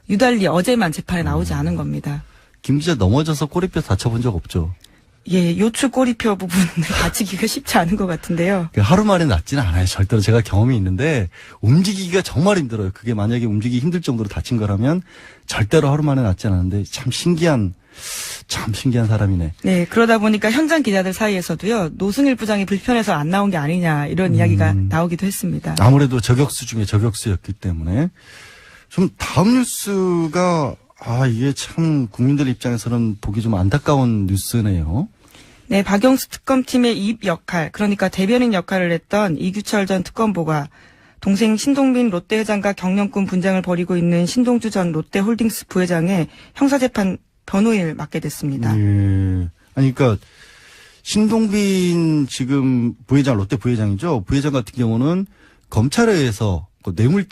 Speaker 2: 유달리 어제만 재판에 나오지 않은 겁니다.
Speaker 1: 김 기자 넘어져서 꼬리뼈 다쳐본 적 없죠?
Speaker 2: 예, 요추 꼬리표 부분을 다치기가 쉽지 않은 것 같은데요.
Speaker 1: 하루 만에 낫지는 않아요. 절대로 제가 경험이 있는데 움직이기가 정말 힘들어요. 그게 만약에 움직이기 힘들 정도로 다친 거라면 절대로 하루 만에 낫지 않았는데 참 신기한 사람이네.
Speaker 2: 네, 그러다 보니까 현장 기자들 사이에서도요, 노승일 부장이 불편해서 안 나온 게 아니냐, 이런 이야기가 나오기도 했습니다.
Speaker 1: 아무래도 저격수 중에 저격수였기 때문에. 좀 다음 뉴스가, 이게 참 국민들 입장에서는 보기 좀 안타까운 뉴스네요.
Speaker 2: 네, 박영수 특검팀의 입 역할, 그러니까 대변인 역할을 했던 이규철 전 특검보가 동생 신동빈 롯데회장과 경영권 분쟁을 벌이고 있는 신동주 전 롯데홀딩스 부회장의 형사재판 변호인을 맡게 됐습니다.
Speaker 1: 예. 아니, 그러니까 신동빈 지금 부회장, 롯데 부회장이죠. 부회장 같은 경우는 검찰에 의해서 뇌물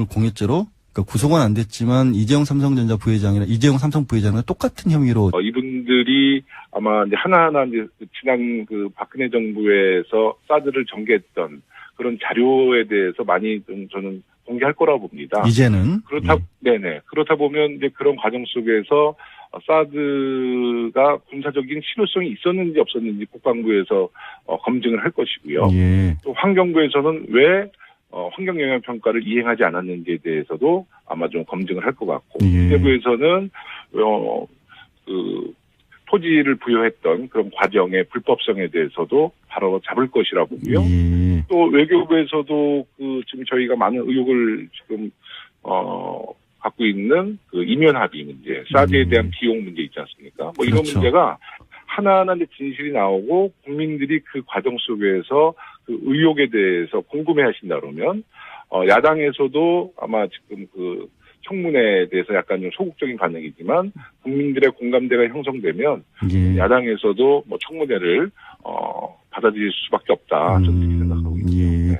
Speaker 1: 공여죄로 그러니까 구속은 안 됐지만 이재용 삼성전자 부회장이나 이재용 삼성 부회장과 똑같은 혐의로
Speaker 3: 이분들이 아마 이제 하나하나 이제 지난 박근혜 정부에서 사드를 전개했던 그런 자료에 대해서 많이 좀 저는 공개할 거라고 봅니다.
Speaker 1: 이제는
Speaker 3: 네네. 그렇다 보면 이제 그런 과정 속에서 사드가 군사적인 실효성이 있었는지 없었는지 국방부에서 검증을 할 것이고요.
Speaker 1: 예.
Speaker 3: 또 환경부에서는 왜 환경영향평가를 이행하지 않았는지에 대해서도 아마 좀 검증을 할 것 같고,
Speaker 1: 예.
Speaker 3: 내부에서는 토지를 부여했던 그런 과정의 불법성에 대해서도 바로 잡을 것이라 보고요.
Speaker 1: 예.
Speaker 3: 또 외교부에서도 지금 저희가 많은 의혹을 지금 갖고 있는 이면 합의 문제, 사드에 대한 비용 문제 있지 않습니까? 이런
Speaker 1: 그렇죠.
Speaker 3: 문제가 하나하나 이제 진실이 나오고 국민들이 그 과정 속에서 그 의혹에 대해서 궁금해하신다 그러면 야당에서도 아마 지금 청문회에 대해서 약간 좀 소극적인 반응이지만 국민들의 공감대가 형성되면
Speaker 1: 예.
Speaker 3: 야당에서도 청문회를 받아들일 수밖에 없다. 저는 이렇게 생각하고 있습니다.
Speaker 1: 예.
Speaker 3: 네.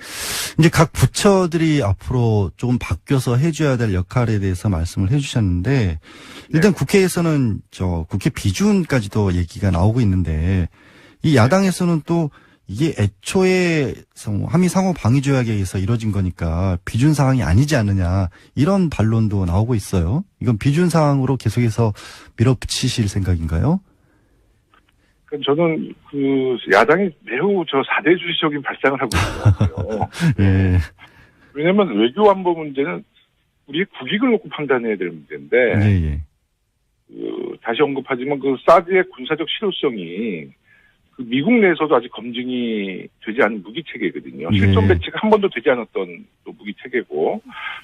Speaker 1: 이제 각 부처들이 앞으로 조금 바뀌어서 해줘야 될 역할에 대해서 말씀을 해주셨는데 일단 국회에서는 국회 비준까지도 얘기가 나오고 있는데 이 야당에서는 또 이게 애초에 한미 상호 방위 조약에 의해서 이루어진 거니까 비준 사항이 아니지 않느냐 이런 반론도 나오고 있어요. 이건 비준 사항으로 계속해서 밀어붙이실 생각인가요?
Speaker 3: 저는 그 야당이 매우 저 4대 주의적인 발상을 하고 있는 것 같아요.
Speaker 1: 예.
Speaker 3: 왜냐하면 외교안보 문제는 우리의 국익을 놓고 판단해야 될 문제인데
Speaker 1: 예.
Speaker 3: 다시 언급하지만 그 사드의 군사적 실효성이 그 미국 내에서도 아직 검증이 되지 않은 무기 체계거든요. 실전 배치가 한 번도 되지 않았던 또 무기 체계고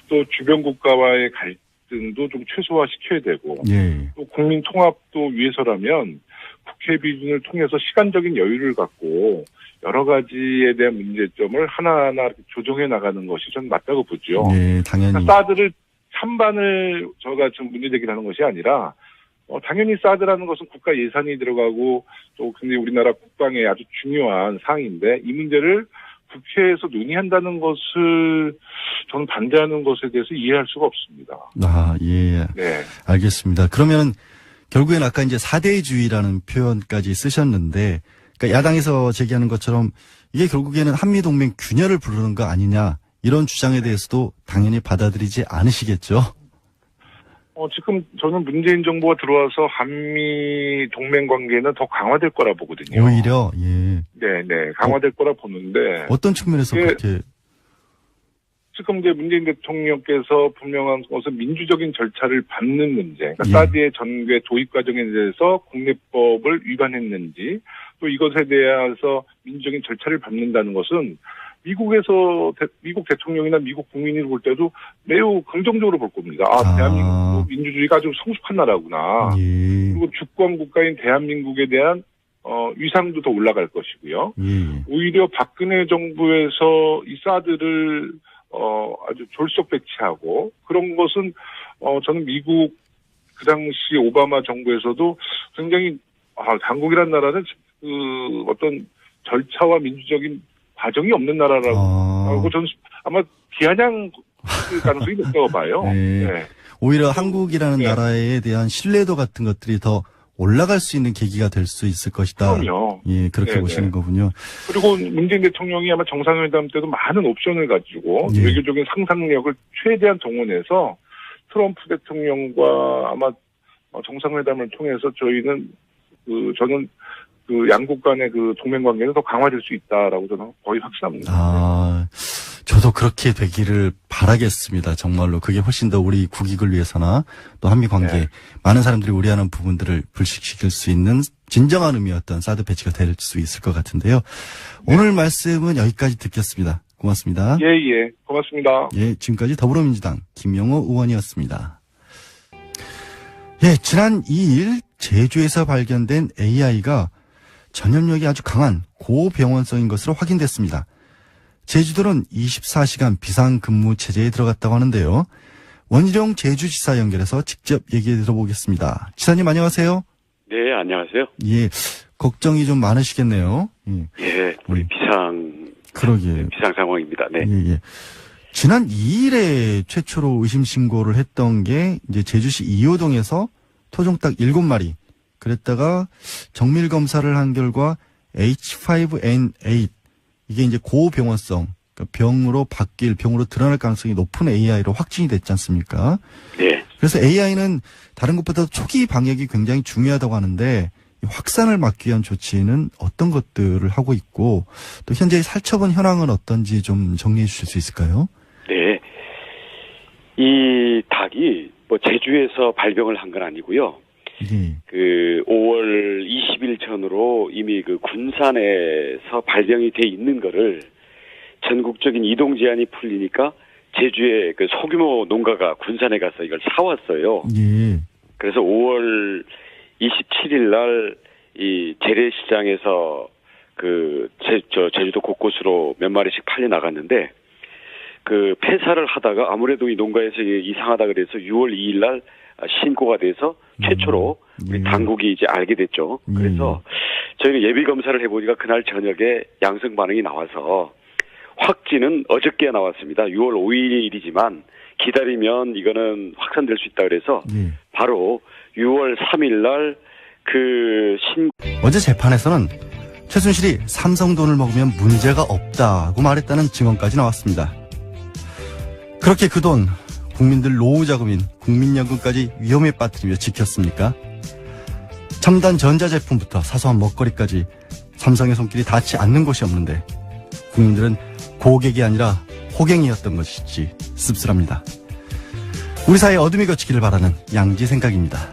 Speaker 3: 또 주변 국가와의 갈등도 좀 최소화시켜야 되고 또 국민 통합도 위해서라면 국회 비준을 통해서 시간적인 여유를 갖고 여러 가지에 대한 문제점을 하나하나 조정해 나가는 것이 저는 맞다고 보죠.
Speaker 1: 네, 당연히.
Speaker 3: 그러니까 사드를 찬반을 저가 좀 문제제기하는 것이 아니라 당연히 사드라는 것은 국가 예산이 들어가고 또 근데 우리나라 국방에 아주 중요한 사항인데 이 문제를 국회에서 논의한다는 것을 저는 반대하는 것에 대해서 이해할 수가 없습니다.
Speaker 1: 아, 예.
Speaker 3: 네.
Speaker 1: 알겠습니다. 그러면 결국엔 아까 이제 4대주의라는 표현까지 쓰셨는데 그러니까 야당에서 제기하는 것처럼 이게 결국에는 한미동맹 균열을 부르는 거 아니냐 이런 주장에 대해서도 당연히 받아들이지 않으시겠죠?
Speaker 3: 지금 저는 문재인 정부가 들어와서 한미 동맹 관계는 더 강화될 거라 보거든요.
Speaker 1: 오히려, 예.
Speaker 3: 네, 강화될 거라 보는데.
Speaker 1: 어떤 측면에서 그렇게?
Speaker 3: 지금 이제 문재인 대통령께서 분명한 것은 민주적인 절차를 밟는 문제. 그러니까 사드의 전개 도입 과정에 대해서 국내법을 위반했는지 또 이것에 대해서 민주적인 절차를 밟는다는 것은 미국 대통령이나 미국 국민이 볼 때도 매우 긍정적으로 볼 겁니다. 대한민국도 민주주의가 아주 성숙한 나라구나. 그리고 주권 국가인 대한민국에 대한 위상도 더 올라갈 것이고요. 오히려 박근혜 정부에서 이 사드를 아주 졸속 배치하고 그런 것은 저는 미국 그 당시 오바마 정부에서도 굉장히 한국이란 나라는 그 어떤 절차와 민주적인 과정이 없는 나라라고 저는 아마 비아냥 가능성이 높다고 봐요.
Speaker 1: 네. 오히려 한국이라는 나라에 대한 신뢰도 같은 것들이 더 올라갈 수 있는 계기가 될 수 있을 것이다.
Speaker 3: 그럼요.
Speaker 1: 예, 그렇게 보시는 거군요.
Speaker 3: 그리고 문재인 대통령이 아마 정상회담 때도 많은 옵션을 가지고 외교적인 상상력을 최대한 동원해서 트럼프 대통령과 아마 정상회담을 통해서 저는 그 양국 간의 그 동맹 관계는 더 강화될 수 있다라고 저는 거의 확신합니다.
Speaker 1: 저도 그렇게 되기를 바라겠습니다. 정말로 그게 훨씬 더 우리 국익을 위해서나 또 한미 관계 많은 사람들이 우려하는 부분들을 불식시킬 수 있는 진정한 의미의 어떤 사드 배치가 될 수 있을 것 같은데요. 오늘 말씀은 여기까지 듣겠습니다. 고맙습니다.
Speaker 3: 예, 고맙습니다.
Speaker 1: 예, 지금까지 더불어민주당 김영호 의원이었습니다. 예, 지난 2일 제주에서 발견된 AI가 전염력이 아주 강한 고병원성인 것으로 확인됐습니다. 제주도는 24시간 비상근무 체제에 들어갔다고 하는데요. 원희룡 제주지사 연결해서 직접 얘기 들어보겠습니다. 지사님 안녕하세요.
Speaker 4: 네, 안녕하세요.
Speaker 1: 예, 걱정이 좀 많으시겠네요.
Speaker 4: 예, 우리 비상 상황입니다. 네.
Speaker 1: 예. 지난 2일에 최초로 의심 신고를 했던 게 이제 제주시 이호동에서 토종닭 7마리 그랬다가 정밀 검사를 한 결과 H5N8 이게 이제 고병원성 그러니까 병으로 드러날 가능성이 높은 AI로 확진이 됐지 않습니까?
Speaker 4: 네.
Speaker 1: 그래서 AI는 다른 것보다 초기 방역이 굉장히 중요하다고 하는데 확산을 막기 위한 조치는 어떤 것들을 하고 있고 또 현재의 살처분 현황은 어떤지 좀 정리해 주실 수 있을까요?
Speaker 4: 네. 이 닭이 제주에서 발병을 한 건 아니고요. 그 5월 20일 전으로 이미 그 군산에서 발병이 돼 있는 거를 전국적인 이동 제한이 풀리니까 제주의 그 소규모 농가가 군산에 가서 이걸 사왔어요. 그래서 5월 27일 날 이 재래시장에서 제주도 곳곳으로 몇 마리씩 팔려 나갔는데 그 폐사를 하다가 아무래도 이 농가에서 이상하다 그래서 6월 2일 날 신고가 돼서 최초로 우리 당국이 이제 알게 됐죠. 그래서 저희가 예비 검사를 해보니까 그날 저녁에 양성 반응이 나와서 확진은 어저께 나왔습니다. 6월 5일이지만 기다리면 이거는 확산될 수 있다 그래서 바로 6월 3일 날
Speaker 1: 어제 재판에서는 최순실이 삼성 돈을 먹으면 문제가 없다고 말했다는 증언까지 나왔습니다. 그렇게 그 돈 국민들 노후 자금인 국민연금까지 위험에 빠뜨리며 지켰습니까? 첨단 전자제품부터 사소한 먹거리까지 삼성의 손길이 닿지 않는 곳이 없는데 국민들은 고객이 아니라 호갱이었던 것이지 씁쓸합니다. 우리 사회에 어둠이 걷히기를 바라는 양지 생각입니다.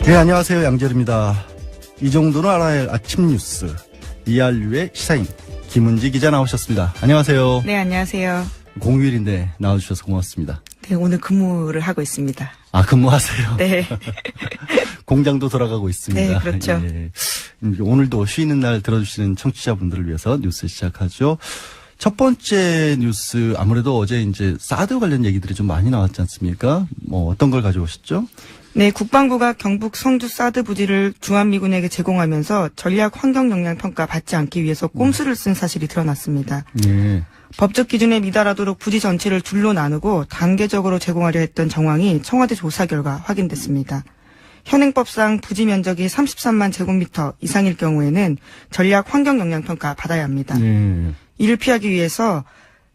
Speaker 1: 네, 안녕하세요. 양재르입니다. 이 정도는 알아야 할 아침 뉴스 이알류의 시사인 김은지 기자 나오셨습니다. 안녕하세요.
Speaker 2: 네, 안녕하세요.
Speaker 1: 공휴일인데 나와주셔서 고맙습니다.
Speaker 2: 네, 오늘 근무를 하고 있습니다.
Speaker 1: 아, 근무하세요?
Speaker 2: 네.
Speaker 1: 공장도 돌아가고 있습니다.
Speaker 2: 네, 그렇죠.
Speaker 1: 예. 오늘도 쉬는 날 들어주시는 청취자분들을 위해서 뉴스 시작하죠. 첫 번째 뉴스, 아무래도 어제 이제 사드 관련 얘기들이 좀 많이 나왔지 않습니까? 뭐 어떤 걸 가져오셨죠?
Speaker 2: 네, 국방부가 경북 성주 사드 부지를 주한미군에게 제공하면서 전략 환경 영향 평가 받지 않기 위해서 꼼수를 쓴 사실이 드러났습니다.
Speaker 1: 네.
Speaker 2: 법적 기준에 미달하도록 부지 전체를 둘로 나누고 단계적으로 제공하려 했던 정황이 청와대 조사 결과 확인됐습니다. 현행법상 부지 면적이 33만 제곱미터 이상일 경우에는 전략 환경 영향 평가 받아야 합니다.
Speaker 1: 네.
Speaker 2: 이를 피하기 위해서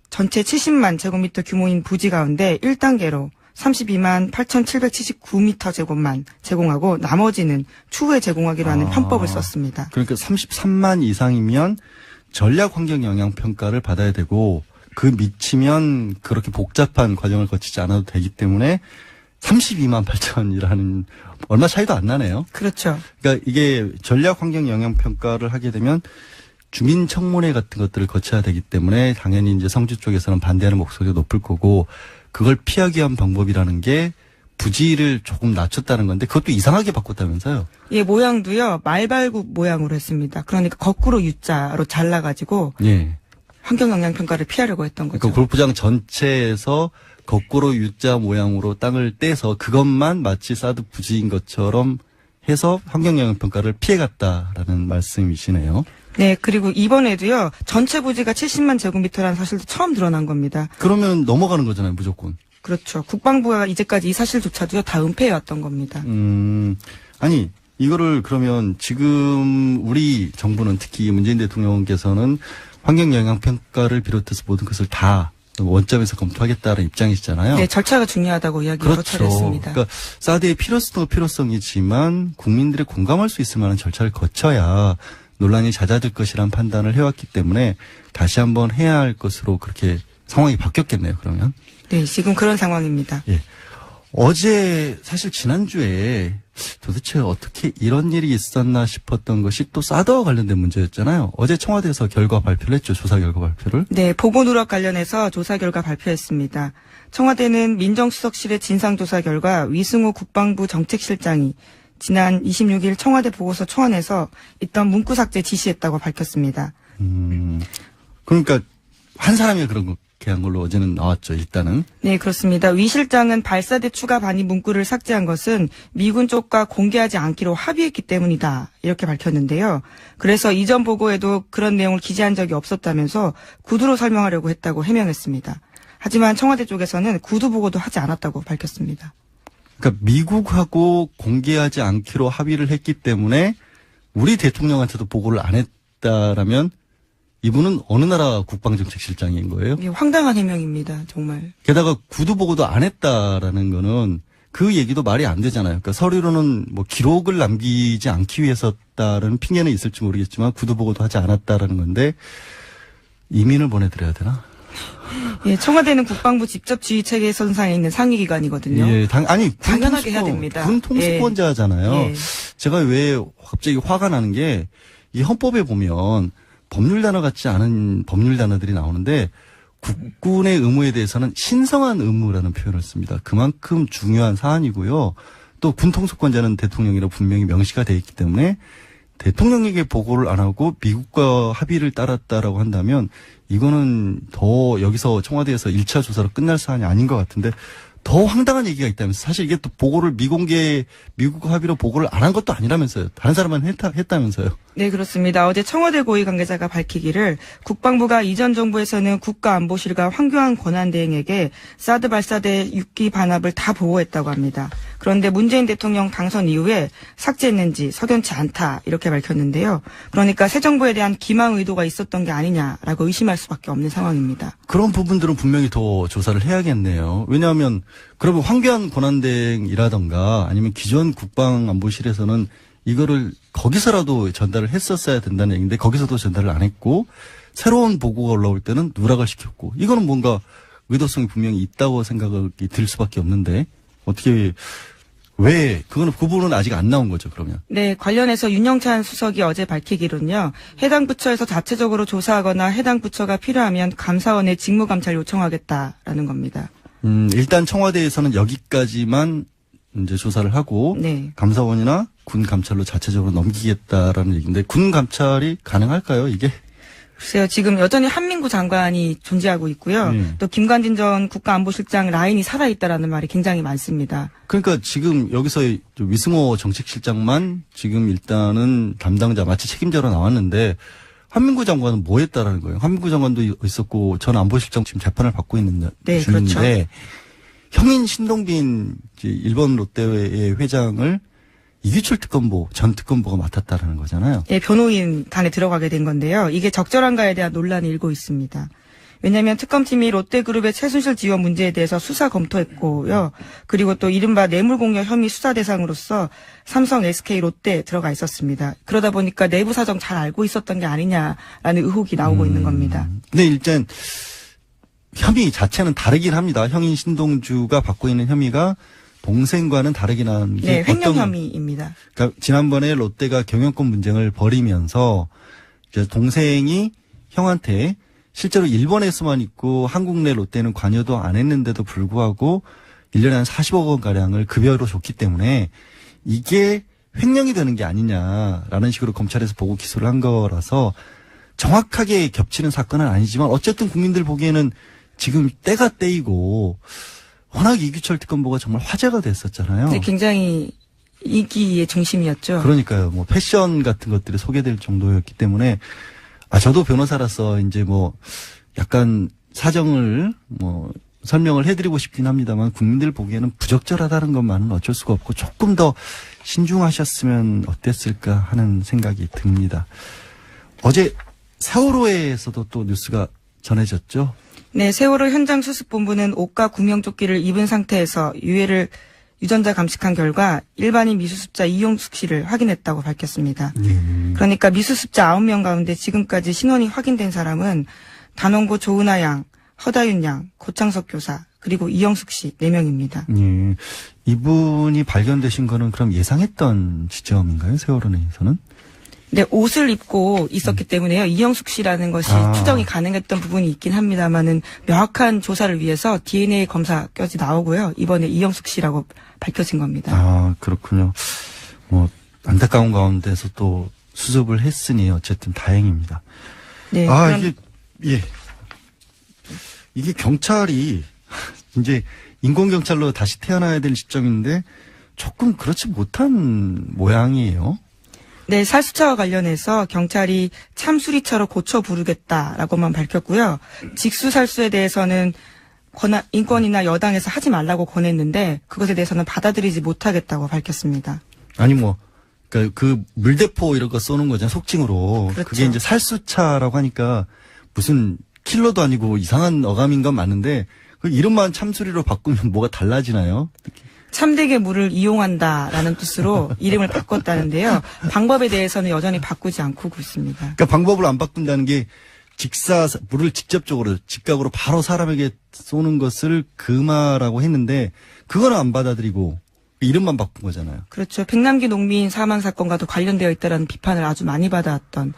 Speaker 2: 전체 70만 제곱미터 규모인 부지 가운데 1단계로 32만 8,779m 제곱만 제공하고 나머지는 추후에 제공하기로 하는 편법을 썼습니다.
Speaker 1: 그러니까 33만 이상이면 전략 환경 영향 평가를 받아야 되고 그 미치면 그렇게 복잡한 과정을 거치지 않아도 되기 때문에 32만 8천이라는 얼마 차이도 안 나네요.
Speaker 2: 그렇죠.
Speaker 1: 그러니까 이게 전략 환경 영향 평가를 하게 되면 주민 청문회 같은 것들을 거쳐야 되기 때문에 당연히 이제 성주 쪽에서는 반대하는 목소리가 높을 거고 그걸 피하기 위한 방법이라는 게 부지를 조금 낮췄다는 건데 그것도 이상하게 바꿨다면서요?
Speaker 2: 예, 모양도요. 말발굽 모양으로 했습니다. 그러니까 거꾸로 U자로 잘라가지고
Speaker 1: 예.
Speaker 2: 환경 영향 평가를 피하려고 했던 거죠.
Speaker 1: 그러니까 골프장 전체에서 거꾸로 U자 모양으로 땅을 떼서 그것만 마치 사드 부지인 것처럼 해서 환경 영향 평가를 피해갔다라는 말씀이시네요.
Speaker 2: 네, 그리고 이번에도요. 전체 부지가 70만 제곱미터라는 사실도 처음 드러난 겁니다.
Speaker 1: 그러면 넘어가는 거잖아요, 무조건.
Speaker 2: 그렇죠. 국방부가 이제까지 이 사실조차도요. 다 은폐해왔던 겁니다.
Speaker 1: 아니 이거를 그러면 지금 우리 정부는 특히 문재인 대통령께서는 환경 영향 평가를 비롯해서 모든 것을 다 원점에서 검토하겠다는 입장이시잖아요.
Speaker 2: 네, 절차가 중요하다고 이야기 여러 차례 했습니다.
Speaker 1: 그러니까 사드의 필요성이지만 국민들이 공감할 수 있을 만한 절차를 거쳐야 논란이 잦아들 것이란 판단을 해왔기 때문에 다시 한번 해야 할 것으로 그렇게 상황이 바뀌었겠네요. 그러면.
Speaker 2: 네, 지금 그런 상황입니다.
Speaker 1: 예. 어제 사실 지난주에 도대체 어떻게 이런 일이 있었나 싶었던 것이 또 사드와 관련된 문제였잖아요. 어제 청와대에서 결과 발표를 했죠. 조사 결과 발표를.
Speaker 2: 네, 보고 누락 관련해서 조사 결과 발표했습니다. 청와대는 민정수석실의 진상조사 결과 위승호 국방부 정책실장이 지난 26일 청와대 보고서 초안에서 있던 문구 삭제 지시했다고 밝혔습니다.
Speaker 1: 그러니까 한 사람이 그렇게 한 걸로 어제는 나왔죠. 일단은.
Speaker 2: 네, 그렇습니다. 위 실장은 발사대 추가 반입 문구를 삭제한 것은 미군 쪽과 공개하지 않기로 합의했기 때문이다. 이렇게 밝혔는데요. 그래서 이전 보고에도 그런 내용을 기재한 적이 없었다면서 구두로 설명하려고 했다고 해명했습니다. 하지만 청와대 쪽에서는 구두 보고도 하지 않았다고 밝혔습니다.
Speaker 1: 그러니까 미국하고 공개하지 않기로 합의를 했기 때문에 우리 대통령한테도 보고를 안 했다라면 이분은 어느 나라 국방정책실장인 거예요?
Speaker 2: 이게 황당한 해명입니다. 정말.
Speaker 1: 게다가 구두 보고도 안 했다라는 거는 그 얘기도 말이 안 되잖아요. 그러니까 서류로는 뭐 기록을 남기지 않기 위해서다라는 핑계는 있을지 모르겠지만 구두 보고도 하지 않았다라는 건데 이민을 보내드려야 되나?
Speaker 2: 예, 청와대는 국방부 직접 지휘 체계 선상에 있는 상위 기관이거든요.
Speaker 1: 예,
Speaker 2: 당연하게 해야 됩니다.
Speaker 1: 군 통수권자잖아요.
Speaker 2: 예.
Speaker 1: 제가 왜 갑자기 화가 나는 게 이 헌법에 보면 법률 단어 같지 않은 법률 단어들이 나오는데 국군의 의무에 대해서는 신성한 의무라는 표현을 씁니다. 그만큼 중요한 사안이고요. 또 군 통수권자는 대통령이라 분명히 명시가 되어 있기 때문에 대통령에게 보고를 안 하고 미국과 합의를 따랐다라고 한다면 이거는 더 여기서 청와대에서 1차 조사로 끝날 사안이 아닌 것 같은데 더 황당한 얘기가 있다면서 사실 이게 또 보고를 미국과 합의로 보고를 안 한 것도 아니라면서요. 다른 사람은 했다면서요.
Speaker 2: 네, 그렇습니다. 어제 청와대 고위 관계자가 밝히기를 국방부가 이전 정부에서는 국가안보실과 황교안 권한대행에게 사드 발사대 6기 반합을 다 보고했다고 합니다. 그런데 문재인 대통령 당선 이후에 삭제했는지 석연치 않다 이렇게 밝혔는데요. 그러니까 새 정부에 대한 기망 의도가 있었던 게 아니냐라고 의심할 수밖에 없는 상황입니다.
Speaker 1: 그런 부분들은 분명히 더 조사를 해야겠네요. 왜냐하면 그러면 황교안 권한대행이라던가 아니면 기존 국방안보실에서는 이거를 거기서라도 전달을 했었어야 된다는 얘기인데 거기서도 전달을 안 했고 새로운 보고가 올라올 때는 누락을 시켰고 이거는 뭔가 의도성이 분명히 있다고 생각이 들 수밖에 없는데 어떻게 왜 그 부분은 아직 안 나온 거죠 그러면?
Speaker 2: 네, 관련해서 윤영찬 수석이 어제 밝히기로는요. 해당 부처에서 자체적으로 조사하거나 해당 부처가 필요하면 감사원에 직무감찰 요청하겠다라는 겁니다.
Speaker 1: 일단 청와대에서는 여기까지만 이제 조사를 하고
Speaker 2: 네.
Speaker 1: 감사원이나 군 감찰로 자체적으로 넘기겠다라는 얘기인데 군 감찰이 가능할까요 이게?
Speaker 2: 글쎄요, 지금 여전히 한민구 장관이 존재하고 있고요. 또 김관진 전 국가안보실장 라인이 살아있다라는 말이 굉장히 많습니다.
Speaker 1: 그러니까 지금 여기서 위승호 정책실장만 지금 일단은 담당자 마치 책임자로 나왔는데 한민구 장관은 뭐 했다라는 거예요. 한민구 장관도 있었고 전 안보실장 지금 재판을 받고 있는
Speaker 2: 네,
Speaker 1: 중인데
Speaker 2: 그렇죠.
Speaker 1: 형인 신동빈 일본 롯데의 회장을 이규철 특검보 전 특검보가 맡았다라는 거잖아요.
Speaker 2: 네, 변호인 단에 들어가게 된 건데요. 이게 적절한가에 대한 논란이 일고 있습니다. 왜냐하면 특검팀이 롯데그룹의 최순실 지원 문제에 대해서 수사 검토했고요. 그리고 또 이른바 뇌물공여 혐의 수사 대상으로서 삼성, SK, 롯데에 들어가 있었습니다. 그러다 보니까 내부 사정 잘 알고 있었던 게 아니냐라는 의혹이 나오고 있는 겁니다.
Speaker 1: 근데 일단 혐의 자체는 다르긴 합니다. 형인 신동주가 받고 있는 혐의가 동생과는 다르긴 한 게
Speaker 2: 네, 횡령 혐의입니다.
Speaker 1: 그러니까 지난번에 롯데가 경영권 분쟁을 벌이면서 이제 동생이 형한테 실제로 일본에서만 있고 한국 내 롯데는 관여도 안 했는데도 불구하고 1년에 한 40억 원 가량을 급여로 줬기 때문에 이게 횡령이 되는 게 아니냐라는 식으로 검찰에서 보고 기소를 한 거라서 정확하게 겹치는 사건은 아니지만 어쨌든 국민들 보기에는 지금 때가 때이고 워낙 이규철 특검보가 정말 화제가 됐었잖아요.
Speaker 2: 네, 굉장히 인기의 중심이었죠.
Speaker 1: 그러니까요. 뭐 패션 같은 것들이 소개될 정도였기 때문에 저도 변호사라서 이제 뭐 약간 사정을 뭐 설명을 해드리고 싶긴 합니다만 국민들 보기에는 부적절하다는 것만은 어쩔 수가 없고 조금 더 신중하셨으면 어땠을까 하는 생각이 듭니다. 어제 세월호에서도 또 뉴스가 전해졌죠.
Speaker 2: 네, 세월호 현장 수습본부는 옷과 구명조끼를 입은 상태에서 유해를 유전자 감식한 결과 일반인 미수습자 이용숙 씨를 확인했다고 밝혔습니다. 그러니까 미수습자 9명 가운데 지금까지 신원이 확인된 사람은 단원고 조은하 양, 허다윤 양, 고창석 교사, 그리고 이영숙 씨 4명입니다.
Speaker 1: 예. 이분이 발견되신 거는 그럼 예상했던 지점인가요? 세월호 내에서는?
Speaker 2: 네, 옷을 입고 있었기 때문에요. 이영숙 씨라는 것이 추정이 가능했던 부분이 있긴 합니다만은 명확한 조사를 위해서 DNA 검사까지 나오고요. 이번에 이영숙 씨라고 밝혀진 겁니다.
Speaker 1: 그렇군요. 뭐 안타까운 가운데서 또 수습을 했으니 어쨌든 다행입니다.
Speaker 2: 네.
Speaker 1: 이게 경찰이 이제 인공경찰로 다시 태어나야 될 시점인데 조금 그렇지 못한 모양이에요.
Speaker 2: 네, 살수차와 관련해서 경찰이 참수리차로 고쳐 부르겠다라고만 밝혔고요. 직수살수에 대해서는 인권이나 여당에서 하지 말라고 권했는데 그것에 대해서는 받아들이지 못하겠다고 밝혔습니다.
Speaker 1: 아니 그러니까 그 물대포 이런 거 쏘는 거잖아요. 속칭으로.
Speaker 2: 그렇죠.
Speaker 1: 그게 이제 살수차라고 하니까 무슨 킬러도 아니고 이상한 어감인 건 맞는데 그 이름만 참수리로 바꾸면 뭐가 달라지나요?
Speaker 2: 참되게 물을 이용한다라는 뜻으로 이름을 바꿨다는데요. 방법에 대해서는 여전히 바꾸지 않고 있습니다.
Speaker 1: 그러니까 방법을 안 바꾼다는 게 물을 직접적으로 직각으로 바로 사람에게 쏘는 것을 금하라고 했는데 그거는 안 받아들이고 이름만 바꾼 거잖아요.
Speaker 2: 그렇죠. 백남기 농민 사망 사건과도 관련되어 있다는 비판을 아주 많이 받아왔던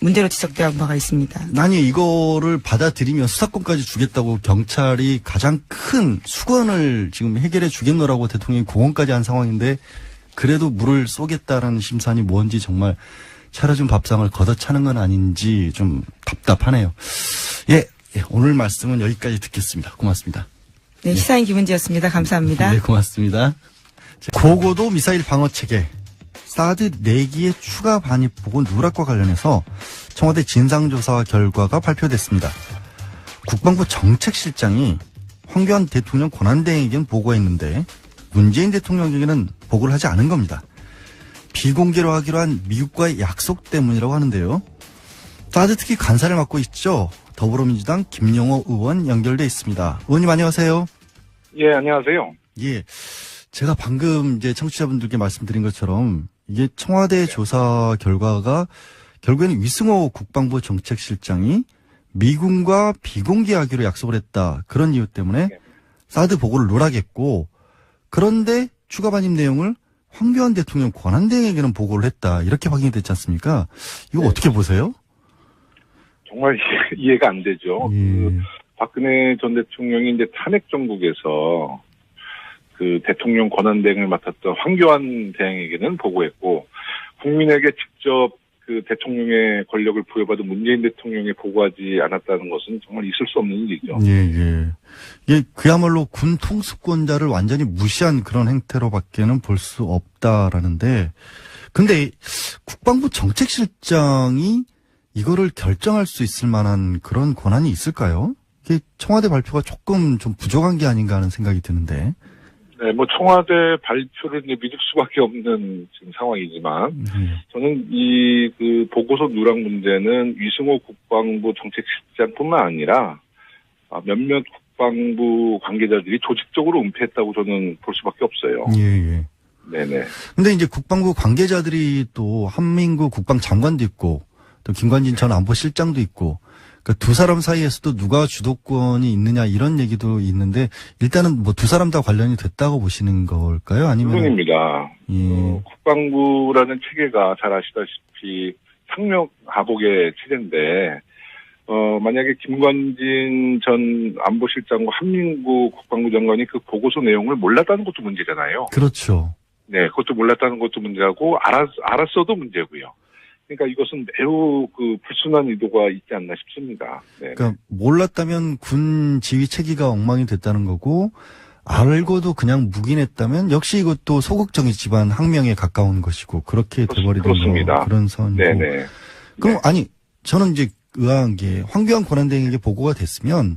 Speaker 2: 문제로 지적되어 바가 있습니다.
Speaker 1: 아니 이거를 받아들이면 수사권까지 주겠다고 경찰이 가장 큰 수건을 지금 해결해 주겠노라고 대통령이 공언까지 한 상황인데 그래도 물을 쏘겠다라는 심산이 뭔지 정말 차려준 밥상을 걷어차는 건 아닌지 좀 답답하네요. 예, 오늘 말씀은 여기까지 듣겠습니다. 고맙습니다.
Speaker 2: 네, 시사인 김은지였습니다. 감사합니다.
Speaker 1: 네, 고맙습니다. 고고도 미사일 방어 체계 사드 4기의 추가 반입 보고 누락과 관련해서 청와대 진상조사 결과가 발표됐습니다. 국방부 정책실장이 황교안 대통령 권한대행에겐 보고했는데 문재인 대통령에게는 보고를 하지 않은 겁니다. 비공개로 하기로 한 미국과의 약속 때문이라고 하는데요. 사드 특히 간사를 맡고 있죠. 더불어민주당 김영호 의원 연결돼 있습니다. 의원님 안녕하세요.
Speaker 3: 예, 안녕하세요.
Speaker 1: 예. 제가 방금 이제 청취자분들께 말씀드린 것처럼 이게 청와대 조사 결과가 결국에는 위승호 국방부 정책실장이 미군과 비공개하기로 약속을 했다. 그런 이유 때문에 사드 보고를 누락했고, 그런데 추가 반입 내용을 황교안 대통령 권한대행에게는 보고를 했다. 이렇게 확인이 됐지 않습니까? 이거 어떻게 보세요?
Speaker 3: 정말 이해가 안 되죠. 그 박근혜 전 대통령이 이제 탄핵 정국에서 그 대통령 권한대행을 맡았던 황교안 대행에게는 보고했고, 국민에게 직접 그 대통령의 권력을 부여받은 문재인 대통령에 보고하지 않았다는 것은 정말 있을 수 없는 일이죠.
Speaker 1: 이게 그야말로 군 통수권자를 완전히 무시한 그런 행태로밖에는 볼 수 없다라는데, 근데 국방부 정책실장이 이거를 결정할 수 있을 만한 그런 권한이 있을까요? 이게 청와대 발표가 조금 좀 부족한 게 아닌가 하는 생각이 드는데.
Speaker 3: 네, 뭐 청와대 발표를 이제 믿을 수밖에 없는 지금 상황이지만, 저는 이 그 보고서 누락 문제는 위승호 국방부 정책실장뿐만 아니라 몇몇 국방부 관계자들이 조직적으로 은폐했다고 저는 볼 수밖에 없어요.
Speaker 1: 예.
Speaker 3: 네네.
Speaker 1: 근데 이제 국방부 관계자들이 또 한민구 국방장관도 있고, 또 김관진 전 안보실장도 있고, 그 두 사람 사이에서도 누가 주도권이 있느냐 이런 얘기도 있는데, 일단은 뭐 두 사람 다 관련이 됐다고 보시는 걸까요? 아니면?
Speaker 3: 물론입니다.
Speaker 1: 예.
Speaker 3: 국방부라는 체계가 잘 아시다시피 상명하복의 체제인데, 만약에 김관진 전 안보실장과 한민구 국방부 장관이 그 보고서 내용을 몰랐다는 것도 문제잖아요.
Speaker 1: 그렇죠.
Speaker 3: 네, 그것도 몰랐다는 것도 문제고, 알았어도 문제고요. 그러니까 이것은 매우 그 불순한 의도가 있지 않나 싶습니다. 네.
Speaker 1: 그러니까 몰랐다면 군 지휘 체계가 엉망이 됐다는 거고, 알고도 그냥 묵인했다면 역시 이것도 소극적인 집안 항명에 가까운 것이고, 그렇게 돼버리는
Speaker 3: 그렇습니다.
Speaker 1: 그런 선이고.
Speaker 3: 네네.
Speaker 1: 그럼 아니 저는 이제 의아한 게 황교안 권한대행에게 보고가 됐으면